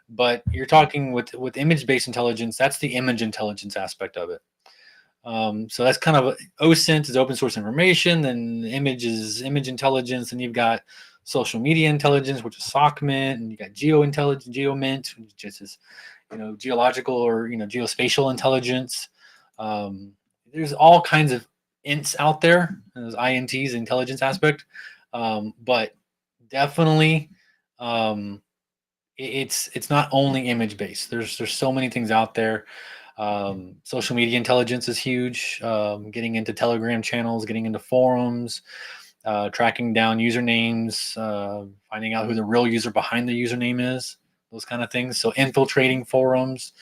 But you're talking with image-based intelligence, that's the image intelligence aspect of it. So that's kind of OSINT is open source information, then image is image intelligence, and you've got social media intelligence, which is SOCMINT, and you got GeoMint, which just is geological or geospatial intelligence. There's all kinds of ints out there, those INTs, intelligence aspect, but definitely. It's not only image based. There's so many things out there. Social media intelligence is huge. Getting into Telegram channels, getting into forums, tracking down usernames, finding out who the real user behind the username is. Those kind of things. So infiltrating forums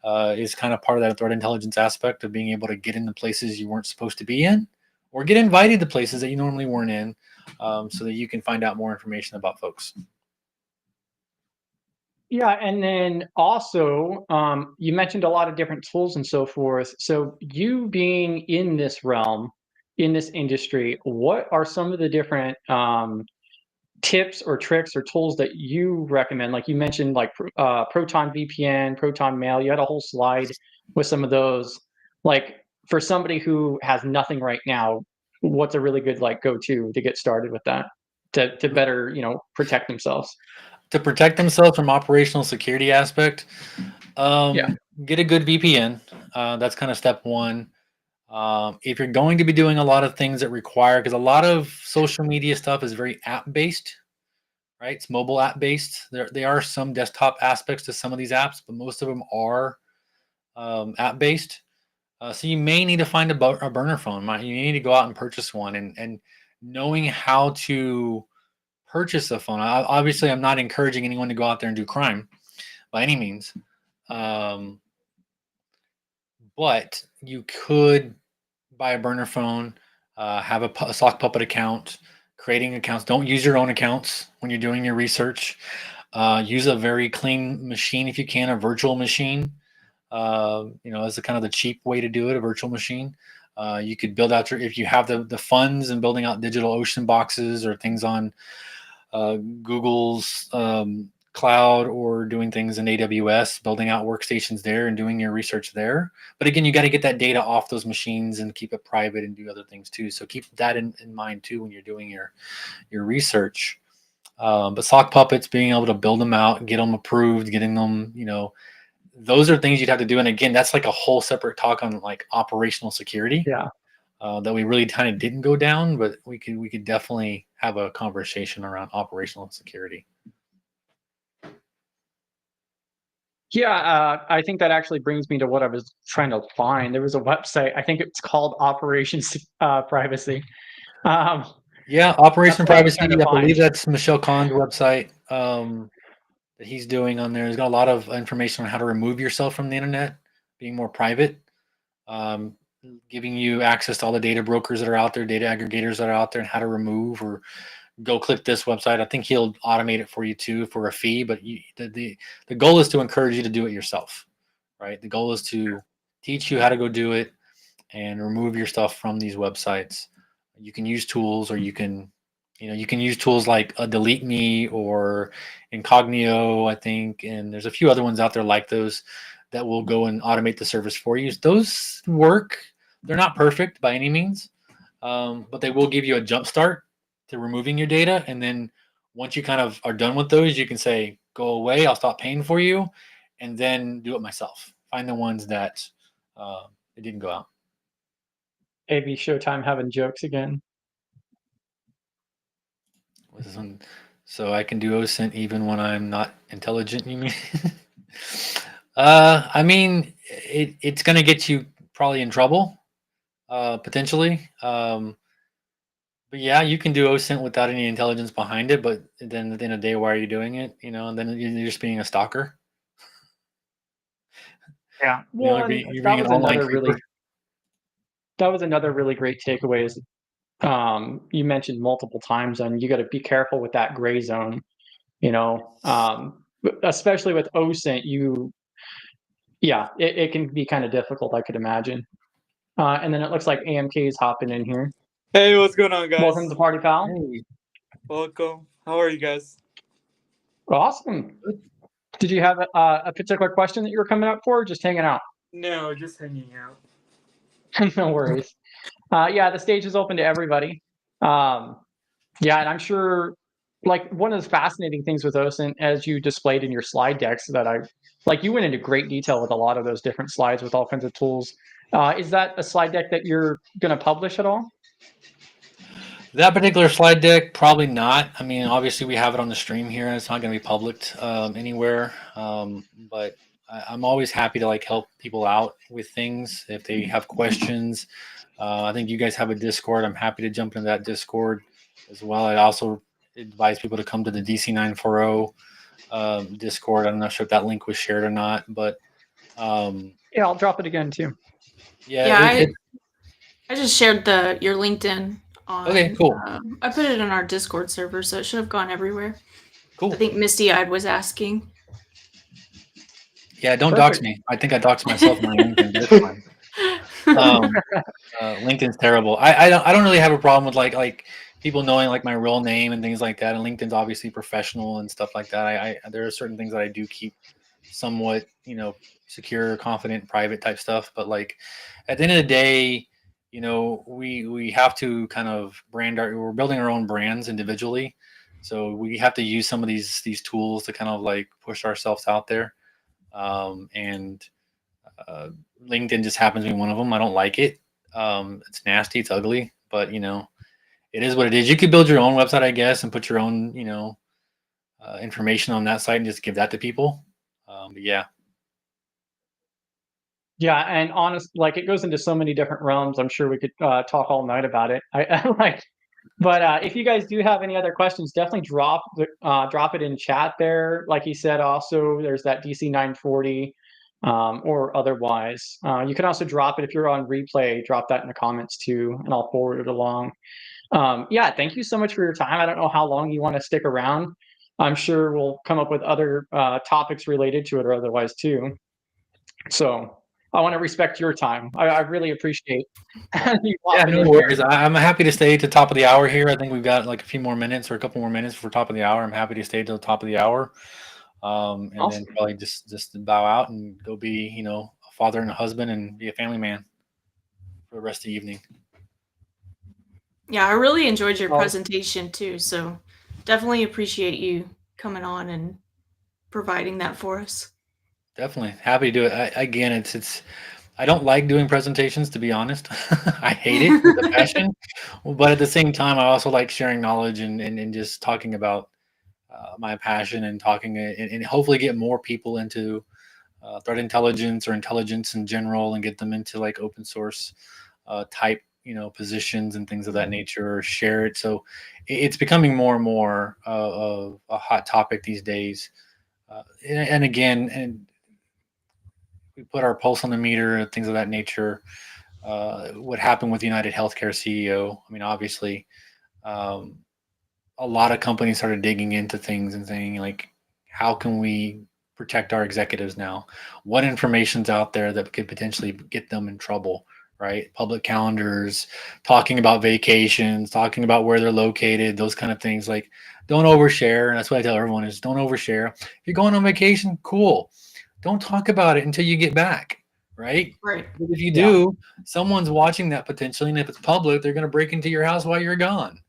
is kind of part of that threat intelligence aspect of being able to get into places you weren't supposed to be in, or get invited to places that you normally weren't in, so that you can find out more information about folks. Yeah, and then also, you mentioned a lot of different tools and so forth. So you being in this realm, in this industry, what are some of the different tips or tricks or tools that you recommend? Like you mentioned, like Proton VPN, Proton Mail. You had a whole slide with some of those. Like for somebody who has nothing right now, what's a really good like go-to to get started with that to better protect themselves? To protect themselves from operational security aspect, Yeah, get a good VPN. That's kind of step one. If you're going to be doing a lot of things that require, because a lot of social media stuff is very app based, right? It's mobile app based. There are some desktop aspects to some of these apps, but most of them are app based. So you may need to find a burner phone. You need to go out and purchase one, and knowing how to purchase a phone. Obviously, I'm not encouraging anyone to go out there and do crime by any means. But you could buy a burner phone, have a sock puppet account, creating accounts. Don't use your own accounts when you're doing your research. Use a very clean machine if you can, a virtual machine. As the kind of the cheap way to do it, a virtual machine. You could build out if you have the funds and building out digital ocean boxes or things on Google's cloud or doing things in AWS, building out workstations there and doing your research there. But again, you got to get that data off those machines and keep it private and do other things too. So keep that in mind too when you're doing your research. But sock puppets, being able to build them out, get them approved, getting them, those are things you'd have to do. And again, that's like a whole separate talk on like operational security. yeah. That we really kind of didn't go down, but we could definitely have a conversation around operational security. Yeah, I think that actually brings me to what I was trying to find. There was a website, I think it's called Operations Privacy. Yeah, Operation That's what I was Privacy. trying to I find. believe that's Michelle Khan's website that he's doing on there. He's got a lot of information on how to remove yourself from the internet, being more private, um, giving you access to all the data brokers that are out there, data aggregators that are out there, and how to remove or go click this website. I think he'll automate it for you too for a fee, but the goal is to encourage you to do it yourself, right? The goal is to teach you how to go do it and remove your stuff from these websites. You can use tools, or you can use tools like a Delete Me or Incognito, I think, and there's a few other ones out there like those that will go and automate the service for you. Those work. They're not perfect by any means, but they will give you a jump start to removing your data. And then once you kind of are done with those, you can say, go away, I'll stop paying for you, and then do it myself. Find the ones that it didn't go out. AB Showtime having jokes again. So I can do OSINT even when I'm not intelligent, you mean? I mean, it's going to get you probably in trouble, potentially. But yeah, you can do OSINT without any intelligence behind it. But then at the end of the day, why are you doing it? And then you're just being a stalker. Yeah. Well, You're being an online creeper. that was another really great takeaway is you mentioned multiple times, and you got to be careful with that gray zone, especially with OSINT. It can be kind of difficult, I could imagine. And then it looks like AMK is hopping in here. Hey, what's going on, guys? Welcome to the party, pal. Hey. Welcome. How are you guys? Awesome. Did you have a particular question that you were coming up for, or just hanging out? No, just hanging out. No worries. The stage is open to everybody. And I'm sure, like, one of the fascinating things with OSINT, as you displayed in your slide decks, you went into great detail with a lot of those different slides with all kinds of tools. Is that a slide deck that you're going to publish at all? That particular slide deck, probably not. I mean, obviously we have it on the stream here, and it's not going to be published anywhere. But I'm always happy to help people out with things if they have questions. I think you guys have a Discord. I'm happy to jump into that Discord as well. I also advise people to come to the DC940 Discord. I'm not sure if that link was shared or not, but I'll drop it again too. I just shared your LinkedIn. Okay, cool. I put it in our Discord server, so it should have gone everywhere. Cool. I think Misty Eyed was asking. Yeah, don't dox me. I think I doxed myself on my LinkedIn, but it's fine. Um, LinkedIn's terrible. I don't really have a problem with like people knowing like my real name and things like that. And LinkedIn's obviously professional and stuff like that. There are certain things that I do keep somewhat, secure, confident, private type stuff. But like at the end of the day, we have to kind of we're building our own brands individually. So we have to use some of these tools to kind of like push ourselves out there. And LinkedIn just happens to be one of them. I don't like it. It's nasty. It's ugly, but it is what it is. You could build your own website, I guess, and put your own, information on that site and just give that to people. But yeah. Yeah, and honest, like it goes into so many different realms. I'm sure we could talk all night about it. I like, but if you guys do have any other questions, definitely drop it in chat there. Like he said, also there's that DC 940 or otherwise. You can also drop it if you're on replay. Drop that in the comments too, and I'll forward it along. Yeah, thank you so much for your time. I don't know how long you want to stick around. I'm sure we'll come up with other topics related to it or otherwise too. So I want to respect your time. I really appreciate you. Yeah, no worries. I'm happy to stay to top of the hour here. I think we've got like a few more minutes or a couple more minutes for top of the hour. I'm happy to stay till the top of the hour. And Awesome. then probably just bow out and go be, a father and a husband and be a family man for the rest of the evening. Yeah, I really enjoyed your presentation too. So definitely appreciate you coming on and providing that for us. Definitely happy to do it. Again, it's I don't like doing presentations, to be honest. I hate it with a passion, but at the same time, I also like sharing knowledge and just talking about my passion and talking and hopefully get more people into threat intelligence or intelligence in general and get them into like open source type positions and things of that nature, or share it. So it's becoming more and more of a hot topic these days. And again, and we put our pulse on the meter and things of that nature. What happened with United Healthcare CEO? I mean, obviously, a lot of companies started digging into things and saying, like, how can we protect our executives now? What information's out there that could potentially get them in trouble? Right? Public calendars, talking about vacations, talking about where they're located, those kind of things. Like, don't overshare. And that's what I tell everyone is don't overshare. If you're going on vacation, cool. Don't talk about it until you get back. Right? Right. But if you do, someone's watching that potentially. And if it's public, they're going to break into your house while you're gone,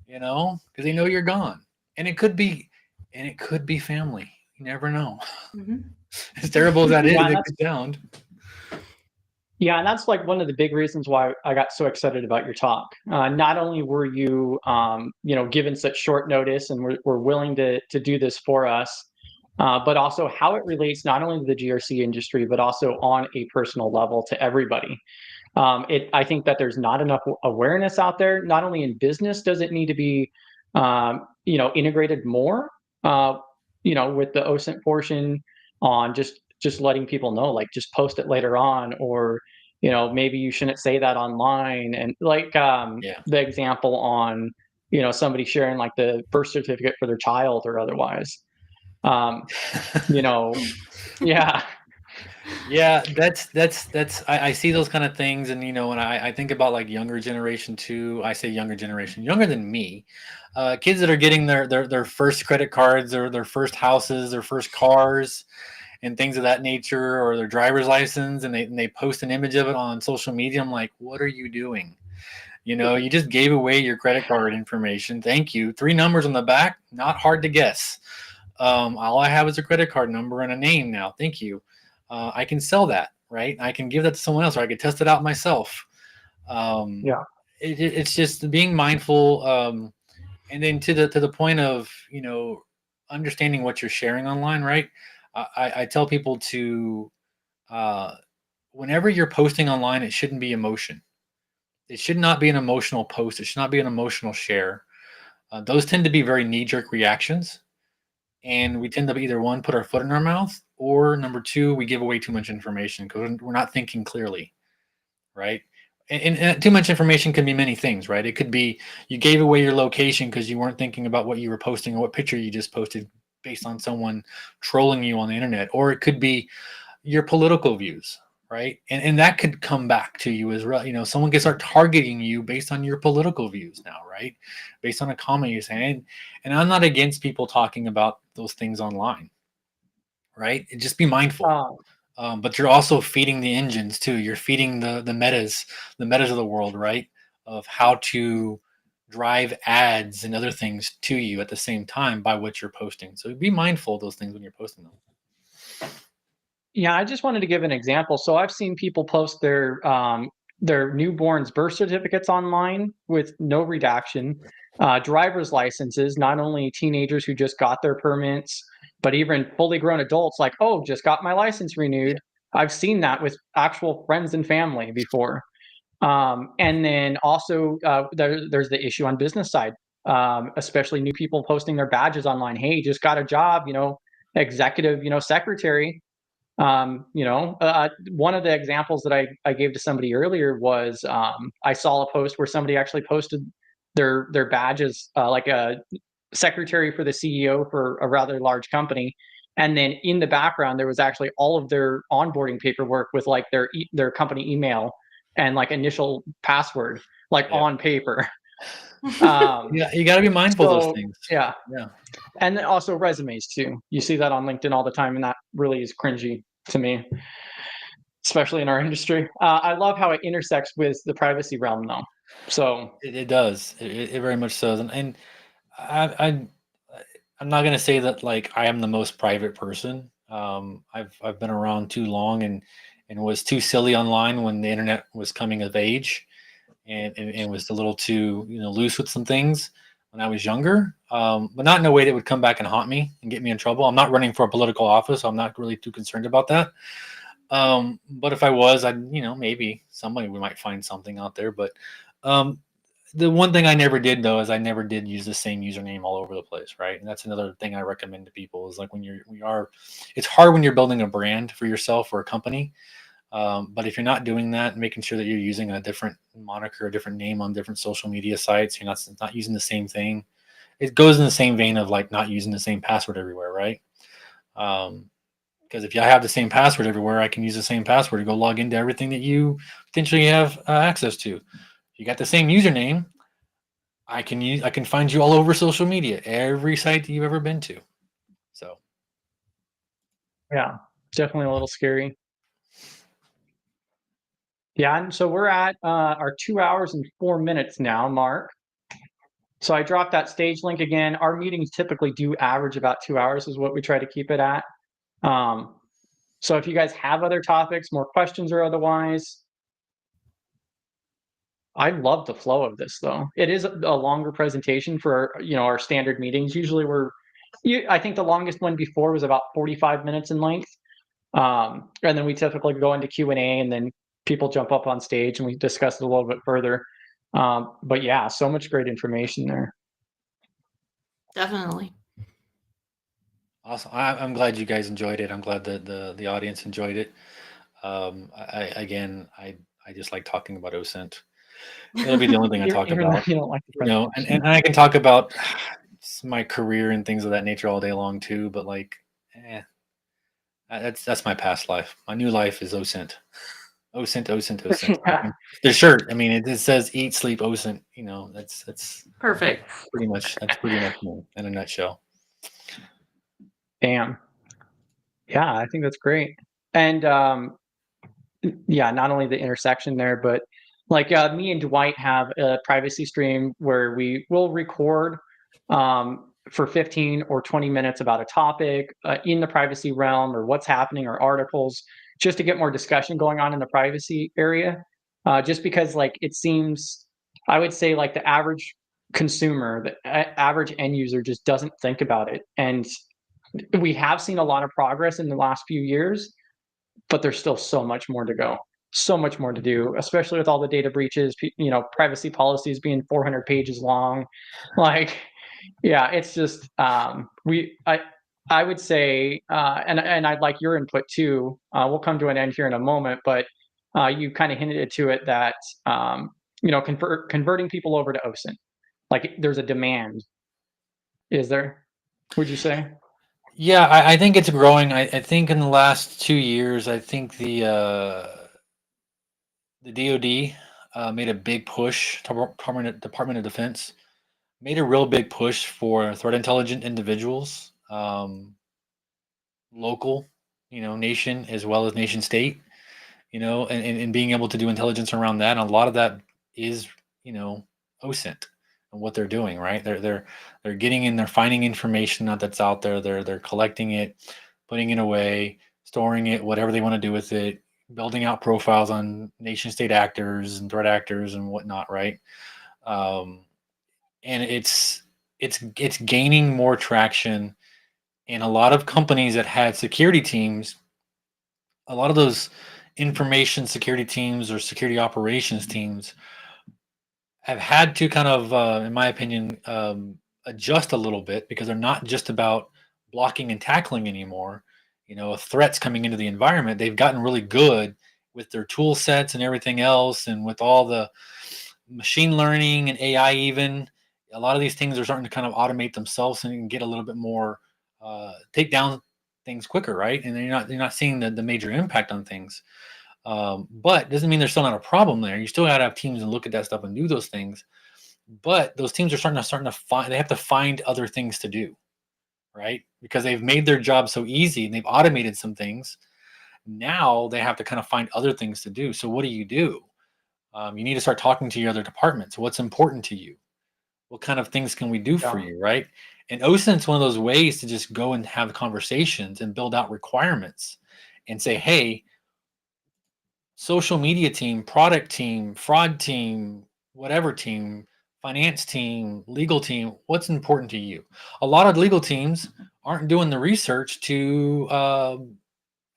because they know you're gone. And it could be family. You never know. Mm-hmm. As terrible as that is, it could sound. Yeah, and that's like one of the big reasons why I got so excited about your talk. Not only were you, given such short notice and were willing to do this for us, but also how it relates not only to the GRC industry, but also on a personal level to everybody. I think that there's not enough awareness out there. Not only in business does it need to be, integrated more, with the OSINT portion on just letting people know, like just post it later on, or maybe you shouldn't say that online, and like the example on somebody sharing like the birth certificate for their child or otherwise. Yeah. Yeah, that's I see those kind of things, and when I think about like younger generation too, I say younger generation, younger than me, kids that are getting their first credit cards or their first houses, their first cars, and things of that nature, or their driver's license, and they post an image of it on social media. I'm like, what are you doing? You just gave away your credit card information. Thank you. 3 numbers on the back, not hard to guess. All I have is a credit card number and a name now. Thank you. I can sell that, right? I can give that to someone else, or I could test it out myself. It's just being mindful, and then to the point of understanding what you're sharing online, right? I tell people to whenever you're posting online, it shouldn't be emotion. It should not be an emotional post. It should not be an emotional share. Those tend to be very knee-jerk reactions. And we tend to either one, put our foot in our mouth, or number 2, we give away too much information because we're not thinking clearly, right? And too much information can be many things, right? It could be you gave away your location because you weren't thinking about what you were posting or what picture you just posted based on someone trolling you on the internet. Or it could be your political views, right? And that could come back to you as well. Someone can start targeting you based on your political views now, right? Based on a comment you're saying. And I'm not against people talking about those things online, right? Just be mindful. But you're also feeding the engines too. You're feeding the metas of the world, right? Of how to drive ads and other things to you at the same time by what you're posting. So be mindful of those things when you're posting them. Yeah, I just wanted to give an example. So I've seen people post their newborns' birth certificates online with no redaction, driver's licenses, not only teenagers who just got their permits, but even fully grown adults like, oh, just got my license renewed. I've seen that with actual friends and family before. And then also there's the issue on business side, especially new people posting their badges online. Hey, just got a job, executive, secretary. One of the examples that I gave to somebody earlier was I saw a post where somebody actually posted their badges, like a secretary for the CEO for a rather large company, and then in the background there was actually all of their onboarding paperwork with like their company email and like initial password, like on paper. Yeah, you got to be mindful of those things. Yeah. Yeah. And then also resumes too. You see that on LinkedIn all the time, and that really is cringy to me, especially in our industry. I love how it intersects with the privacy realm, though. So it does. It very much so. And I'm not gonna say that like I am the most private person. I've been around too long and was too silly online when the internet was coming of age, and was a little too loose with some things when I was younger, but not in a way that would come back and haunt me and get me in trouble. I'm not running for a political office, so I'm not really too concerned about that. But if I was, I'd maybe somebody we might find something out there. But the one thing I never did though is I never did use the same username all over the place, right? And that's another thing I recommend to people is like it's hard when you're building a brand for yourself or a company. But if you're not doing that, making sure that you're using a different moniker, a different name on different social media sites, you're not using the same thing. It goes in the same vein of like not using the same password everywhere, right? Because if I have the same password everywhere, I can use the same password to go log into everything that you potentially have access to. If you got the same username, I can find you all over social media, every site that you've ever been to. So yeah, definitely a little scary. Yeah, and so we're at our 2 hours and 4 minutes now, Mark. So I dropped that stage link again. Our meetings typically do average about 2 hours, is what we try to keep it at. So if you guys have other topics, more questions or otherwise, I love the flow of this though. It is a longer presentation for our standard meetings. Usually I think the longest one before was about 45 minutes in length. And then we typically go into Q&A and then people jump up on stage and we discuss it a little bit further. But yeah, so much great information there. Definitely. awesome. I'm glad you guys enjoyed it. I'm glad that the audience enjoyed it. I just like talking about OSINT. It'll be the only thing I talk about. You don't like the And I can talk about my career and things of that nature all day long too. But like, that's my past life. My new life is OSINT. OSINT. The shirt. I mean, it says eat, sleep, OSINT. That's Perfect. pretty much me in a nutshell. Damn. Yeah, I think that's great. And yeah, not only the intersection there, but like me and Dwight have a privacy stream where we will record for 15 or 20 minutes about a topic in the privacy realm or what's happening or articles, just to get more discussion going on in the privacy area. Just because like it seems, I would say like the average consumer, the average end user just doesn't think about it. And we have seen a lot of progress in the last few years, but there's still so much more to go, so much more to do, especially with all the data breaches, privacy policies being 400 pages long. Like, yeah, it's just I would say, and I'd like your input too. We'll come to an end here in a moment, but you kind of hinted to it that converting people over to OSINT, like there's a demand. Is there? Would you say? Yeah, I think it's growing. I think in the last 2 years, I think the DoD made a big push. Department of Defense made a real big push for threat intelligent individuals, local, nation as well as nation state, and being able to do intelligence around that. And a lot of that is, OSINT and what they're doing, right? They're getting in, they're finding information that's out there. They're collecting it, putting it away, storing it, whatever they want to do with it, building out profiles on nation state actors and threat actors and whatnot, right? Um, and it's gaining more traction. And a lot of companies that had security teams, a lot of those information security teams or security operations teams have had to kind of, in my opinion, adjust a little bit because they're not just about blocking and tackling anymore. If threats coming into the environment, they've gotten really good with their tool sets and everything else, and with all the machine learning and AI, even a lot of these things are starting to kind of automate themselves and you can get a little bit more, take down things quicker, right? And you're not seeing the major impact on things. But doesn't mean there's still not a problem there. You still got to have teams and look at that stuff and do those things. But those teams are starting to find, they have to find other things to do, right? Because they've made their job so easy and they've automated some things. Now they have to kind of find other things to do. So what do? You need to start talking to your other departments. What's important to you? What kind of things can we do for Yeah. you, right? And OSINT's one of those ways to just go and have conversations and build out requirements and say, hey, social media team, product team, fraud team, whatever team, finance team, legal team, what's important to you? A lot of legal teams aren't doing the research to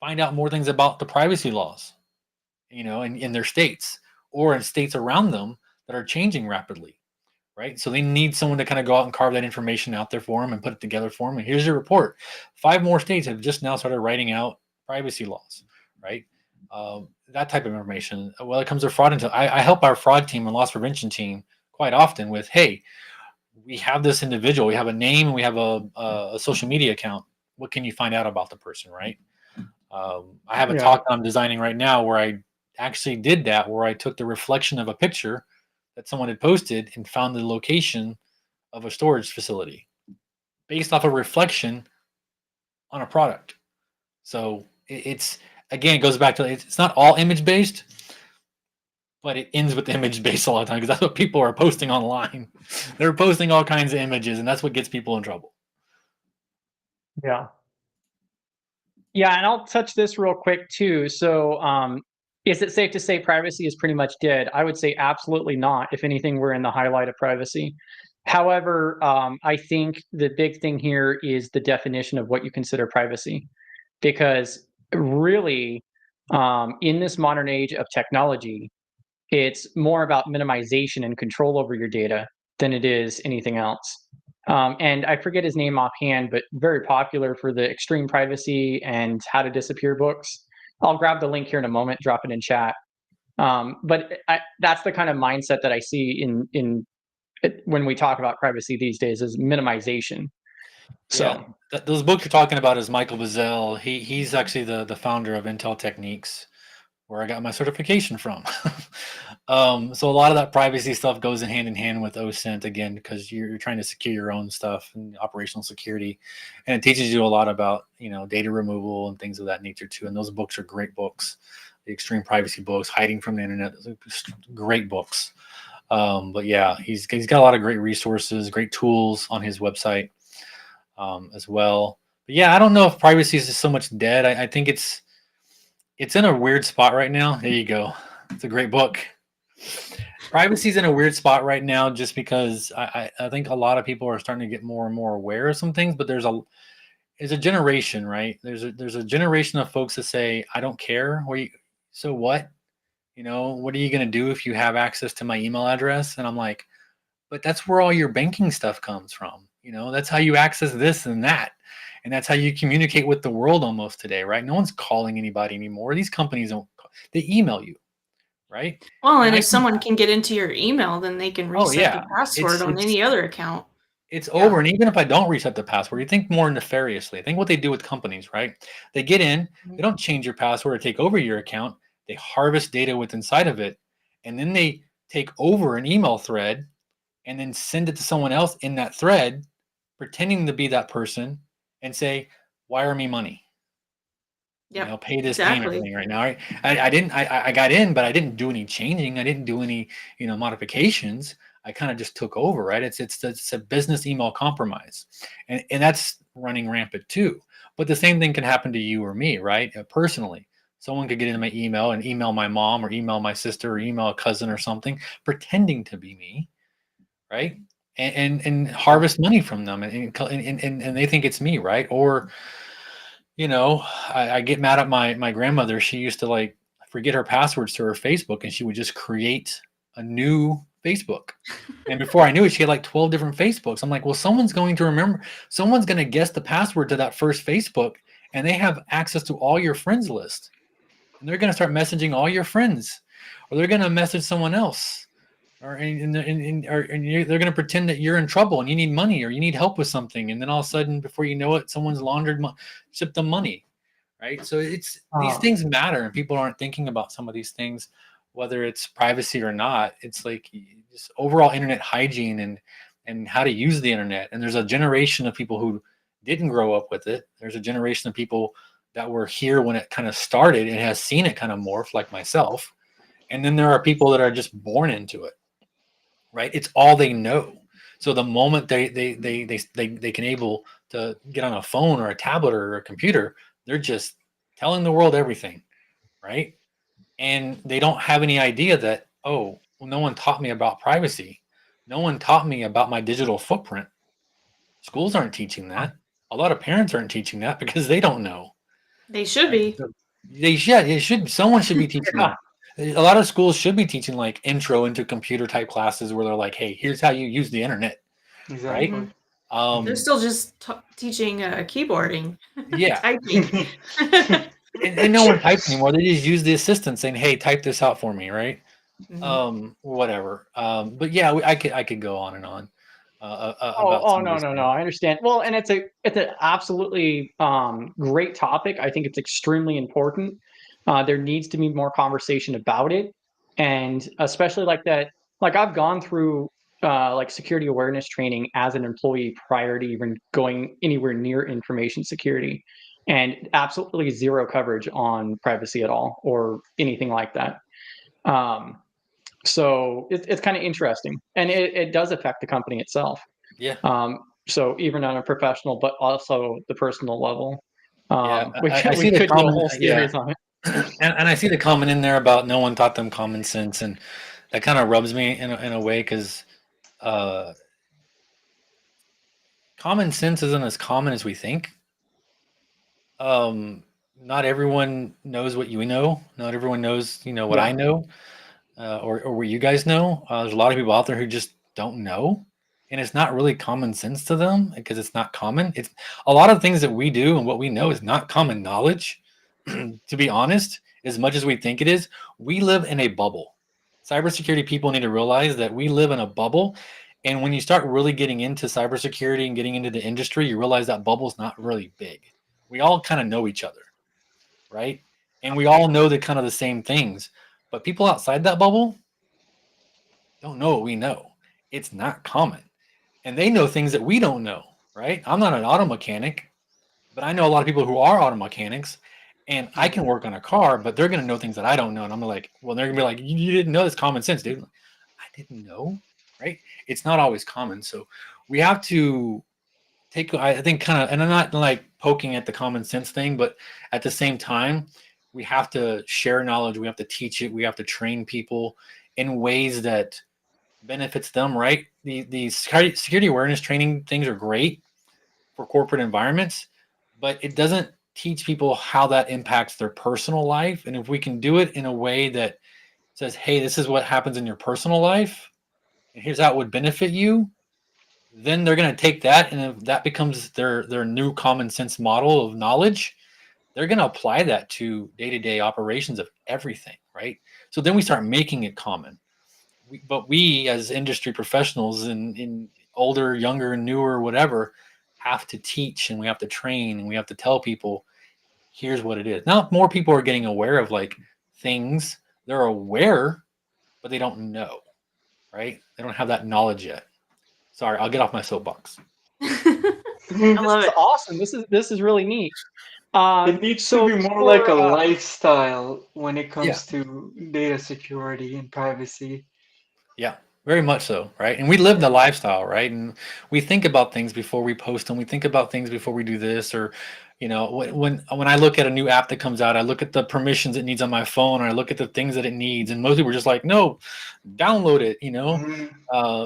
find out more things about the privacy laws, in their states or in states around them that are changing rapidly, right? So they need someone to kind of go out and carve that information out there for them and put it together for them. And here's your report. 5 more states have just now started writing out privacy laws, right? That type of information. Well, it comes to fraud. I help our fraud team and loss prevention team quite often with, hey, we have this individual, we have a name, and we have a social media account. What can you find out about the person, right? I have a Yeah. talk that I'm designing right now where I actually did that, where I took the reflection of a picture that someone had posted and found the location of a storage facility based off a reflection on a product. So it's, again, it goes back to, it's not all image based, but it ends with image based a lot of time because that's what people are posting online. They're posting all kinds of images, and that's what gets people in trouble. Yeah. Yeah, and I'll touch this real quick too. So, is it safe to say privacy is pretty much dead? I would say absolutely not. If anything, we're in the highlight of privacy. However, I think the big thing here is the definition of what you consider privacy, because really, in this modern age of technology, it's more about minimization and control over your data than it is anything else. And I forget his name offhand, but very popular for the extreme privacy and how to disappear books. I'll grab the link here in a moment, drop it in chat. That's the kind of mindset that I see in when we talk about privacy these days is minimization. So those books you're talking about is Michael Bazell. He's actually the founder of Intel Techniques, where I got my certification from. So a lot of that privacy stuff goes in hand with OSINT, again, because you're trying to secure your own stuff and operational security. And it teaches you a lot about, data removal and things of that nature too. And those books are great books. The extreme privacy books, hiding from the internet, great books. But yeah, he's got a lot of great resources, great tools on his website as well. But yeah, I don't know if privacy is so much dead. I think it's in a weird spot right now. There you go. It's a great book. Privacy's in a weird spot right now just because I think a lot of people are starting to get more and more aware of some things, but there's a generation, right? There's a generation of folks that say, I don't care. So what? What are you going to do if you have access to my email address? And I'm like, but that's where all your banking stuff comes from. That's how you access this and that. And that's how you communicate with the world almost today, right? No one's calling anybody anymore. These companies they email you, right? Well, and if someone can get into your email, then they can reset the yeah. password on any other account. It's over. And even if I don't reset the password, you think more nefariously. I think what they do with companies, right? They get in, they don't change your password or take over your account. They harvest data with inside of it. And then they take over an email thread and then send it to someone else in that thread, pretending to be that person and say, wire me money. Yep. Pay this payment Exactly. thing right now. I got in, but I didn't do any changing. I didn't do any, modifications. I kind of just took over, right? It's a business email compromise, and that's running rampant too. But the same thing can happen to you or me, right? Personally, someone could get into my email and email my mom or email my sister or email a cousin or something, pretending to be me, right? And harvest money from them, and they think it's me, right? Or I get mad at my grandmother. She used to like forget her passwords to her Facebook, and she would just create a new Facebook. And before I knew it, she had like 12 different Facebooks. I'm like, well, someone's going to remember, someone's going to guess the password to that first Facebook, and they have access to all your friends list. And they're going to start messaging all your friends, or they're going to message someone else, or they're going to pretend that you're in trouble and you need money or you need help with something. And then all of a sudden, before you know it, someone's laundered, shipped them money. Right. So these things matter, and people aren't thinking about some of these things, whether it's privacy or not. It's like just overall internet hygiene and how to use the internet. And there's a generation of people who didn't grow up with it. There's a generation of people that were here when it kind of started and has seen it kind of morph, like myself. And then there are people that are just born into it. Right. It's all they know. So the moment they can able to get on a phone or a tablet or a computer, they're just telling the world everything, right? And they don't have any idea that, oh, well, no one taught me about privacy. No one taught me about my digital footprint. Schools aren't teaching that. A lot of parents aren't teaching that because they don't know. They should Right? be. So they should. It should. Someone should be teaching them. A lot of schools should be teaching like intro into computer type classes where they're like, hey, here's how you use the internet. Exactly. Right? They're still just teaching keyboarding. Yeah. Typing. And no one types anymore. They just use the assistant saying, "Hey, type this out for me," right? Whatever. But yeah, I could go on and on about some of these No. things. I understand. Well, and it's an absolutely great topic. I think it's extremely important. There needs to be more conversation about it, and especially like that. Like I've gone through like security awareness training as an employee prior to even going anywhere near information security, and absolutely zero coverage on privacy at all or anything like that. So it's kind of interesting, and it does affect the company itself. Yeah. So even on a professional, but also the personal level. Yeah. We I see we the could do a comment. whole Yeah. series on it. And I see the comment in there about no one taught them common sense, and that kind of rubs me in a way because common sense isn't as common as we think. Not everyone knows what you know. Not everyone knows, what Yeah. I know, or what you guys know. There's a lot of people out there who just don't know, and it's not really common sense to them because it's not common. It's a lot of things that we do and what we know is not common knowledge. To be honest, as much as we think it is, we live in a bubble. Cybersecurity people need to realize that we live in a bubble. And when you start really getting into cybersecurity and getting into the industry, you realize that bubble's not really big. We all kind of know each other, right? And we all know the kind of the same things. But people outside that bubble don't know what we know. It's not common. And they know things that we don't know, right? I'm not an auto mechanic, but I know a lot of people who are auto mechanics, and I can work on a car, but they're going to know things that I don't know. And I'm like, well, they're going to be like, you didn't know this common sense, dude. I didn't know, right? It's not always common. So we have to take, I think, kind of, and I'm not like poking at the common sense thing, but at the same time, we have to share knowledge. We have to teach it. We have to train people in ways that benefits them, right? The security awareness training things are great for corporate environments, but it doesn't teach people how that impacts their personal life. And if we can do it in a way that says, hey, this is what happens in your personal life, and here's how it would benefit you, then they're going to take that, and if that becomes their new common sense model of knowledge, they're going to apply that to day-to-day operations of everything, right? So then we start making it common. But we as industry professionals in older, younger, newer, whatever, have to teach and we have to train and we have to tell people, here's what it is. Now more people are getting aware of like things. They're aware, but they don't know, right? They don't have that knowledge yet. Sorry, I'll get off my soapbox. I love This is it. awesome. This is really neat. It needs So to be more for, like a lifestyle when it comes Yeah. to data security and privacy. Yeah, very much so, right? And we live the lifestyle, right? And we think about things before we post them. We think about things before we do this, or you know, when I look at a new app that comes out, I look at the permissions it needs on my phone, or I look at the things that it needs, and most people are just like, no, download it, you know,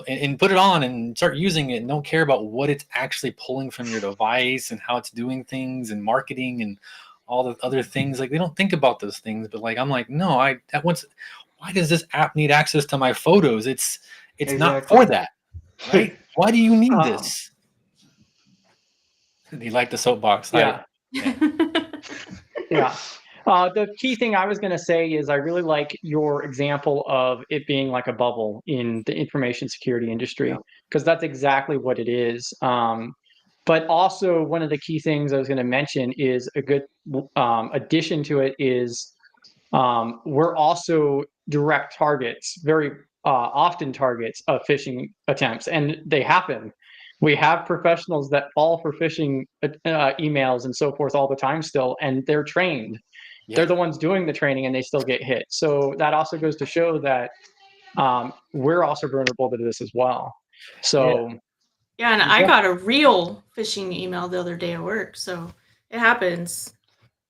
and put it on and start using it, and don't care about what it's actually pulling from your device and how it's doing things and marketing and all the other things. Like they don't think about those things, but like I'm like, no, why does this app need access to my photos? It's not for that, right? Why do you need this? You like the soapbox? Yeah. Yeah. Yeah. The key thing I was going to say is I really like your example of it being like a bubble in the information security industry, because that's exactly what it is. But also one of the key things I was going to mention is a good addition to it is we're also direct targets, very often targets of phishing attempts, and they happen. We have professionals that fall for phishing emails and so forth all the time still, and they're trained. Yeah. They're the ones doing the training, and they still get hit. So that also goes to show that we're also vulnerable to this as well. So yeah, and I got a real phishing email the other day at work, so it happens.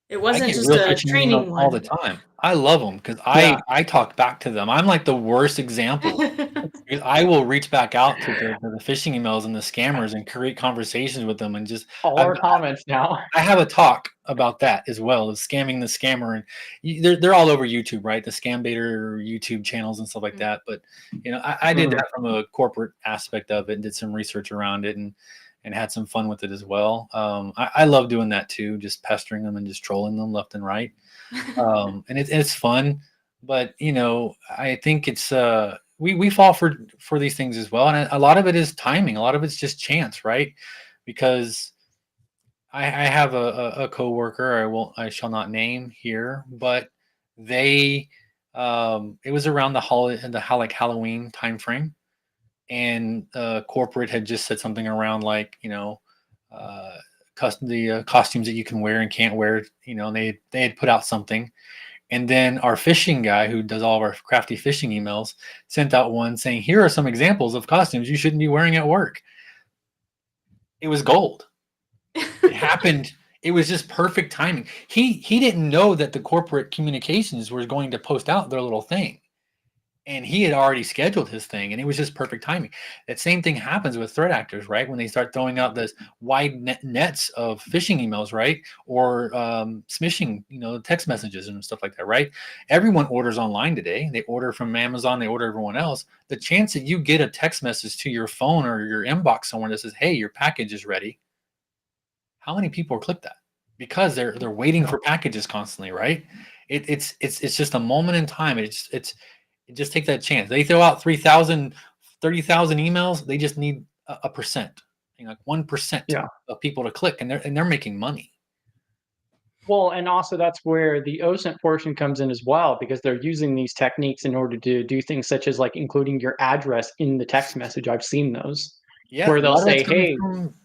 It wasn't just real a phishing training emails one. all the time. I love them because I talk back to them. I'm like the worst example. Because I will reach back out to the phishing emails and the scammers and create conversations with them and just all our comments now. I have a talk about that as well as scamming the scammer, and they're all over YouTube, right? The scam baiter YouTube channels and stuff like that. But you know, I did that from a corporate aspect of it and did some research around it and had some fun with it as well. I love doing that too, just pestering them and just trolling them left and right. And it's fun, but you know, I think it's we fall for these things as well, and a lot of it is timing. A lot of it's just chance, right? Because I have a coworker I shall not name here, but they it was around the Halloween time frame, and corporate had just said something around like, you know, costumes that you can wear and can't wear, you know, and they had put out something. And then our phishing guy who does all of our crafty phishing emails sent out one saying, here are some examples of costumes you shouldn't be wearing at work. It was gold. It happened. It was just perfect timing. He didn't know that the corporate communications were going to post out their little thing. And he had already scheduled his thing, and it was just perfect timing. That same thing happens with threat actors, right? When they start throwing out this wide nets of phishing emails, right? Or smishing, you know, text messages and stuff like that, right? Everyone orders online today. They order from Amazon. They order everyone else. The chance that you get a text message to your phone or your inbox somewhere that says, hey, your package is ready. How many people click that? Because they're waiting for packages constantly, right? It's just a moment in time. Just take that chance. They throw out 3,000, 30,000 emails. They just need a percent, you know, like 1% of people to click, and they're making money. Well, and also that's where the OSINT portion comes in as well, because they're using these techniques in order to do things such as like including your address in the text message. I've seen those. Yeah, where they'll say, hey,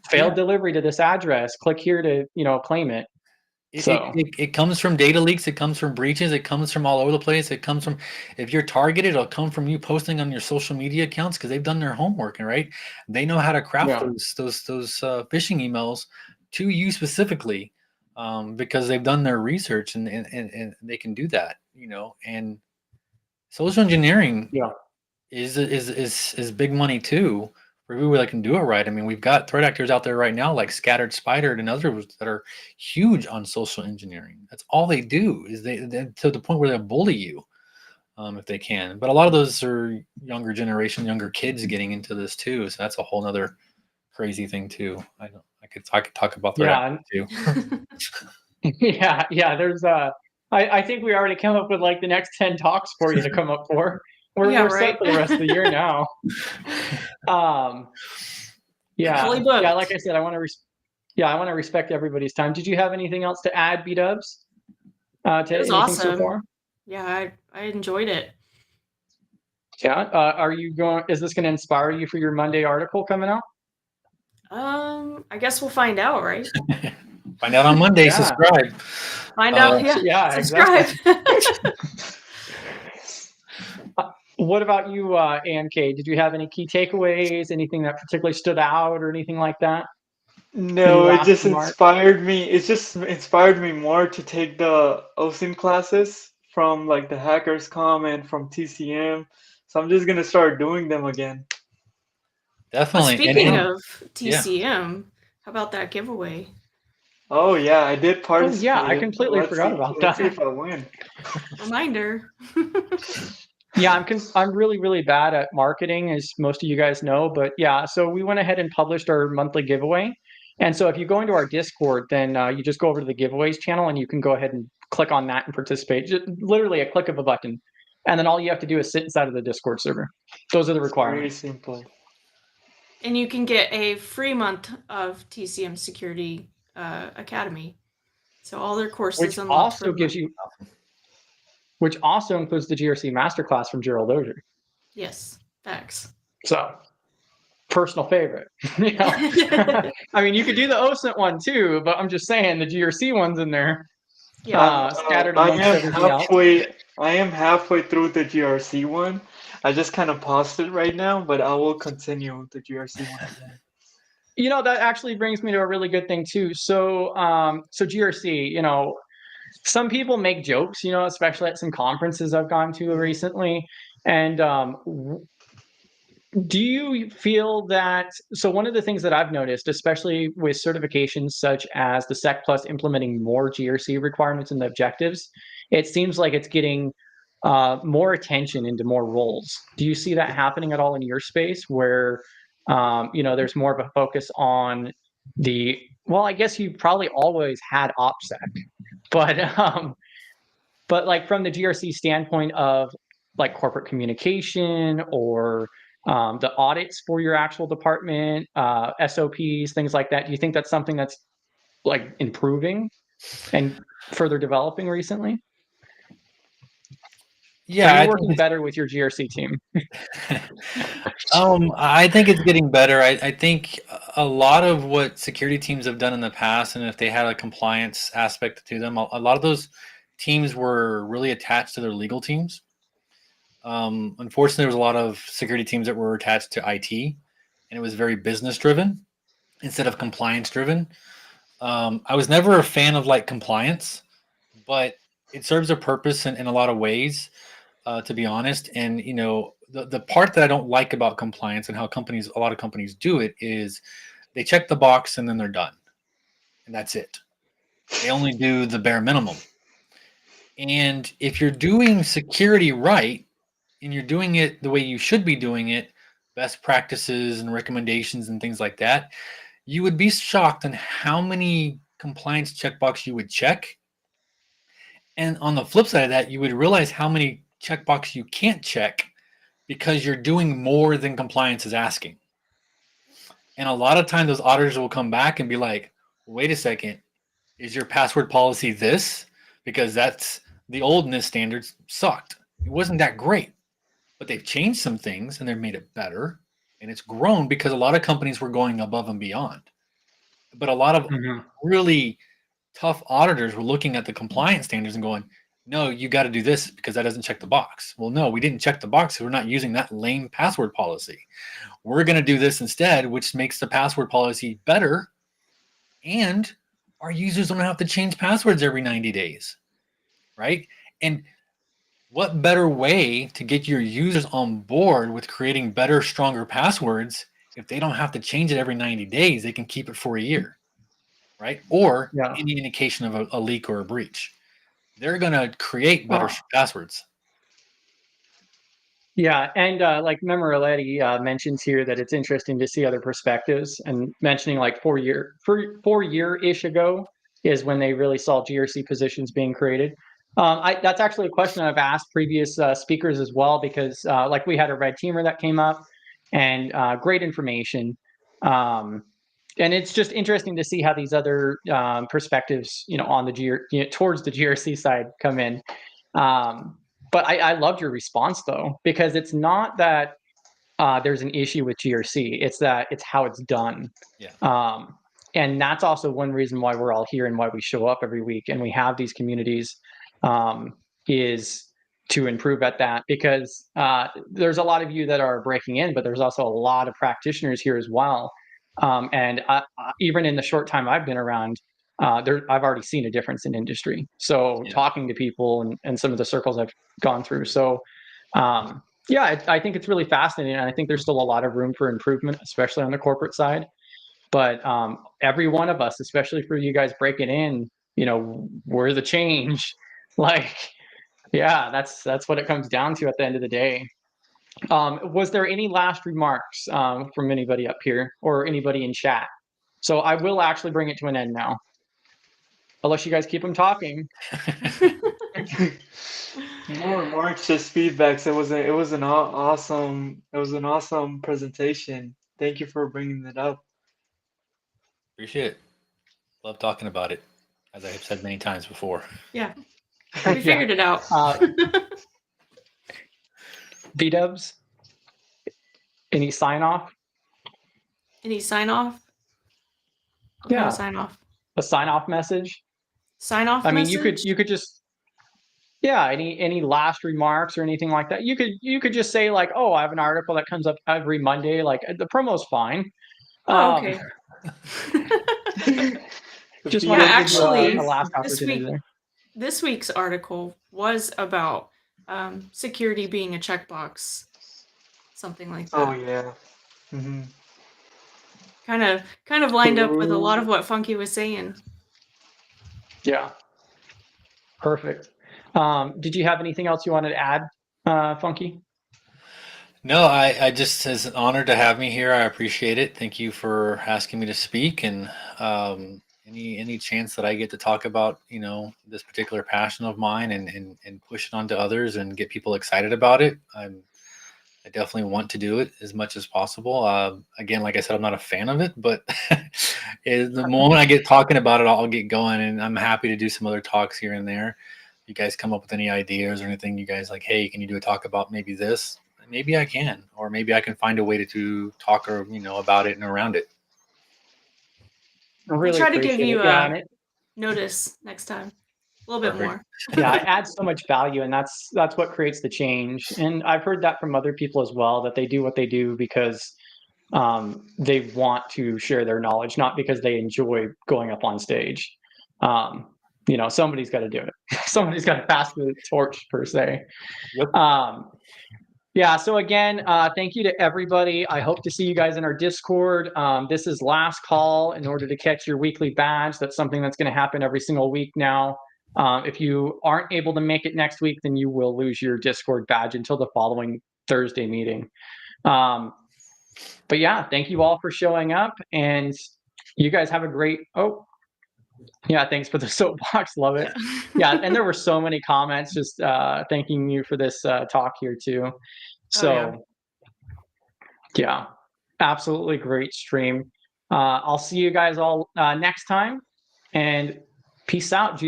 failed delivery to this address. Click here to, you know, claim it. It comes from data leaks. It comes from breaches. It comes from all over the place. It comes from, if you're targeted, it'll come from you posting on your social media accounts because they've done their homework, and right, they know how to craft those phishing emails to you specifically, because they've done their research and they can do that, you know. And social engineering is big money too. For people that can do it right. I mean, we've got threat actors out there right now like Scattered Spider and others that are huge on social engineering. That's all they do, is they to the point where they'll bully you if they can. But a lot of those are younger generation, younger kids getting into this too. So that's a whole nother crazy thing too. I could talk about threat actors too. yeah. There's I think we already came up with like the next 10 talks for you to come up for. We're set for the rest of the year now. Yeah, Fully booked. yeah. Like I said, I want to respect everybody's time. Did you have anything else to add, B-dubs? To It was anything awesome. so far? Yeah, I enjoyed it. Yeah. Are you going? Is this going to inspire you for your Monday article coming out? I guess we'll find out, right? Find out on Monday. Yeah. Subscribe. Find out. Yeah. Yeah, Subscribe. What about you, AMK? Did you have any key takeaways? Anything that particularly stood out, or anything like that? No, it last just remark? inspired me. It just inspired me more to take the OSINT classes from like the Hackers Com and from TCM. So I'm just gonna start doing them again. Definitely. Speaking of yeah. TCM, how about that giveaway? Oh yeah, I did Oh participate. yeah, I completely Let's forgot see, about let's see that. if I win. Reminder. Yeah, I'm really bad at marketing, as most of you guys know. But yeah, so we went ahead and published our monthly giveaway. And so if you go into our Discord, then you just go over to the giveaways channel and you can go ahead and click on that and participate. Just literally a click of a button. And then all you have to do is sit inside of the Discord server. Those are the Very requirements. simple. And you can get a free month of TCM Security Academy. So all their courses Which unlocked also for the gives month. you, which also includes the GRC Masterclass from Gerald Ogier. Yes, facts. So, personal favorite. You know? I mean, you could do the OSINT one too, but I'm just saying the GRC one's in there. Yeah. Scattered I amongst am everything else. I am halfway through the GRC one. I just kind of paused it right now, but I will continue the GRC one again. You know, that actually brings me to a really good thing too. So, so GRC, you know, some people make jokes, you know, especially at some conferences I've gone to recently. And do you feel that, so one of the things that I've noticed, especially with certifications such as the Sec Plus implementing more GRC requirements and the objectives, it seems like it's getting more attention into more roles. Do you see that happening at all in your space where, you know, there's more of a focus on the, well, I guess you probably always had OPSEC, but like from the GRC standpoint of like corporate communication or the audits for your actual department, SOPs, things like that. Do you think that's something that's like improving and further developing recently? Yeah, Are you working better with your GRC team? I think it's getting better. I think a lot of what security teams have done in the past, and if they had a compliance aspect to them, a lot of those teams were really attached to their legal teams. Unfortunately, there was a lot of security teams that were attached to IT, and it was very business driven instead of compliance driven. I was never a fan of like compliance, but it serves a purpose in a lot of ways, to be honest. And you know, the part that I don't like about compliance and how a lot of companies do it is they check the box and then they're done, and that's it. They only do the bare minimum. And if you're doing security right and you're doing it the way you should be doing it, best practices and recommendations and things like that, you would be shocked on how many compliance checkbox you would check. And on the flip side of that, you would realize how many checkbox you can't check because you're doing more than compliance is asking. And a lot of times those auditors will come back and be like, wait a second, is your password policy this? Because that's the old NIST standards sucked. It wasn't that great, but they've changed some things and they've made it better. And it's grown because a lot of companies were going above and beyond. But a lot of really tough auditors were looking at the compliance standards and going, no, you got to do this because that doesn't check the box. Well, no, we didn't check the box. So we're not using that lame password policy. We're going to do this instead, which makes the password policy better. And our users don't have to change passwords every 90 days, right? And what better way to get your users on board with creating better, stronger passwords if they don't have to change it every 90 days, they can keep it for a year, right? Or any indication of a leak or a breach. They're going to create better passwords. Yeah, and like Memoraletti mentions here that it's interesting to see other perspectives, and mentioning like 4-year-ish ago is when they really saw GRC positions being created. That's actually a question I've asked previous speakers as well, because like we had a red teamer that came up, and great information. And it's just interesting to see how these other perspectives, on the towards the GRC side come in. But I loved your response though, because it's not that there's an issue with GRC; it's that it's how it's done. Yeah. And that's also one reason why we're all here and why we show up every week and we have these communities, is to improve at that, because there's a lot of you that are breaking in, but there's also a lot of practitioners here as well. And even in the short time I've been around, I've already seen a difference in industry. So talking to people and some of the circles I've gone through. So yeah, I think it's really fascinating. And I think there's still a lot of room for improvement, especially on the corporate side. But every one of us, especially for you guys breaking in, we're the change. Like, yeah, that's what it comes down to at the end of the day. Was there any last remarks from anybody up here or anybody in chat? So I will actually bring it to an end now, unless you guys keep them talking. No remarks, just feedbacks. It was an awesome presentation. Thank you for bringing it up. Appreciate it. Love talking about it, as I have said many times before. Yeah, we figured it out. B-dubs, any sign off? Any sign off? What kind of sign off? A sign off message. Sign off. I mean, message? you could just, any last remarks or anything like that. You could just say like, oh, I have an article that comes up every Monday. Like the promo's fine. Oh, okay. Just yeah, actually, a last opportunity there. This week's article was about security being a checkbox, something like that. Oh yeah. Mm-hmm. Kind of lined up with a lot of what Funky was saying. Yeah. Perfect. Did you have anything else you wanted to add, Funky? No, I just, it's an honor to have me here. I appreciate it. Thank you for asking me to speak, and any chance that I get to talk about, this particular passion of mine and push it onto others and get people excited about it, I definitely want to do it as much as possible. Again, like I said, I'm not a fan of it, but the moment I get talking about it, I'll get going, and I'm happy to do some other talks here and there. If you guys come up with any ideas or anything, you guys like, hey, can you do a talk about maybe this? Maybe I can, or maybe I can find a way to talk or about it and around it. We'll try to give you a notice next time. A little bit more. Yeah, it adds so much value, and that's what creates the change. And I've heard that from other people as well, that they do what they do because they want to share their knowledge, not because they enjoy going up on stage. Somebody's got to do it. Somebody's got to pass the torch, per se. Yep. Yeah, so again, thank you to everybody. I hope to see you guys in our Discord. This is last call in order to catch your weekly badge. That's something that's going to happen every single week now. If you aren't able to make it next week, then you will lose your Discord badge until the following Thursday meeting. But yeah, thank you all for showing up, and you guys have a great, thanks for the soapbox. Love it. Yeah, and there were so many comments just thanking you for this talk here too. So yeah, absolutely great stream. I'll see you guys all next time, and peace out.